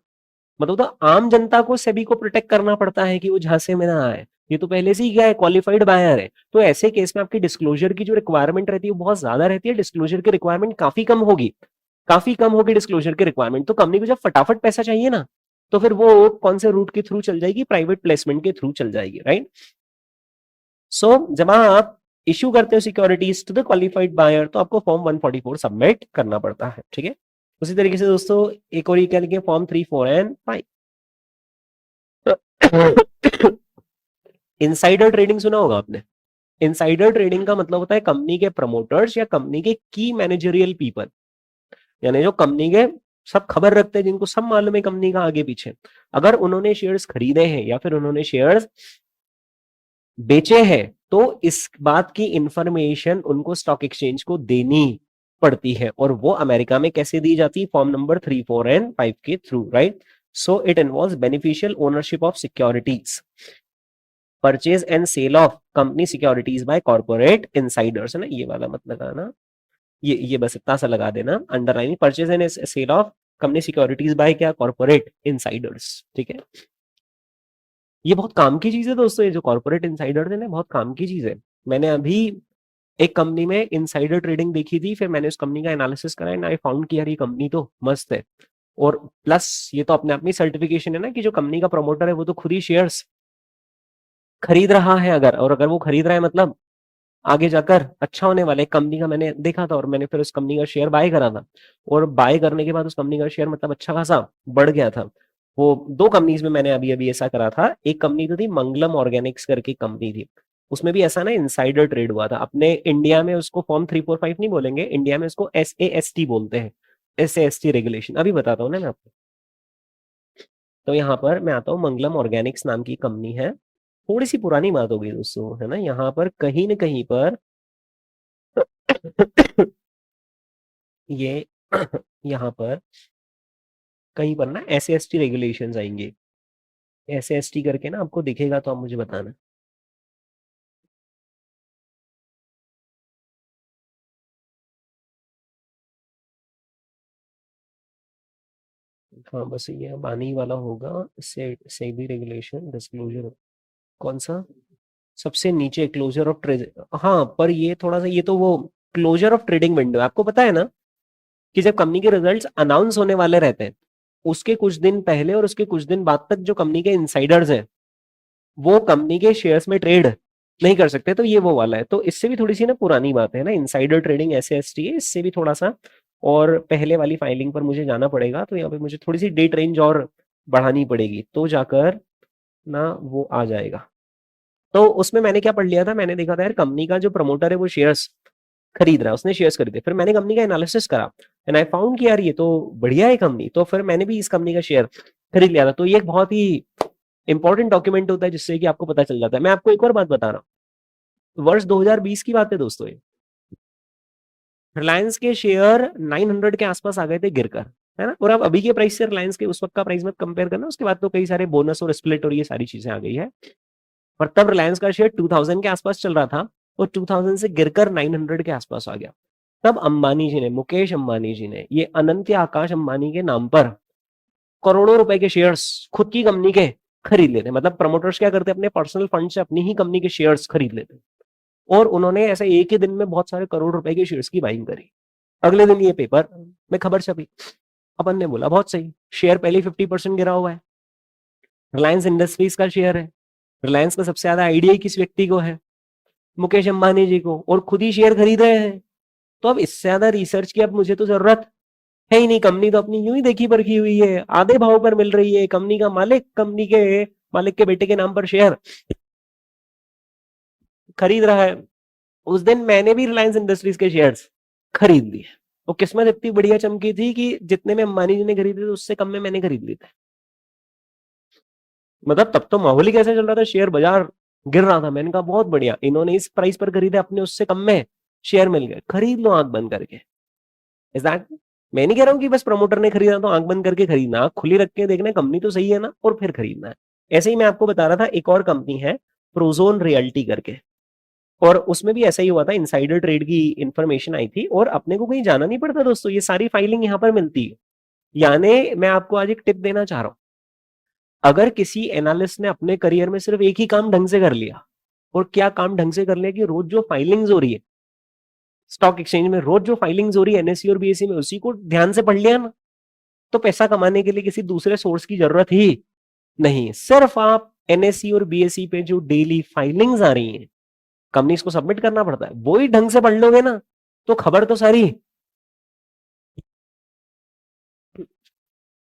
मतलब तो आम जनता को सेबी को प्रोटेक्ट करना पड़ता है कि वो झांसे में ना आए, ये तो पहले से ही क्या है, क्वालिफाइड बायर है। तो ऐसे केस में आपकी डिस्क्लोजर की जो रिक्वायरमेंट रहती है वो बहुत ज्यादा रहती है, डिस्क्लोजर की रिक्वायरमेंट काफी कम होगी डिस्क्लोजर की रिक्वायरमेंट। तो कंपनी को जब फटाफट पैसा चाहिए ना, तो फिर वो कौन से रूट के थ्रू चल जाएगी, प्राइवेट प्लेसमेंट के थ्रू चल जाएगी, राइट। सो जब आप इश्यू करते हो securities to the qualified buyer, तो आपको फॉर्म 144 सबमिट करना पड़ता है, ठीक है। उसी तरीके से दोस्तों एक और ये क्या लिखे, फॉर्म 3, 4 एंड 5। इनसाइडर ट्रेडिंग सुना होगा आपने। इनसाइडर ट्रेडिंग का मतलब होता है कंपनी के प्रमोटर्स या कंपनी के की मैनेजरियल पीपल, यानी जो कंपनी के सब खबर रखते हैं, जिनको सब मालूम है कंपनी का आगे पीछे, अगर उन्होंने शेयर्स खरीदे हैं या फिर उन्होंने शेयर्स बेचे हैं, तो इस बात की इंफॉर्मेशन उनको स्टॉक एक्सचेंज को देनी पड़ती है। और वो अमेरिका में कैसे दी जाती है, फॉर्म नंबर 3, 4 एंड 5 के through, right. So it involves beneficial ownership of securities, purchase and sale of company securities by corporate insiders, है ना, ये वाला मत लगाना, ये बस इतना सा लगा देना underline, purchase and sale of company securities by क्या, कॉर्पोरेट इनसाइडर्स, ठीक है। ये बहुत काम की चीज है दोस्तों, ये जो कॉर्पोरेट इनसाइडर है ना, बहुत काम की चीज है। मैंने अभी एक कंपनी में इनसाइडर ट्रेडिंग देखी थी, फिर मैंने उस कंपनी का एनालिसिस करा एंड आई फाउंड कि यार ये कंपनी तो मस्त है। और प्लस ये तो अपने आप में सर्टिफिकेशन है ना कि जो कंपनी का प्रमोटर है वो तो खुद ही शेयर्स खरीद रहा है, अगर और अगर वो खरीद रहा है मतलब आगे जाकर अच्छा होने वाला है। कंपनी का मैंने देखा था और मैंने फिर उस कंपनी का शेयर बाय करा था, और बाय करने के बाद उस कंपनी का शेयर मतलब अच्छा खासा बढ़ गया था। वो दो कंपनीज में मैंने अभी अभी ऐसा करा था। एक कंपनी तो थी मंगलम ऑर्गेनिक्स करके कंपनी थी, उसमें भी ऐसा ना इनसाइडर ट्रेड हुआ था। अपने इंडिया में उसको फॉर्म 345 नहीं बोलेंगे, इंडिया में उसको SAST बोलते हैं, SAST रेगुलेशन। अभी बताता हूँ ना मैं आपको। तो यहाँ पर मैं आता हूँ, मंगलम ऑर्गेनिक्स नाम की कंपनी है, थोड़ी सी पुरानी बात हो गई दोस्तों, है ना। यहाँ पर कहीं न कहीं पर ये यहाँ पर कहीं पर ना SAST रेगुलेशंस आएंगे, SAST करके ना आपको दिखेगा तो आप मुझे बताना। हाँ बस ये बानी वाला होगा, सेबी रेगुलेशन डिस्क्लोजर, कौन सा, सबसे नीचे क्लोजर ऑफ ट्रेड। हाँ पर ये थोड़ा सा, ये तो वो क्लोजर ऑफ ट्रेडिंग विंडो, आपको पता है ना कि जब कंपनी के रिजल्ट्स अनाउंस होने वाले रहते हैं, उसके कुछ दिन पहले और उसके कुछ दिन बाद तक जो कंपनी के इनसाइडर्स हैं वो कंपनी के शेयर्स में ट्रेड नहीं कर सकते। तो ये वो वाला है, तो इससे भी थोड़ी सी ना पुरानी बात है ना, इनसाइडर ट्रेडिंग SAST है, इससे भी थोड़ा सा और पहले वाली फाइलिंग पर मुझे जाना पड़ेगा। तो यहाँ पे मुझे थोड़ी सी डेट रेंज और बढ़ानी पड़ेगी, तो जाकर ना वो आ जाएगा। तो उसमें मैंने क्या पढ़ लिया था, मैंने देखा था यार कंपनी का जो प्रमोटर है वो शेयर्स खरीद रहा है, उसने शेयर्स खरीदे। फिर मैंने कंपनी का एनालिसिस करा एंड आई फाउंड कि यार ये तो बढ़िया है कंपनी, तो फिर मैंने भी इस कंपनी का शेयर खरीद लिया था। तो ये एक बहुत ही इंपॉर्टेंट डॉक्यूमेंट होता है जिससे कि आपको पता चल जाता है। मैं आपको एक और बात बता रहा हूँ, वर्ष 2020 की बात है दोस्तों ये, रिलायंस के शेयर 900 के आसपास आ गए थे गिरकर, है ना। और अब अभी के प्राइस से रिलायंस के उस वक्त का प्राइस मत कंपेयर करना, उसके बाद तो कई सारे बोनस और स्प्लिट और ये सारी चीजें आ गई है। पर तब रिलायंस का शेयर 2000 के आसपास चल रहा था और 2000 से गिरकर 900 के आसपास आ गया। तब अंबानी जी ने, मुकेश अंबानी जी ने ये अनंत आकाश अंबानी के नाम पर करोड़ों रुपए के शेयर्स खुद की कंपनी के खरीद लेते। मतलब प्रमोटर्स क्या करते, अपने पर्सनल फंड से अपनी ही कंपनी के शेयर्स खरीद लेते, और उन्होंने ऐसे एक ही दिन में बहुत सारे करोड़ रुपए के शेयर्स की बाइंग करी। अगले दिन ये पेपर में खबर छपी, अपन ने बोला बहुत सही, शेयर पहले 50% गिरा हुआ है, रिलायंस इंडस्ट्रीज का शेयर है, रिलायंस का सबसे ज्यादा आइडिया किस व्यक्ति को है, मुकेश अंबानी जी को, और खुद ही शेयर खरीद रहे हैं। तो अब इससे ज्यादा रिसर्च की अब मुझे तो जरूरत है ही नहीं, कंपनी तो अपनी यूं ही देखी परखी हुई है, आधे भाव पर मिल रही है, कंपनी का मालिक कंपनी के मालिक के बेटे के नाम पर शेयर खरीद रहा है। उस दिन मैंने भी रिलायंस इंडस्ट्रीज के शेयर्स खरीद लिए, और किस्मत इतनी बढ़िया चमकी थी कि जितने में अंबानी जी ने खरीदे थे उससे कम में मैंने खरीद लिए थे। मतलब तब तो माहौल ही कैसे चल रहा था, शेयर बाजार गिर रहा था, मैंने कहा बहुत बढ़िया, इन्होंने इस प्राइस पर खरीदे, अपने उससे कम में शेयर मिल गए, खरीद लो आंख बंद करके। इज दैट, मैं नहीं कह रहा हूँ कि बस प्रमोटर ने खरीदा तो आंख बंद करके खरीदना, आंख खुली रख के देखना कंपनी तो सही है ना, और फिर खरीदना है। ऐसे ही मैं आपको बता रहा था, एक और कंपनी है प्रोजोन रियल्टी करके, और उसमें भी ऐसा ही हुआ था, इनसाइडर ट्रेड की इंफॉर्मेशन आई थी, और अपने को कहीं जाना नहीं पड़ता दोस्तों, ये सारी फाइलिंग यहाँ पर मिलती है। यानी मैं आपको आज एक टिप देना चाह रहा हूँ, अगर किसी एनालिस्ट ने अपने करियर में सिर्फ एक ही काम ढंग से कर लिया, और क्या काम ढंग से कर लिया कि रोज जो फाइलिंग्स हो रही है स्टॉक एक्सचेंज में, रोज जो फाइलिंग्स हो रही है एनएससी और बीएससी में, उसी को ध्यान से पढ़ लिया ना, तो पैसा कमाने के लिए किसी दूसरे सोर्स की जरूरत ही नहीं। सिर्फ आप एनएससी और बीएससी पे जो डेली फाइलिंग्स आ रही हैं, कंपनीज को सबमिट करना पड़ता है, वो ही ढंग से पढ़ लोगे ना, तो खबर तो सारी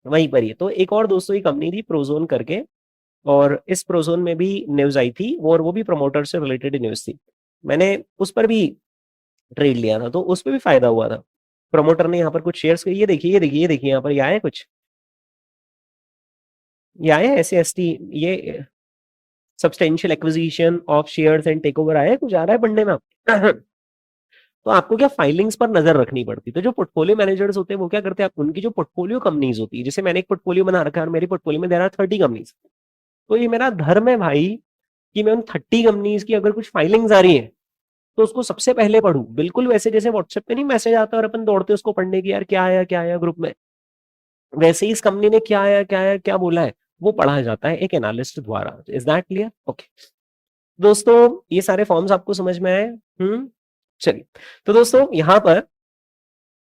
वहीं पर ही है। तो एक और दोस्तों की कंपनी थी प्रोजोन करके, और इस प्रोजोन में भी न्यूज आई थी, और वो भी प्रमोटर से रिलेटेड न्यूज थी। मैंने उस पर भी ट्रेड लिया था, तो उस पर भी फायदा हुआ था। प्रमोटर ने यहाँ पर कुछ शेयर्स, ये देखिए ये देखिए ये देखिए, यहाँ पर ये आया कुछ, ये आया SAST, ये substantial acquisition of shares and takeover, आया कुछ, आ रहा है पढ़ने में आप? तो आपको क्या फाइलिंग्स पर नजर रखनी पड़ती। तो जो पोर्टफोलियो मैनेजर्स होते हैं वो क्या करते हैं, उनकी जो पोर्टफोलियो कंपनीज होती है, जैसे मैंने एक पोर्टफोलियो बना रखा है और मेरी पोर्टफोलियो में देर आर 30 कंपनीज, तो ये मेरा धर्म है भाई कि मैं उन 30 कंपनीज की अगर कुछ फाइलिंग्स आ रही है तो उसको सबसे पहले पढ़ूं। बिल्कुल वैसे जैसे व्हाट्सएप पे नहीं मैसेज आता और अपन दौड़ते उसको पढ़ने की, यार क्या आया ग्रुप में, वैसे ही इस कंपनी ने क्या आया क्या बोला है, वो पढ़ा जाता है एक एनालिस्ट द्वारा। Is that clear? ओके दोस्तों, ये सारे फॉर्म्स आपको समझ में आए? चलिए, तो दोस्तों यहां पर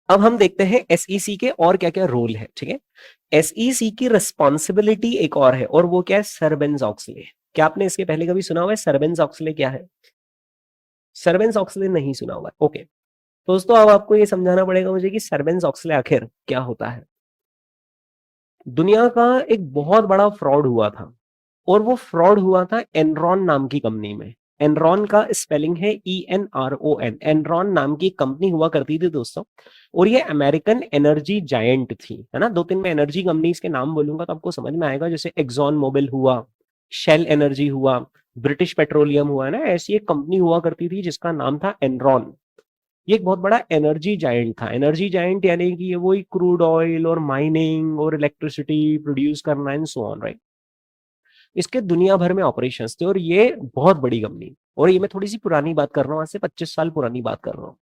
अब हम देखते हैं एसईसी के और क्या क्या रोल है। ठीक है, एसईसी की रिस्पॉन्सिबिलिटी एक और है, और वो क्या है, सर्बेन्स-ऑक्सले। क्या आपने इसके पहले कभी सुना हुआ है सर्बेन्स-ऑक्सले क्या है? सर्बेन्स-ऑक्सले नहीं सुना हुआ है, ओके। दोस्तों अब आपको ये समझाना पड़ेगा मुझे कि सर्बेन्स-ऑक्सले आखिर क्या होता है। दुनिया का एक बहुत बड़ा फ्रॉड हुआ था, और वो फ्रॉड हुआ था एनरॉन नाम की कंपनी में। एनरॉन का स्पेलिंग है ENRON। एनरॉन नाम की कंपनी हुआ करती थी दोस्तों, और ये अमेरिकन एनर्जी जायंट थी, है ना। दो तीन मैं एनर्जी कंपनीज के नाम बोलूंगा तो आपको समझ में आएगा, जैसे एक्सॉन मोबिल हुआ, शेल एनर्जी हुआ, ब्रिटिश पेट्रोलियम हुआ, है ना। ऐसी एक कंपनी हुआ करती थी जिसका नाम था एनरॉन। ये एक बहुत बड़ा एनर्जी जायंट था। एनर्जी जायंट यानी कि ये वही क्रूड ऑयल और माइनिंग और इलेक्ट्रिसिटी प्रोड्यूस करना एंड सो ऑन, राइट। इसके दुनिया भर में ऑपरेशंस थे, और ये बहुत बड़ी कंपनी, और ये मैं थोड़ी सी पुरानी बात कर रहा हूँ, आज से 25 साल पुरानी बात कर रहा हूँ।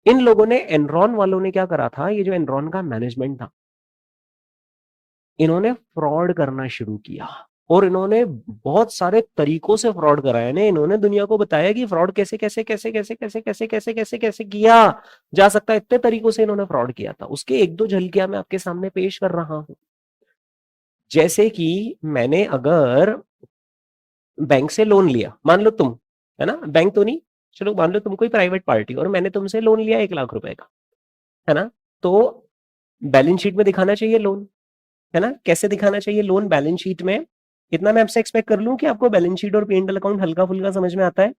इन लोगों ने, एनरॉन वालों ने क्या करा था, ये जो एनरॉन का मैनेजमेंट था, इन्होंने फ्रॉड करना शुरू किया, और इन्होंने बहुत सारे तरीकों से फ्रॉड करा। यानी इन्होंने दुनिया को बताया कि फ्रॉड कैसे कैसे कैसे कैसे कैसे कैसे कैसे कैसे कैसे किया जा सकता है। इतने तरीकों से इन्होंने फ्रॉड किया था, उसके एक दो झलकियां मैं आपके सामने पेश कर रहा हूं। जैसे कि मैंने अगर बैंक से लोन लिया, मान लो तुम, है ना, बैंक तो नहीं, चलो मान लो तुम कोई प्राइवेट पार्टी, और मैंने तुमसे लोन लिया 1 लाख रुपए का, है ना। तो बैलेंस शीट में दिखाना चाहिए लोन, है ना। कैसे दिखाना चाहिए लोन बैलेंस शीट में? इतना मैं आपसे एक्सपेक्ट कर लूं कि आपको बैलेंस शीट और P&L अकाउंट हल्का फुल्का समझ में आता है।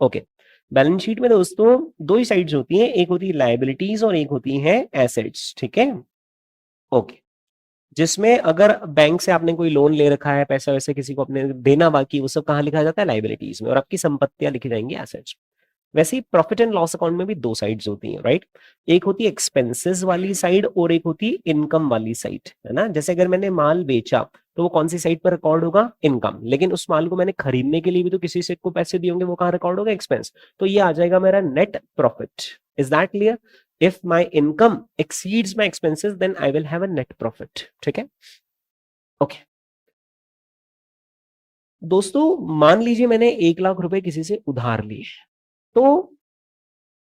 ओके, बैलेंस शीट में दोस्तों दो ही साइड्स होती हैं, एक होती है लायबिलिटीज और एक होती है एसेट्स। ठीक है, ओके। जिसमें अगर बैंक से आपने कोई लोन ले रखा है, पैसा वैसे किसी को अपने देना बाकी, वो सब कहाँ लिखा जाता है, लाइबिलिटीज में, और आपकी संपत्तियां लिखी जाएंगी एसेट्स। वैसे ही प्रॉफिट एंड लॉस अकाउंट में भी दो साइड्स होती हैं, राइट। एक होती है एक्सपेंसेस वाली साइड और एक होती है इनकम वाली साइड, है ना। जैसे अगर मैंने माल बेचा तो वो कौन सी साइड पर रिकॉर्ड होगा, इनकम। लेकिन उस माल को मैंने खरीदने के लिए भी तो किसी से को पैसे दिए होंगे, वो कहाँ रिकॉर्ड होगा, एक्सपेंस। तो ये आ जाएगा मेरा net profit. Is that clear? If my income exceeds my expenses then I will have a net profit. ठीक है, ओके। दोस्तों मान लीजिए मैंने 1 लाख रुपए किसी से उधार लिए, तो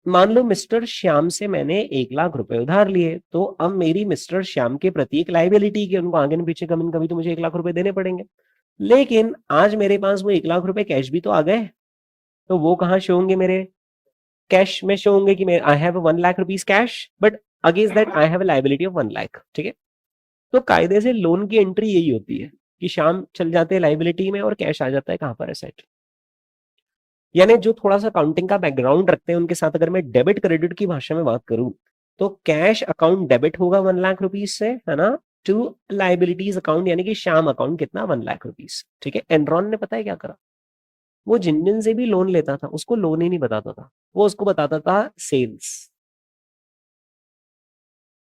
मान लो मिस्टर श्याम से मैंने 1 लाख रुपए उधार लिए, तो अब मेरी मिस्टर श्याम के प्रति एक लाइबिलिटी की, उनको आगे न पीछे कभी न कभी तो मुझे 1 लाख रुपए देने पड़ेंगे। लेकिन आज मेरे पास वो 1 लाख रुपए कैश भी तो आ गए, तो वो कहाँ शो होंगे, मेरे कैश में शो होंगे कि I have 1 lakh rupees cash, but against that I have a liability of 1 lakh. ठीक है, तो कायदे से लोन की एंट्री यही होती है कि श्याम चल जाते हैं लाइबिलिटी में और कैश आ जाता है कहां पर, एसेट। यानी जो थोड़ा सा अकाउंटिंग का बैकग्राउंड रखते हैं उनके साथ अगर मैं डेबिट क्रेडिट की भाषा में बात करूं, तो कैश अकाउंट डेबिट होगा 1 लाख रुपीज से, है ना, टू लाइबिलिटीज अकाउंट, यानी कि श्याम अकाउंट कितना, 1 लाख रुपीज। ठीक है, एनरॉन ने पता है क्या करा, वो जिन जिन से भी लोन लेता था उसको लोन ही नहीं बताता था, वो उसको बताता था सेल्स।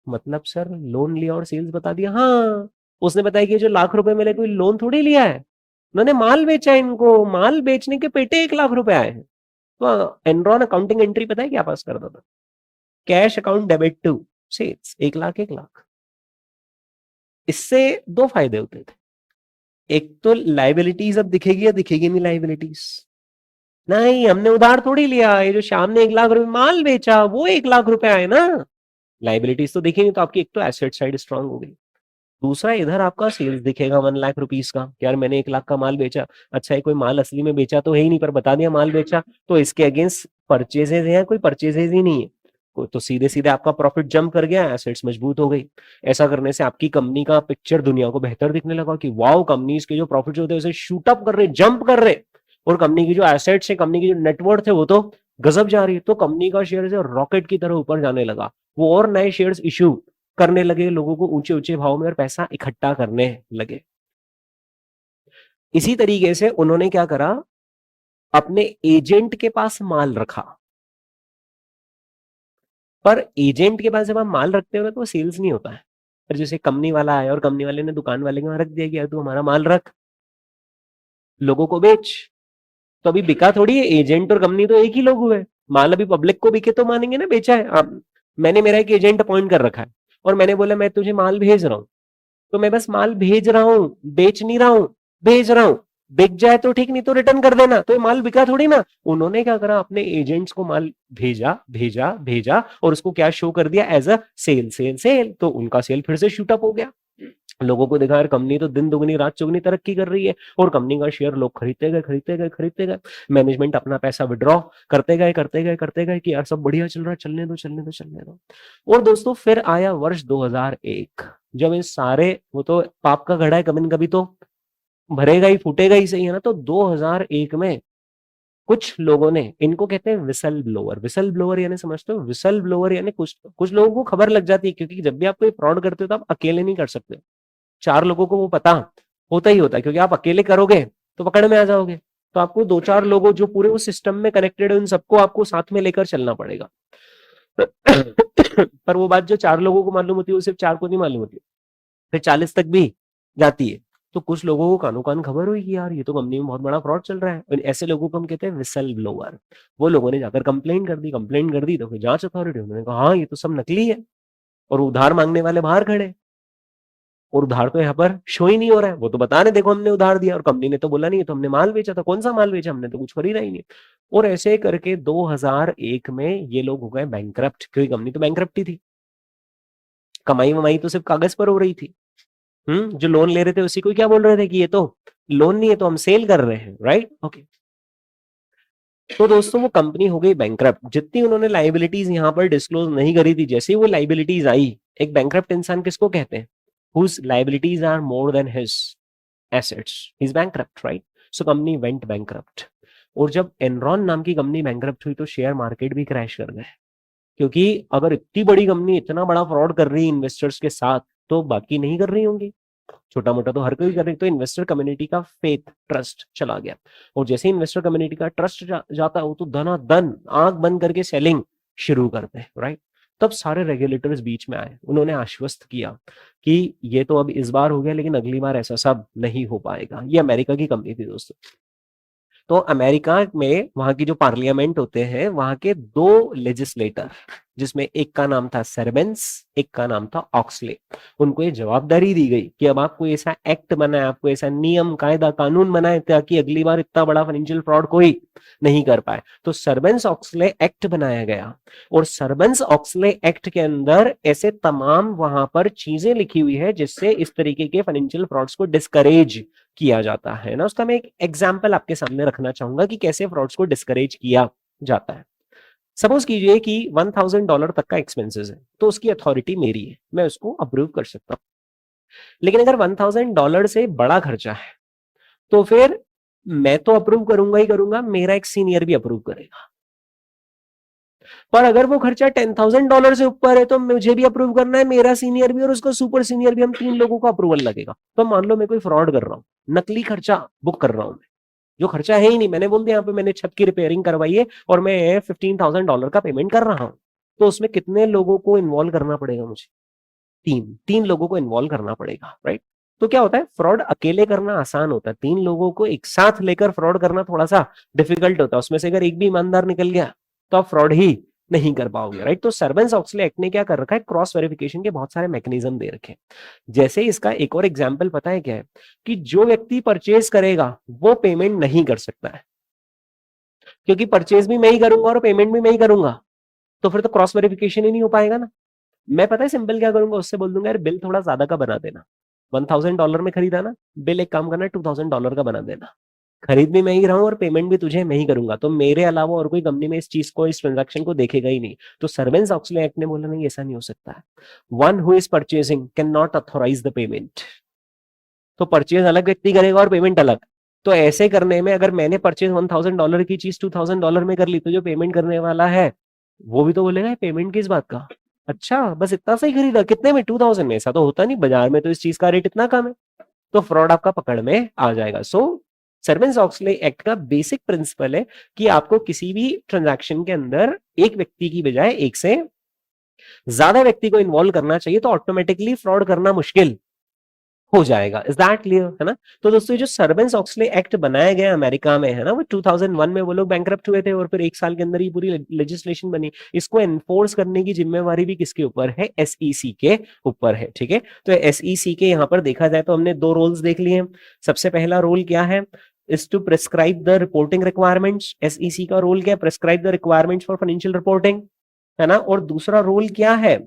मतलब सर लोन लिया और सेल्स बता दिया? हाँ, उसने बताया कि जो 1 लाख रुपए मैंने कोई लोन थोड़ी लिया है, मैंने माल बेचा है, इनको माल बेचने के पेटे 1 लाख रुपए आए हैं। तो एनरॉन अकाउंटिंग एंट्री पता है क्या पास करता था, cash account debit to sales, 1 lakh 1 lakh. इससे दो फायदे होते थे। एक तो लाइबिलिटीज अब दिखेगी या दिखेगी नहीं लाइबिलिटीज? नहीं, हमने उधार थोड़ी लिया, ये जो श्याम ने 1 लाख रुपए माल बेचा वो 1 लाख रुपए आए ना, लाइबिलिटीज तो दिखेगी। तो आपकी एक तो एसेट साइड स्ट्रांग हो गई, दूसरा इधर आपका सेल्स दिखेगा 1 लाख रुपीज का, यार मैंने 1 लाख का माल बेचा। अच्छा है कोई माल असली में बेचा तो है ही नहीं, पर बता दिया माल बेचा, तो इसके अगेंस्ट परचेजेज है, कोई परचेजेज ही नहीं है, तो सीधे सीधे आपका प्रॉफिट जंप कर गया, एसेट्स मजबूत हो गई। ऐसा करने से आपकी कंपनी का पिक्चर दुनिया को बेहतर दिखने लगा कि वाओ, कंपनीज के जो प्रॉफिट होते हैं उसे शूट अप कर रहे, जंप कर रहे, और कंपनी की जो एसेट्स है, कंपनी की जो नेटवर्थ है वो तो गजब जा रही है। तो कंपनी का शेयर रॉकेट की तरह ऊपर जाने लगा, वो और नए शेयर्स इश्यू करने लगे, लोगों को ऊंचे ऊंचे भाव में और पैसा इकट्ठा करने लगे। इसी तरीके से उन्होंने क्या करा, अपने एजेंट के पास माल रखा, पर एजेंट के पास जब आप माल रखते हो ना तो सेल्स नहीं होता है। पर जैसे कंपनी वाला आया और कंपनी वाले ने दुकान वाले के वहां रख दिया कि यार तू हमारा माल रख, लोगों को बेच, तो अभी बिका थोड़ी है, एजेंट और कंपनी तो एक ही लोग हुए, माल अभी पब्लिक को बिके तो मानेंगे ना बेचा है। मैंने मेरा एक एजेंट अपॉइंट कर रखा है और मैंने बोला मैं तुझे माल भेज रहा हूं, तो मैं बस माल भेज रहा हूं, बेच नहीं रहा हूं, भेज रहा हूं, बिक जाए तो ठीक, नहीं तो रिटर्न कर देना, तो ये माल बिका थोड़ी ना। उन्होंने क्या करा, अपने एजेंट्स को माल भेजा भेजा भेजा और उसको क्या शो कर दिया, as a sale sale sale, तो उनका सेल फिर से शूट अप हो गया। लोगों को देखा यार कंपनी तो दिन दुगनी रात चौगनी तरक्की कर रही है, और कंपनी का शेयर लोग खरीदते गए खरीदते गए खरीदते गए, मैनेजमेंट अपना पैसा विड्रॉ करते गए करते गए करते गए कि यार सब बढ़िया चल रहा है, चलने दो चलने दो चलने दो। और दोस्तों फिर आया वर्ष 2001, जब इन सारे, वो तो पाप का घड़ा है, कभी न कभी तो भरेगा ही फूटेगा ही, सही है ना। तो 2001 में कुछ लोगों ने, इनको कहते हैं विसल ब्लोअर, विसल ब्लोअर यानी समझते हो, विसल ब्लोअर यानी कुछ कुछ लोगों को खबर लग जाती है, क्योंकि जब भी आप कोई फ्रॉड करते हो तो आप अकेले नहीं कर सकते, 4 लोगों को वो पता होता ही होता है, क्योंकि आप अकेले करोगे तो पकड़ में आ जाओगे, तो आपको 2-4 लोगों जो पूरे उस सिस्टम में कनेक्टेड है उन सबको आपको साथ में लेकर चलना पड़ेगा। पर वो बात जो 4 लोगों को मालूम होती है वो सिर्फ 4 को नहीं मालूम होती, फिर 40 तक भी जाती है। तो कुछ लोगों को कानो कान खबर हुई कि यार ये तो कंपनी में बहुत बड़ा फ्रॉड चल रहा है, और ऐसे लोगों को हम कहते हैं विसल ब्लोअर। वो लोगों ने जाकर कंप्लेंट कर दी, कंप्लेंट कर दी, तो फिर जांच अथॉरिटी, उन्होंने कहा हाँ ये तो सब नकली है, और उधार मांगने वाले बाहर खड़े, और उधार तो यहाँ पर शो ही नहीं हो रहा है, वो तो बता रहे देखो हमने उधार दिया, और कंपनी ने तो बोला नहीं, तो हमने माल बेचा था, कौन सा माल बेचा, हमने तो कुछ खरीदा ही नहीं। और ऐसे करके 2001 में ये लोग हो गए बैंकरप्ट, क्योंकि कंपनी तो बैंकरप्ट ही थी, कमाई वमाई तो सिर्फ कागज पर हो रही थी। जो लोन ले रहे थे उसी को क्या बोल रहे थे कि ये तो लोन नहीं है, तो हम सेल कर रहे हैं, राइट, ओके। तो दोस्तों वो कंपनी हो गई बैंकरप्ट, जितनी उन्होंने लाइबिलिटीज यहाँ पर डिस्क्लोज नहीं करी थी, जैसे ही वो लाइबिलिटीज आई, एक बैंकरप्ट इंसान किसको कहते हैं, whose liabilities are more than his assets, he's bankrupt, right? So company went bankrupt। और जब एनरॉन नाम की कंपनी बैंकरप्ट हुई तो शेयर मार्केट भी क्रैश कर गए, क्योंकि अगर इतनी बड़ी कंपनी इतना बड़ा फ्रॉड कर रही है इन्वेस्टर्स के साथ, तो बाकी नहीं कर रही होंगी, छोटा मोटा तो हर कोई कर रही, तो इन्वेस्टर कम्युनिटी का फेथ ट्रस्ट चला गया। और जैसे इन्वेस्टर कम्युनिटी का ट्रस्ट जाता है, वो तो धनाधन आंख बंद करके सेलिंग शुरू करते हैं, राइट। तब सारे रेगुलेटर्स बीच में आए, उन्होंने आश्वस्त किया कि ये तो अब इस बार हो गया, लेकिन अगली बार ऐसा सब नहीं हो पाएगा। ये अमेरिका की कंपनी थी दोस्तों। तो अमेरिका में वहां की जो पार्लियामेंट होते हैं, वहां के 2 लेजिस्लेटर, जिसमें एक का नाम था सर्बेंस, एक का नाम था ऑक्सले, उनको ये जवाबदारी दी गई कि अब आपको ऐसा एक्ट बनाए, आपको ऐसा नियम कायदा कानून बनाए ताकि अगली बार इतना बड़ा फाइनेंशियल फ्रॉड कोई नहीं कर पाए। तो सर्बेंस ऑक्सले एक्ट बनाया गया, और सर्बेंस ऑक्सले एक्ट के अंदर ऐसे तमाम वहां पर चीजें लिखी हुई है जिससे इस तरीके के फाइनेंशियल फ्रॉड्स को डिस्करेज किया जाता है ना। उसका मैं एक एग्जाम्पल आपके सामने रखना चाहूंगा कि कैसे फ्रॉड्स को डिस्करेज किया जाता है। सपोज कीजिए कि $1000 तक का एक्सपेंसेस है, तो उसकी अथॉरिटी मेरी है, मैं उसको अप्रूव कर सकता हूं। लेकिन अगर $1000 से बड़ा खर्चा है तो फिर मैं तो अप्रूव करूंगा ही करूंगा, मेरा एक सीनियर भी अप्रूव करेगा। पर अगर वो खर्चा $10,000 से ऊपर है तो मुझे भी अप्रूव करना है, मेरा सीनियर भी और उसका सुपर सीनियर भी, हम 3 लोगों का अप्रूवल लगेगा। तो मान लो मैं कोई फ्रॉड कर रहा हूं, नकली खर्चा बुक कर रहा हूं, जो खर्चा है ही नहीं, मैंने बोल दिया यहाँ पे मैंने छत की रिपेयरिंग करवाई है और मैं $15,000 का पेमेंट कर रहा हूं, तो उसमें कितने लोगों को इन्वॉल्व करना पड़ेगा मुझे, 3 लोगों को इन्वॉल्व करना पड़ेगा, राइट। तो क्या होता है, फ्रॉड अकेले करना आसान होता है, 3 लोगों को एक साथ लेकर फ्रॉड करना थोड़ा सा डिफिकल्ट होता है। उसमें से अगर एक भी ईमानदार निकल गया तो आप फ्रॉड ही नहीं कर पाओगे, राइट। तो सर्बेंस ऑक्सले एक्ट ने क्या कर रखा है, क्रॉस वेरिफिकेशन के बहुत सारे मैकेनिज्म दे रखे हैं। जैसे इसका एक और एग्जांपल पता है क्या है, कि जो व्यक्ति परचेज करेगा वो पेमेंट नहीं कर सकता है, क्योंकि परचेज भी मैं ही करूंगा और पेमेंट भी मैं ही करूंगा, तो फिर तो क्रॉस वेरिफिकेशन ही नहीं हो पाएगा ना। मैं पता है सिंपल क्या करूंगा, उससे बोल दूंगा यार बिल थोड़ा ज्यादा का बना देना, $1000 में खरीदा ना, बिल एक काम करना $2000 का बना देना, खरीद भी मैं ही रहा हूं और पेमेंट भी तुझे मैं ही करूंगा, तो मेरे अलावा और कोई कंपनी में इस चीज को, इस ट्रांजैक्शन को देखेगा ही नहीं। तो सर्वेंस ऑक्सले एक्ट ने बोला नहीं, ऐसा नहीं हो सकता है, one who is purchasing can not authorise the payment. तो परचेज अलग व्यक्ति करेगा और पेमेंट अलग। तो ऐसे करने में अगर मैंने परचेज $1000 की चीज $2000 में कर ली, तो जो पेमेंट करने वाला है वो भी तो बोलेगा पेमेंट किस बात का, अच्छा बस इतना सही खरीदा, कितने में, 2000 में। ऐसा तो होता नहीं, बाजार में तो इस चीज का रेट इतना कम है, तो फ्रॉड आपका पकड़ में आ जाएगा। सो सर्वेंस ऑक्सले एक्ट का बेसिक प्रिंसिपल है कि आपको किसी भी ट्रांजैक्शन के अंदर एक व्यक्ति की बजाय एक से ज्यादा व्यक्ति को इन्वॉल्व करना चाहिए, तो ऑटोमेटिकली फ्रॉड करना मुश्किल हो जाएगा। इज दैट क्लियर, है ना। तो दोस्तों जो सर्वेंस ऑक्सले एक्ट बनाया गया अमेरिका में, है ना, वो 2001 में वो लोग बैंकरप्ट हुए थे और फिर एक साल के अंदर ही पूरी लेजिस्लेशन बनी। इसको एनफोर्स करने की जिम्मेवारी भी किसके ऊपर है, एसईसी के ऊपर है, ठीक है। तो एसईसी के यहाँ पर देखा जाए तो हमने दो रोल्स देख लिए। सबसे पहला रोल क्या है, is to prescribe the reporting requirements. SEC का रोल क्या है, prescribe the requirements for financial reporting, है ना। और दूसरा रोल क्या है,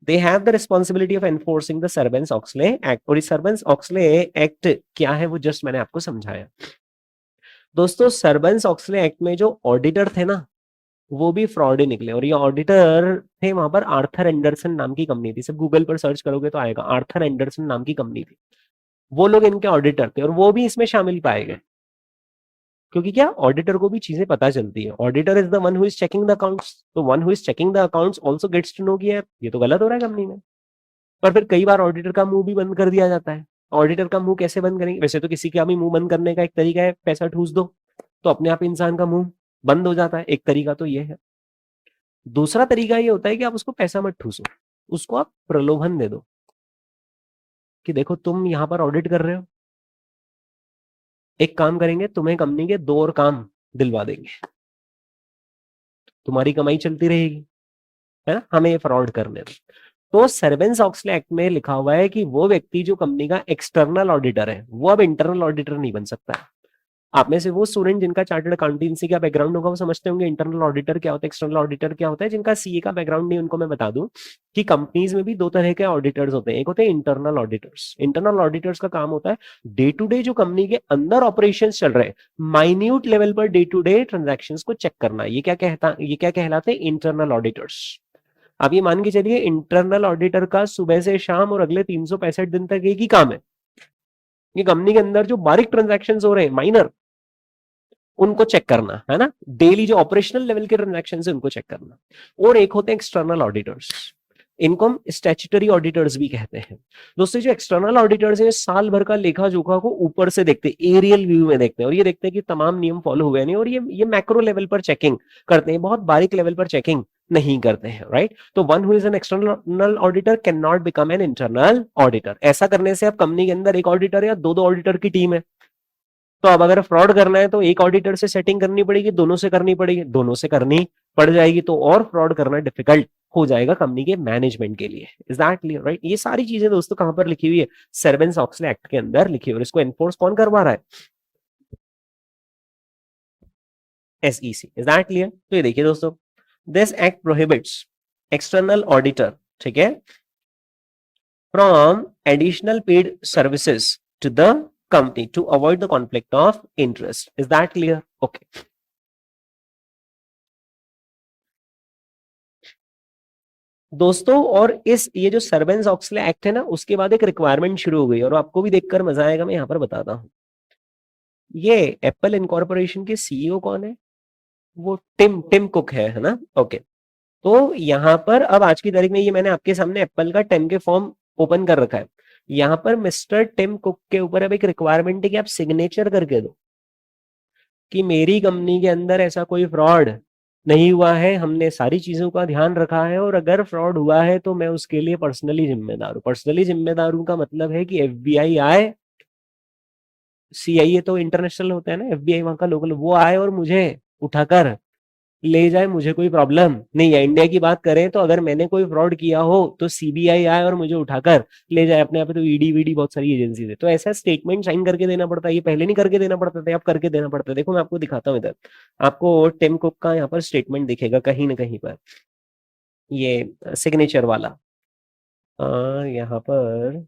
they have the responsibility of enforcing the Sarbanes-Oxley Act। और इस Sarbanes-Oxley Act क्या है वो जस्ट मैंने आपको समझाया। दोस्तों Sarbanes-Oxley Act में जो ऑडिटर थे ना, वो भी फ्रॉड ही निकले, और ये ऑडिटर थे वहां पर आर्थर एंडरसन नाम की कंपनी थी, सब गूगल पर सर्च करोगे तो आएगा, आर्थर एंडरसन नाम की कंपनी थी, वो लोग इनके ऑडिटर थे और वो भी इसमें शामिल पाए गए। क्योंकि क्या, ऑडिटर को भी चीजें पता चलती है, auditor is the one who is checking the accounts, तो one who is checking the accounts also gets to know कि यार ये तो गलत हो रहा है कंपनी में। पर फिर कई बार ऑडिटर का मुंह भी बंद कर दिया जाता है। ऑडिटर का मुंह कैसे बंद करेंगे, वैसे तो किसी का भी मुंह बंद करने का एक तरीका है, पैसा ठूस दो, तो अपने आप इंसान का मुंह बंद हो जाता है, एक तरीका तो ये है। दूसरा तरीका ये होता है कि आप उसको पैसा मत ठूसो, उसको आप प्रलोभन दे दो कि देखो तुम यहां पर ऑडिट कर रहे हो, एक काम करेंगे, तुम्हें कंपनी के 2 और काम दिलवा देंगे, तुम्हारी कमाई चलती रहेगी, है ना, हमें ये फ्रॉड करने दो। तो सर्वेंस ऑक्सले एक्ट में लिखा हुआ है कि वो व्यक्ति जो कंपनी का एक्सटर्नल ऑडिटर है, वो अब इंटरनल ऑडिटर नहीं बन सकता है। आप में से वो स्टूडेंट जिनका चार्टर्ड अकाउंटेंसी का बैकग्राउंड होगा वो समझते होंगे इंटरनल ऑडिटर क्या होता है, एक्सटर्नल ऑडिटर क्या होता है। जिनका सीए का बैकग्राउंड नहीं, उनको मैं बता दूं कि कंपनीज में भी 2 तरह के ऑडिटर्स होते हैं। एक होते हैं इंटरनल ऑडिटर्स। इंटरनल ऑडिटर्स का काम होता है डे टू डे जो कंपनी के अंदर ऑपरेशन चल रहे हैं, माइन्यूट लेवल पर डे टू डे ट्रांजेक्शन को चेक करना, ये क्या कहलाते हैं, इंटरनल ऑडिटर्स। अब ये मान के चलिए इंटरनल ऑडिटर का सुबह से शाम और अगले 365 दिन तक एक ही काम है, ये कंपनी के अंदर जो बारीक ट्रांजैक्शन हो रहे हैं, माइनर, उनको चेक करना, है ना। डेली जो ऑपरेशनल लेवल के ट्रांजैक्शन है उनको चेक करना। और एक होते हैं एक्सटर्नल ऑडिटर्स, इनको हम स्टैट्यूटरी ऑडिटर्स भी कहते हैं। दोस्तों जो एक्सटर्नल ऑडिटर्स हैं साल भर का लेखा जोखा को ऊपर से देखते हैं, एरियल व्यू में देखते हैं, और ये देखते हैं कि तमाम नियम फॉलो हुए नहीं, और ये मैक्रो लेवल पर चेकिंग करते हैं, बहुत बारीक लेवल पर चेकिंग नहीं करते हैं, राइट। तो one who is an external auditor can not become an internal auditor. ऐसा करने से अब कंपनी के अंदर एक ऑडिटर या 2 ऑडिटर की टीम है, तो अब अगर फ्रॉड करना है तो एक ऑडिटर से सेटिंग करनी पड़ेगी, दोनों से करनी पड़ेगी, दोनों से करनी पड़ जाएगी, तो और फ्रॉड करना डिफिकल्ट हो जाएगा कंपनी के मैनेजमेंट के लिए। Is that clear, right. ये सारी चीजें दोस्तों कहां पर लिखी हुई है, सर्वेंस ऑक्सले एक्ट के अंदर लिखी हुई है, और इसको एनफोर्स कौन करवा रहा है, एसईसी। Is that clear. तो ये देखिए दोस्तों, this act prohibits external auditor, ठीक है, from additional paid services to the company to avoid the conflict of interest. Is that clear? Okay. दोस्तों और ये जो सर्वेंस ऑक्सले एक्ट है ना, उसके बाद एक रिक्वायरमेंट शुरू हो गई, और आपको भी देखकर मजा आएगा, मैं यहां पर बताता हूं। ये एप्पल इनकॉर्पोरेशन के सीईओ कौन है, वो टिम कुक है ना। ओके। तो यहां पर अब आज की तारीख में ये मैंने आपके सामने एप्पल का 10 के फॉर्म ओपन कर रखा है, यहां पर मिस्टर टिम कुक के ऊपर अब एक रिक्वायरमेंट है कि आप सिग्नेचर करके दो कि मेरी कंपनी के अंदर ऐसा कोई फ्रॉड नहीं हुआ है, हमने सारी चीजों का ध्यान रखा है, और अगर फ्रॉड हुआ है तो मैं उसके लिए पर्सनली जिम्मेदार हूं। पर्सनली जिम्मेदार हूं का मतलब है कि एफबीआई आए, सीआईए तो इंटरनेशनल होता है ना, एफबीआई वहां का लोकल, वो आए और मुझे उठाकर ले जाए, मुझे कोई प्रॉब्लम नहीं है। इंडिया की बात करें तो अगर मैंने कोई फ्रॉड किया हो तो सीबीआई आए और मुझे उठाकर ले जाए अपने। यहाँ पे तो ईडी वीडी बहुत सारी एजेंसी है, तो ऐसा स्टेटमेंट साइन करके देना पड़ता है। ये पहले नहीं करके देना पड़ता था, अब करके देना पड़ता है। देखो मैं आपको दिखाता हूँ इधर, आपको टिम कुक का यहाँ पर स्टेटमेंट दिखेगा कहीं ना कहीं पर, ये सिग्नेचर वाला। यहाँ पर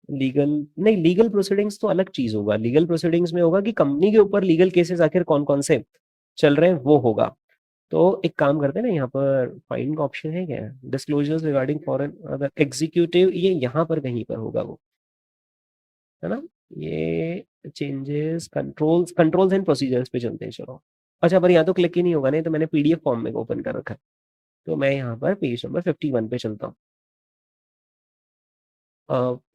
लीगल नहीं, लीगल प्रोसीडिंग्स तो अलग चीज होगा। लीगल प्रोसीडिंग्स में होगा कि कंपनी के ऊपर लीगल केसेस आखिर कौन कौन से चल रहे हैं, वो होगा। तो एक काम करते हैं ना, यहाँ पर फाइंड का ऑप्शन है क्या, disclosures regarding foreign other executive, ये यहाँ पर कहीं पर होगा वो, है ना। ये changes controls, controls and procedures पे चलते हैं, चलो। अच्छा पर यहाँ तो क्लिक ही नहीं होगा, नहीं तो मैंने पीडीएफ फॉर्म में ओपन कर रखा है। तो मैं यहाँ पर पेज नंबर 51 पे चलता हूँ।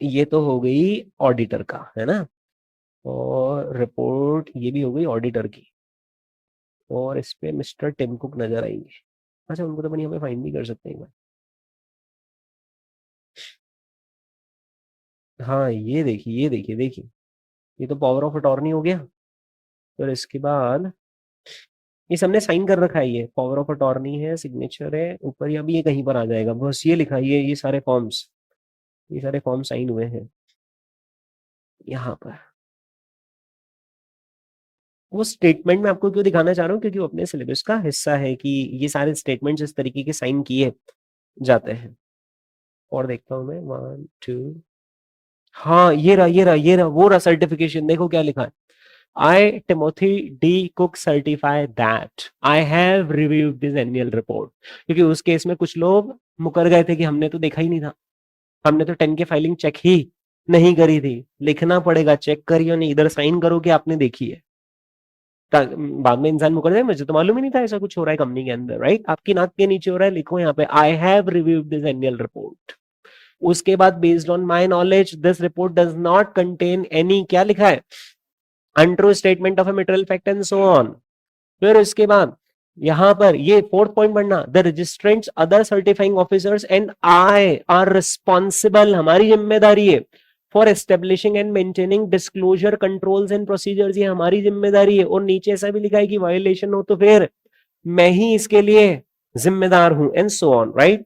ये तो हो गई ऑडिटर का, है ना, और रिपोर्ट ये भी हो गई ऑडिटर की, और इस पे मिस्टर टिम कुक नजर आएंगे। अच्छा उनको तो अपन यहाँ पे फाइन भी कर सकते हैं एक बार। हाँ ये देखिए, ये देखिए, देखिए ये तो पावर ऑफ अटॉर्नी हो गया। फिर इसके बाद ये सबने साइन कर रखा है, ये पावर ऑफ अटॉर्नी है, सिग्नेचर है ऊपर, या भी ये कहीं पर आ जाएगा, बस ये लिखा है, ये सारे फॉर्म्स, ये सारे फॉर्म साइन हुए हैं यहाँ पर। वो स्टेटमेंट मैं आपको क्यों दिखाना चाह रहा हूँ, क्योंकि वो अपने सिलेबस का हिस्सा है कि ये सारे स्टेटमेंट्स इस तरीके के साइन किए जाते हैं। और देखता हूँ मैं 1 2, हाँ ये रहा, ये रहा, ये रहा, वो रहा सर्टिफिकेशन, देखो क्या लिखा है। I, Timothy D. Cook, certify that I have reviewed this annual report। क्योंकि उस केस में कुछ लोग मुकर गए थे कि हमने तो देखा ही नहीं था, हमने तो 10 के फाइलिंग चेक ही नहीं करी थी। लिखना पड़ेगा, चेक करियो नहीं, इधर साइन करो कि आपने देखी है। बाद में इंसान मुकर जाए, मुझे तो मालूम ही नहीं था ऐसा कुछ हो रहा है कंपनी के अंदर, राइट। आपकी नाक के नीचे हो रहा है, लिखो यहाँ पे I have reviewed this annual report. उसके बाद based on my knowledge this report does not contain any, क्या लिखा है, untrue statement of a material fact and so on. फिर इसके बाद यहां पर ये फोर्थ पॉइंट पढ़ना, the registrant's other certifying officers and I are responsible, हमारी जिम्मेदारी है, for establishing and maintaining disclosure controls and procedures, ये हमारी जिम्मेदारी है। और नीचे ऐसा भी लिखा है कि वायोलेशन हो तो फिर मैं ही इसके लिए जिम्मेदार हूं एंड सो ऑन, राइट।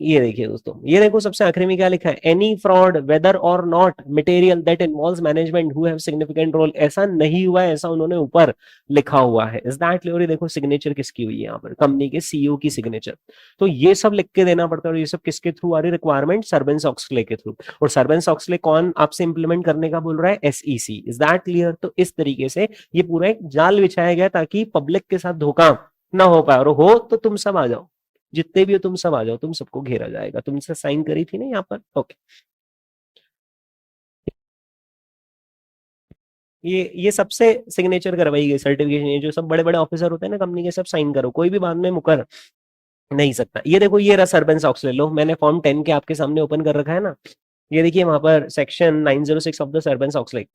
ये देखिए दोस्तों, ये देखो सबसे आखिरी में क्या लिखा है, any fraud whether or not material that involves management who have significant role, ऐसा नहीं हुआ है, ऐसा उन्होंने ऊपर लिखा हुआ है। Is that clear. देखो सिग्नेचर किसकी हुई है यहाँ पर, कंपनी के सीईओ की सिग्नेचर। तो ये सब लिख के देना पड़ता है, और ये सब किसके थ्रू आ रही रिक्वायरमेंट, सर्बेन्स-ऑक्सले के थ्रू। और सर्बेन्स-ऑक्सले कौन आपसे इंप्लीमेंट करने का बोल रहा है, एसईसी। Is that clear. तो इस तरीके से ये पूरा एक जाल बिछाया गया ताकि पब्लिक के साथ धोखा ना हो पाए, और हो तो तुम सब आ जाओ, जितने भी हो तुम सब आ जाओ, तुम सबको घेरा जाएगा। तुमसे साइन करी थी ना यहाँ पर, ओके। ये सबसे सिग्नेचर करवाई गई सर्टिफिकेशन, ये जो सब बड़े बड़े ऑफिसर होते हैं ना कंपनी के, सब साइन करो, कोई भी बाद में मुकर नहीं सकता। ये देखो ये रहा सर्बेन्स-ऑक्सले, लो मैंने फॉर्म 10 के आपके सामने ओपन कर रखा है ना, ये देखिए वहां पर section 906 of the Sarbanes Oxley,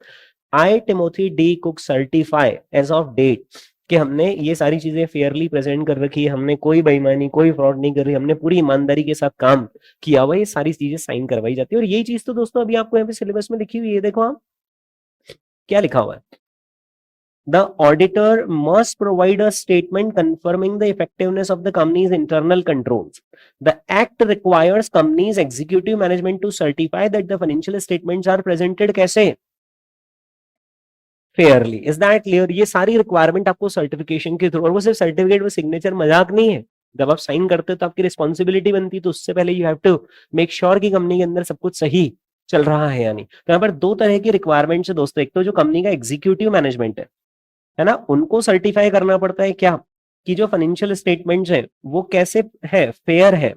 I Timothy D Cook certify as of date, कि हमने ये सारी चीजें फेयरली प्रेजेंट कर रखी है, हमने कोई बेईमानी कोई फ्रॉड नहीं करी, हमने पूरी ईमानदारी के साथ काम किया हुआ, ये सारी चीजें साइन करवाई जाती है। और यही चीज तो दोस्तों अभी आपको यहाँ पे सिलेबस में लिखी हुई है, देखो आप क्या लिखा हुआ है, the auditor must provide a statement confirming the effectiveness of the company's internal controls. The act requires companies executive management to certify that the financial statements are presented कैसे, फेयरली। Is that clear. ये सारी requirement आपको certification के through, और वो सिर्फ certificate, वो signature मजाक नहीं है। जब आप साइन करते हो तो आपकी रिस्पॉन्सिबिलिटी बनती है, तो उससे पहले you have to make sure कि कंपनी के अंदर सब कुछ सही चल रहा है या नहीं। तो यहाँ पर दो तरह की रिक्वायरमेंट्स है दोस्तों, एक तो जो कंपनी का एग्जीक्यूटिव मैनेजमेंट है ना, उनको सर्टिफाई करना पड़ता है क्या, कि जो फाइनेंशियल स्टेटमेंट्स है वो कैसे है, फेयर है,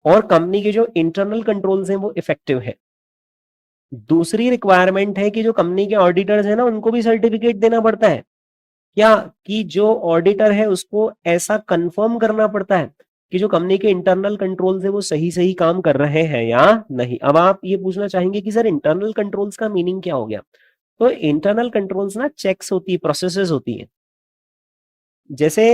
और कंपनी के जो इंटरनल कंट्रोल्स हैं वो इफेक्टिव है। दूसरी रिक्वायरमेंट है कि जो कंपनी के ऑडिटर्स है ना, उनको भी सर्टिफिकेट देना पड़ता है क्या, कि जो ऑडिटर है उसको ऐसा कंफर्म करना पड़ता है कि जो कंपनी के इंटरनल कंट्रोल्स है वो सही सही काम कर रहे हैं या नहीं। अब आप ये पूछना चाहेंगे कि सर इंटरनल कंट्रोल्स का मीनिंग क्या हो गया। तो इंटरनल कंट्रोल्स ना चेक्स होती है, प्रोसेसेस होती है। जैसे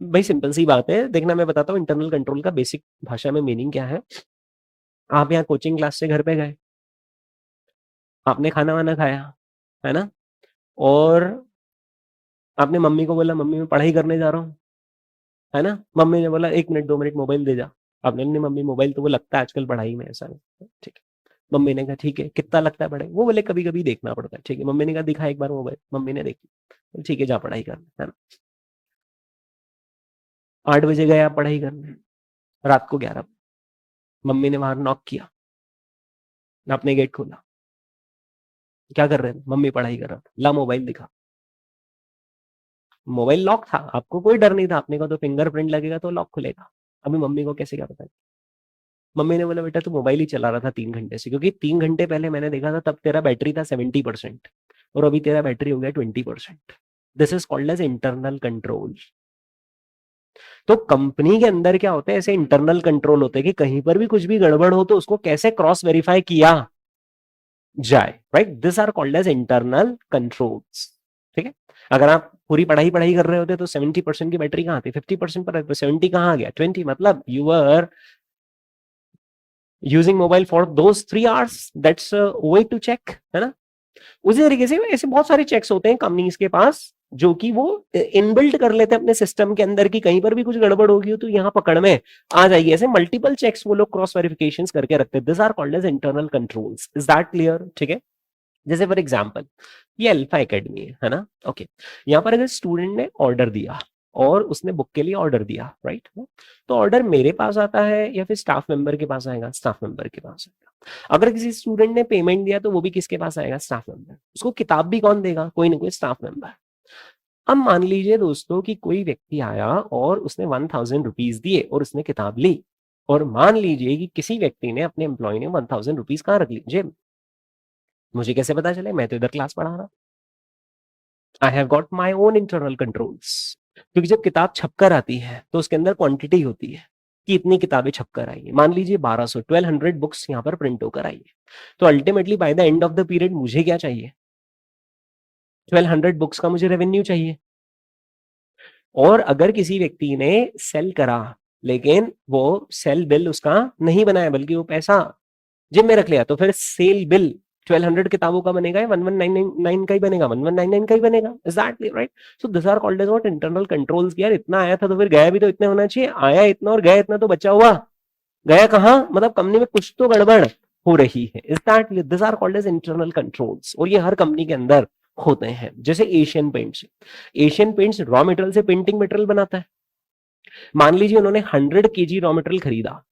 भाई सिंपल सी बात है, देखना मैं बताता हूँ इंटरनल कंट्रोल का बेसिक भाषा में मीनिंग क्या है। आप यहाँ कोचिंग क्लास से घर पे गए, आपने खाना वाना खाया, है ना, और आपने मम्मी को बोला मम्मी मैं पढ़ाई करने जा रहा हूँ, है ना, मम्मी ने बोला 1 मिनट 2 मिनट मोबाइल दे जा, आपने नहीं मम्मी मोबाइल तो वो लगता है आजकल पढ़ाई में ऐसा नहीं, ठीक है। मम्मी ने कहा ठीक है कितना लगता है पढ़ाई, वो बोले कभी कभी देखना पड़ता है, ठीक है। मम्मी ने कहा दिखा एक बार मोबाइल, मम्मी ने देखी, ठीक है जा पढ़ाई करना, है ना। 8 बजे गए आप पढ़ाई करने, रात को 11, मम्मी ने बाहर नॉक किया, आपने गेट खोला, क्या कर रहे थे, मम्मी पढ़ाई कर रहा था, ला मोबाइल दिखा, मोबाइल लॉक था, आपको कोई डर नहीं था, आपने कहा तो फिंगरप्रिंट लगेगा तो लॉक खुलेगा, अभी मम्मी को कैसे क्या पता। मम्मी ने बोला बेटा तू मोबाइल ही चला रहा था 3 घंटे से, क्योंकि 3 घंटे पहले मैंने देखा था तब तेरा बैटरी था 70% और अभी तेरा बैटरी हो गया 20%। This is called as internal control. तो कंपनी के अंदर क्या होते हैं, ऐसे इंटरनल कंट्रोल होते हैं कि कहीं पर भी कुछ भी गड़बड़ हो तो उसको कैसे क्रॉस वेरीफाई किया जाए, right. This are called as internal controls, ठीक है। अगर आप पूरी पढ़ाई पढ़ाई कर रहे होते तो 70% की बैटरी कहाँ थी, 50% पर 70 कहाँ आ गया 20, मतलब you are using mobile for those 3 hours, that's way to check, है ना। उसी तरीके से ऐसे बहुत सारे चेक्स होते हैं कंपनीज के पास जो कि वो इनबिल्ट कर लेते हैं अपने सिस्टम के अंदर कि कहीं पर भी कुछ गड़बड़ होगी तो यहाँ पकड़ में आ जाएगी। ऐसे मल्टीपल चेक्स वो लोग क्रॉस वेरिफिकेशन करके रखते हैं। This are called as internal controls. Is that clear, ठीक है। जैसे फॉर एग्जाम्पल ये अल्फा एकेडमी है ना, ओके। यहाँ पर अगर स्टूडेंट ने ऑर्डर दिया और उसने बुक के लिए ऑर्डर दिया, राइट, तो ऑर्डर मेरे पास आता है या फिर स्टाफ मेंबर के पास आएगा, स्टाफ मेंबर के पास आएगा। अगर किसी स्टूडेंट ने पेमेंट दिया तो वो भी किसके पास आएगा, स्टाफ मेंबर। उसको किताब भी कौन देगा, कोई ना कोई स्टाफ मेंबर। अब मान लीजिए दोस्तों कि कोई व्यक्ति आया और उसने 1000 रुपीज दिए और उसने किताब ली, और मान लीजिए कि किसी व्यक्ति ने, अपने एम्प्लॉय ने 1000 रुपीज कहाँ रख ली, जेब। मुझे कैसे पता चले, मैं तो इधर क्लास पढ़ा रहा। I have got my own internal controls. क्योंकि जब किताब छपकर आती है तो उसके अंदर क्वांटिटी होती है कि इतनी किताबें छपकर आई है। मान लीजिए 1200 बुक्स यहाँ पर प्रिंट होकर आई है, तो ultimately by the end of the period मुझे क्या चाहिए, 1200 बुक्स का मुझे रेवेन्यू चाहिए। और अगर किसी व्यक्ति ने सेल करा लेकिन वो सेल बिल उसका नहीं बनाया बल्कि वो पैसा जेब में रख लिया, तो फिर सेल बिल 1200 किताबों का बनेगा या 1199 का ही बनेगा, 1199 का ही बनेगा। Exactly right. So this are called as what, internal controls. यार इतना आया था तो फिर गया भी तो इतने होना चाहिए, आया इतना और गया इतना तो बचा हुआ गया कहाँ, मतलब कंपनी में कुछ तो गड़बड़ हो रही है। Is that, this are called as internal controls, और ये हर कंपनी के अंदर होते हैं। जैसे Asian Paints, Asian Paints raw material से पेंटिंग मटेरियल बनाता है। मान लीजिए उन्होंने 100 kg रॉ मटेरियल खरीदा,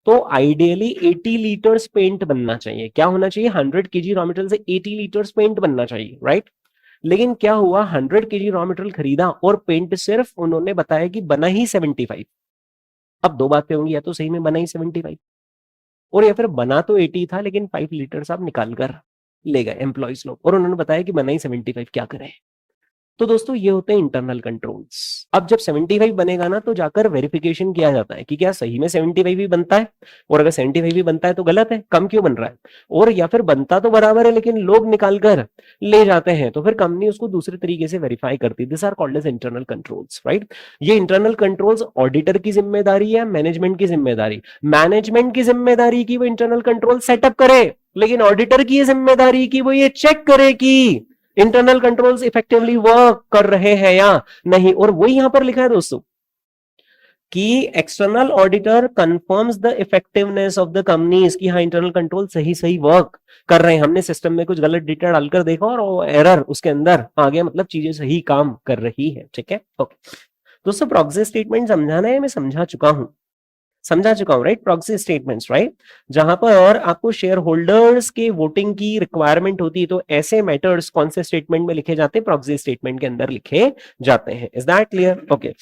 तो आइडियली 80 लीटर्स पेंट बनना चाहिए। क्या होना चाहिए, 100 kg रॉ मटेरियल से 80 लीटर्स पेंट बनना चाहिए, राइट। लेकिन क्या हुआ, 100 kg रॉ मटेरियल खरीदा और पेंट सिर्फ उन्होंने बताया कि बना ही 75। अब दो बातें होंगी, या तो सही में बना ही 75 और या फिर बना तो 80 था लेकिन 5 लीटर्स आप निकाल कर ले गए एम्प्लॉइज लोग, और उन्होंने बताया कि बना ही 75, क्या करें। तो दोस्तों ये होते हैं इंटरनल कंट्रोल्स। अब जब 75 बनेगा ना तो जाकर वेरिफिकेशन किया जाता है कि क्या सही में 75 भी बनता है, और अगर 75 भी बनता है तो गलत है, कम क्यों बन रहा है, और या फिर बनता तो बराबर है लेकिन लोग निकाल कर ले जाते हैं, तो फिर कंपनी उसको दूसरे तरीके से वेरीफाई करती है। This are called as internal controls, right. ये इंटरनल कंट्रोल्स ऑडिटर की जिम्मेदारी है, मैनेजमेंट की जिम्मेदारी, मैनेजमेंट की जिम्मेदारी की वो इंटरनल कंट्रोल सेटअप करे, लेकिन ऑडिटर की जिम्मेदारी की वो ये चेक करे कि इंटरनल कंट्रोल्स इफेक्टिवली वर्क कर रहे हैं या नहीं। और वही यहां पर लिखा है दोस्तों कि external auditor confirms the effectiveness of the companies, कि हाँ इंटरनल कंट्रोल सही सही वर्क कर रहे हैं। हमने सिस्टम में कुछ गलत डेटा डालकर देखा और वो एरर उसके अंदर आ गया, मतलब चीजें सही काम कर रही है, ठीक है। ओके दोस्तों, प्रॉक्सी स्टेटमेंट समझाना है, मैं समझा चुका हूं, राइट। प्रॉक्सी स्टेटमेंट्स, राइट, जहां पर आपको शेयर होल्डर्स के वोटिंग की रिक्वायरमेंट होती है, तो ऐसे मैटर्स कौन से स्टेटमेंट में लिखे जाते हैं, प्रॉक्सी स्टेटमेंट के अंदर लिखे जाते हैं। Is that clear, okay.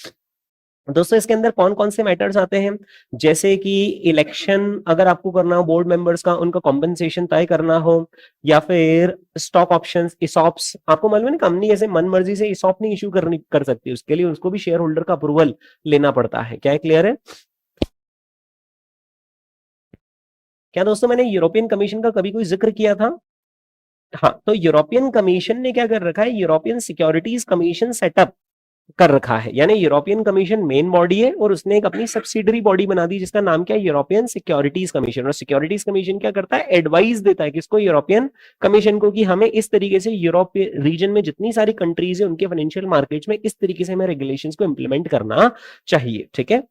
दोस्तों इसके अंदर कौन कौन से मैटर्स आते हैं, जैसे कि इलेक्शन अगर आपको करना हो बोर्ड मेंबर्स का, उनका कॉम्पेंसेशन तय करना हो, या फिर स्टॉक ऑप्शंस, इसॉप्स। आपको मालूम है ना, कंपनी ऐसे मन मर्जी से इसॉप नहीं इशू कर सकती, उसके लिए उसको भी शेयर होल्डर का अप्रूवल लेना पड़ता है। क्या है, क्लियर है क्या दोस्तों, मैंने यूरोपियन कमीशन का कभी कोई जिक्र किया था? हाँ, तो यूरोपियन कमीशन ने क्या कर रखा है, यूरोपियन सिक्योरिटीज कमीशन सेटअप कर रखा है, यानी यूरोपियन कमीशन मेन बॉडी है और उसने एक अपनी सब्सिडरी बॉडी बना दी जिसका नाम क्या है, यूरोपियन सिक्योरिटीज कमीशन। और सिक्योरिटीज कमीशन क्या करता है, एडवाइस देता है किसको, यूरोपियन कमीशन को, कि हमें इस तरीके से यूरोप रीजन में जितनी सारी कंट्रीज है उनके फाइनेंशियल मार्केट्स में इस तरीके से हमें रेगुलेशंस को इंप्लीमेंट करना चाहिए, ठीक है।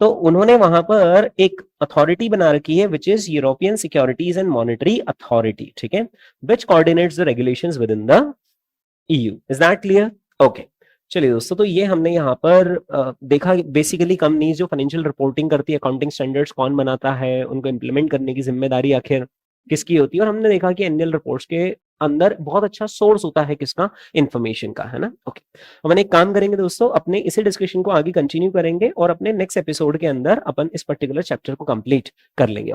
तो उन्होंने वहां पर एक अथॉरिटी बना रखी है which is European securities and monetary authority, ठीक है, which coordinates the regulations within the EU. Is that clear? Okay, चलिए दोस्तों, तो ये हमने यहाँ पर देखा बेसिकली कंपनीज जो फाइनेंशियल रिपोर्टिंग करती है, अकाउंटिंग स्टैंडर्ड्स कौन बनाता है, उनको इंप्लीमेंट करने की जिम्मेदारी आखिर किसकी होती है। और हमने देखा कि एनुअल रिपोर्ट्स के अंदर बहुत अच्छा सोर्स होता है किसका, इंफॉर्मेशन का, है ना। ओके, अपन एक काम करेंगे दोस्तों, अपने इसी डिस्कशन को आगे कंटिन्यू करेंगे और अपने नेक्स्ट एपिसोड के अंदर अपन इस पर्टिकुलर चैप्टर को कंप्लीट कर लेंगे।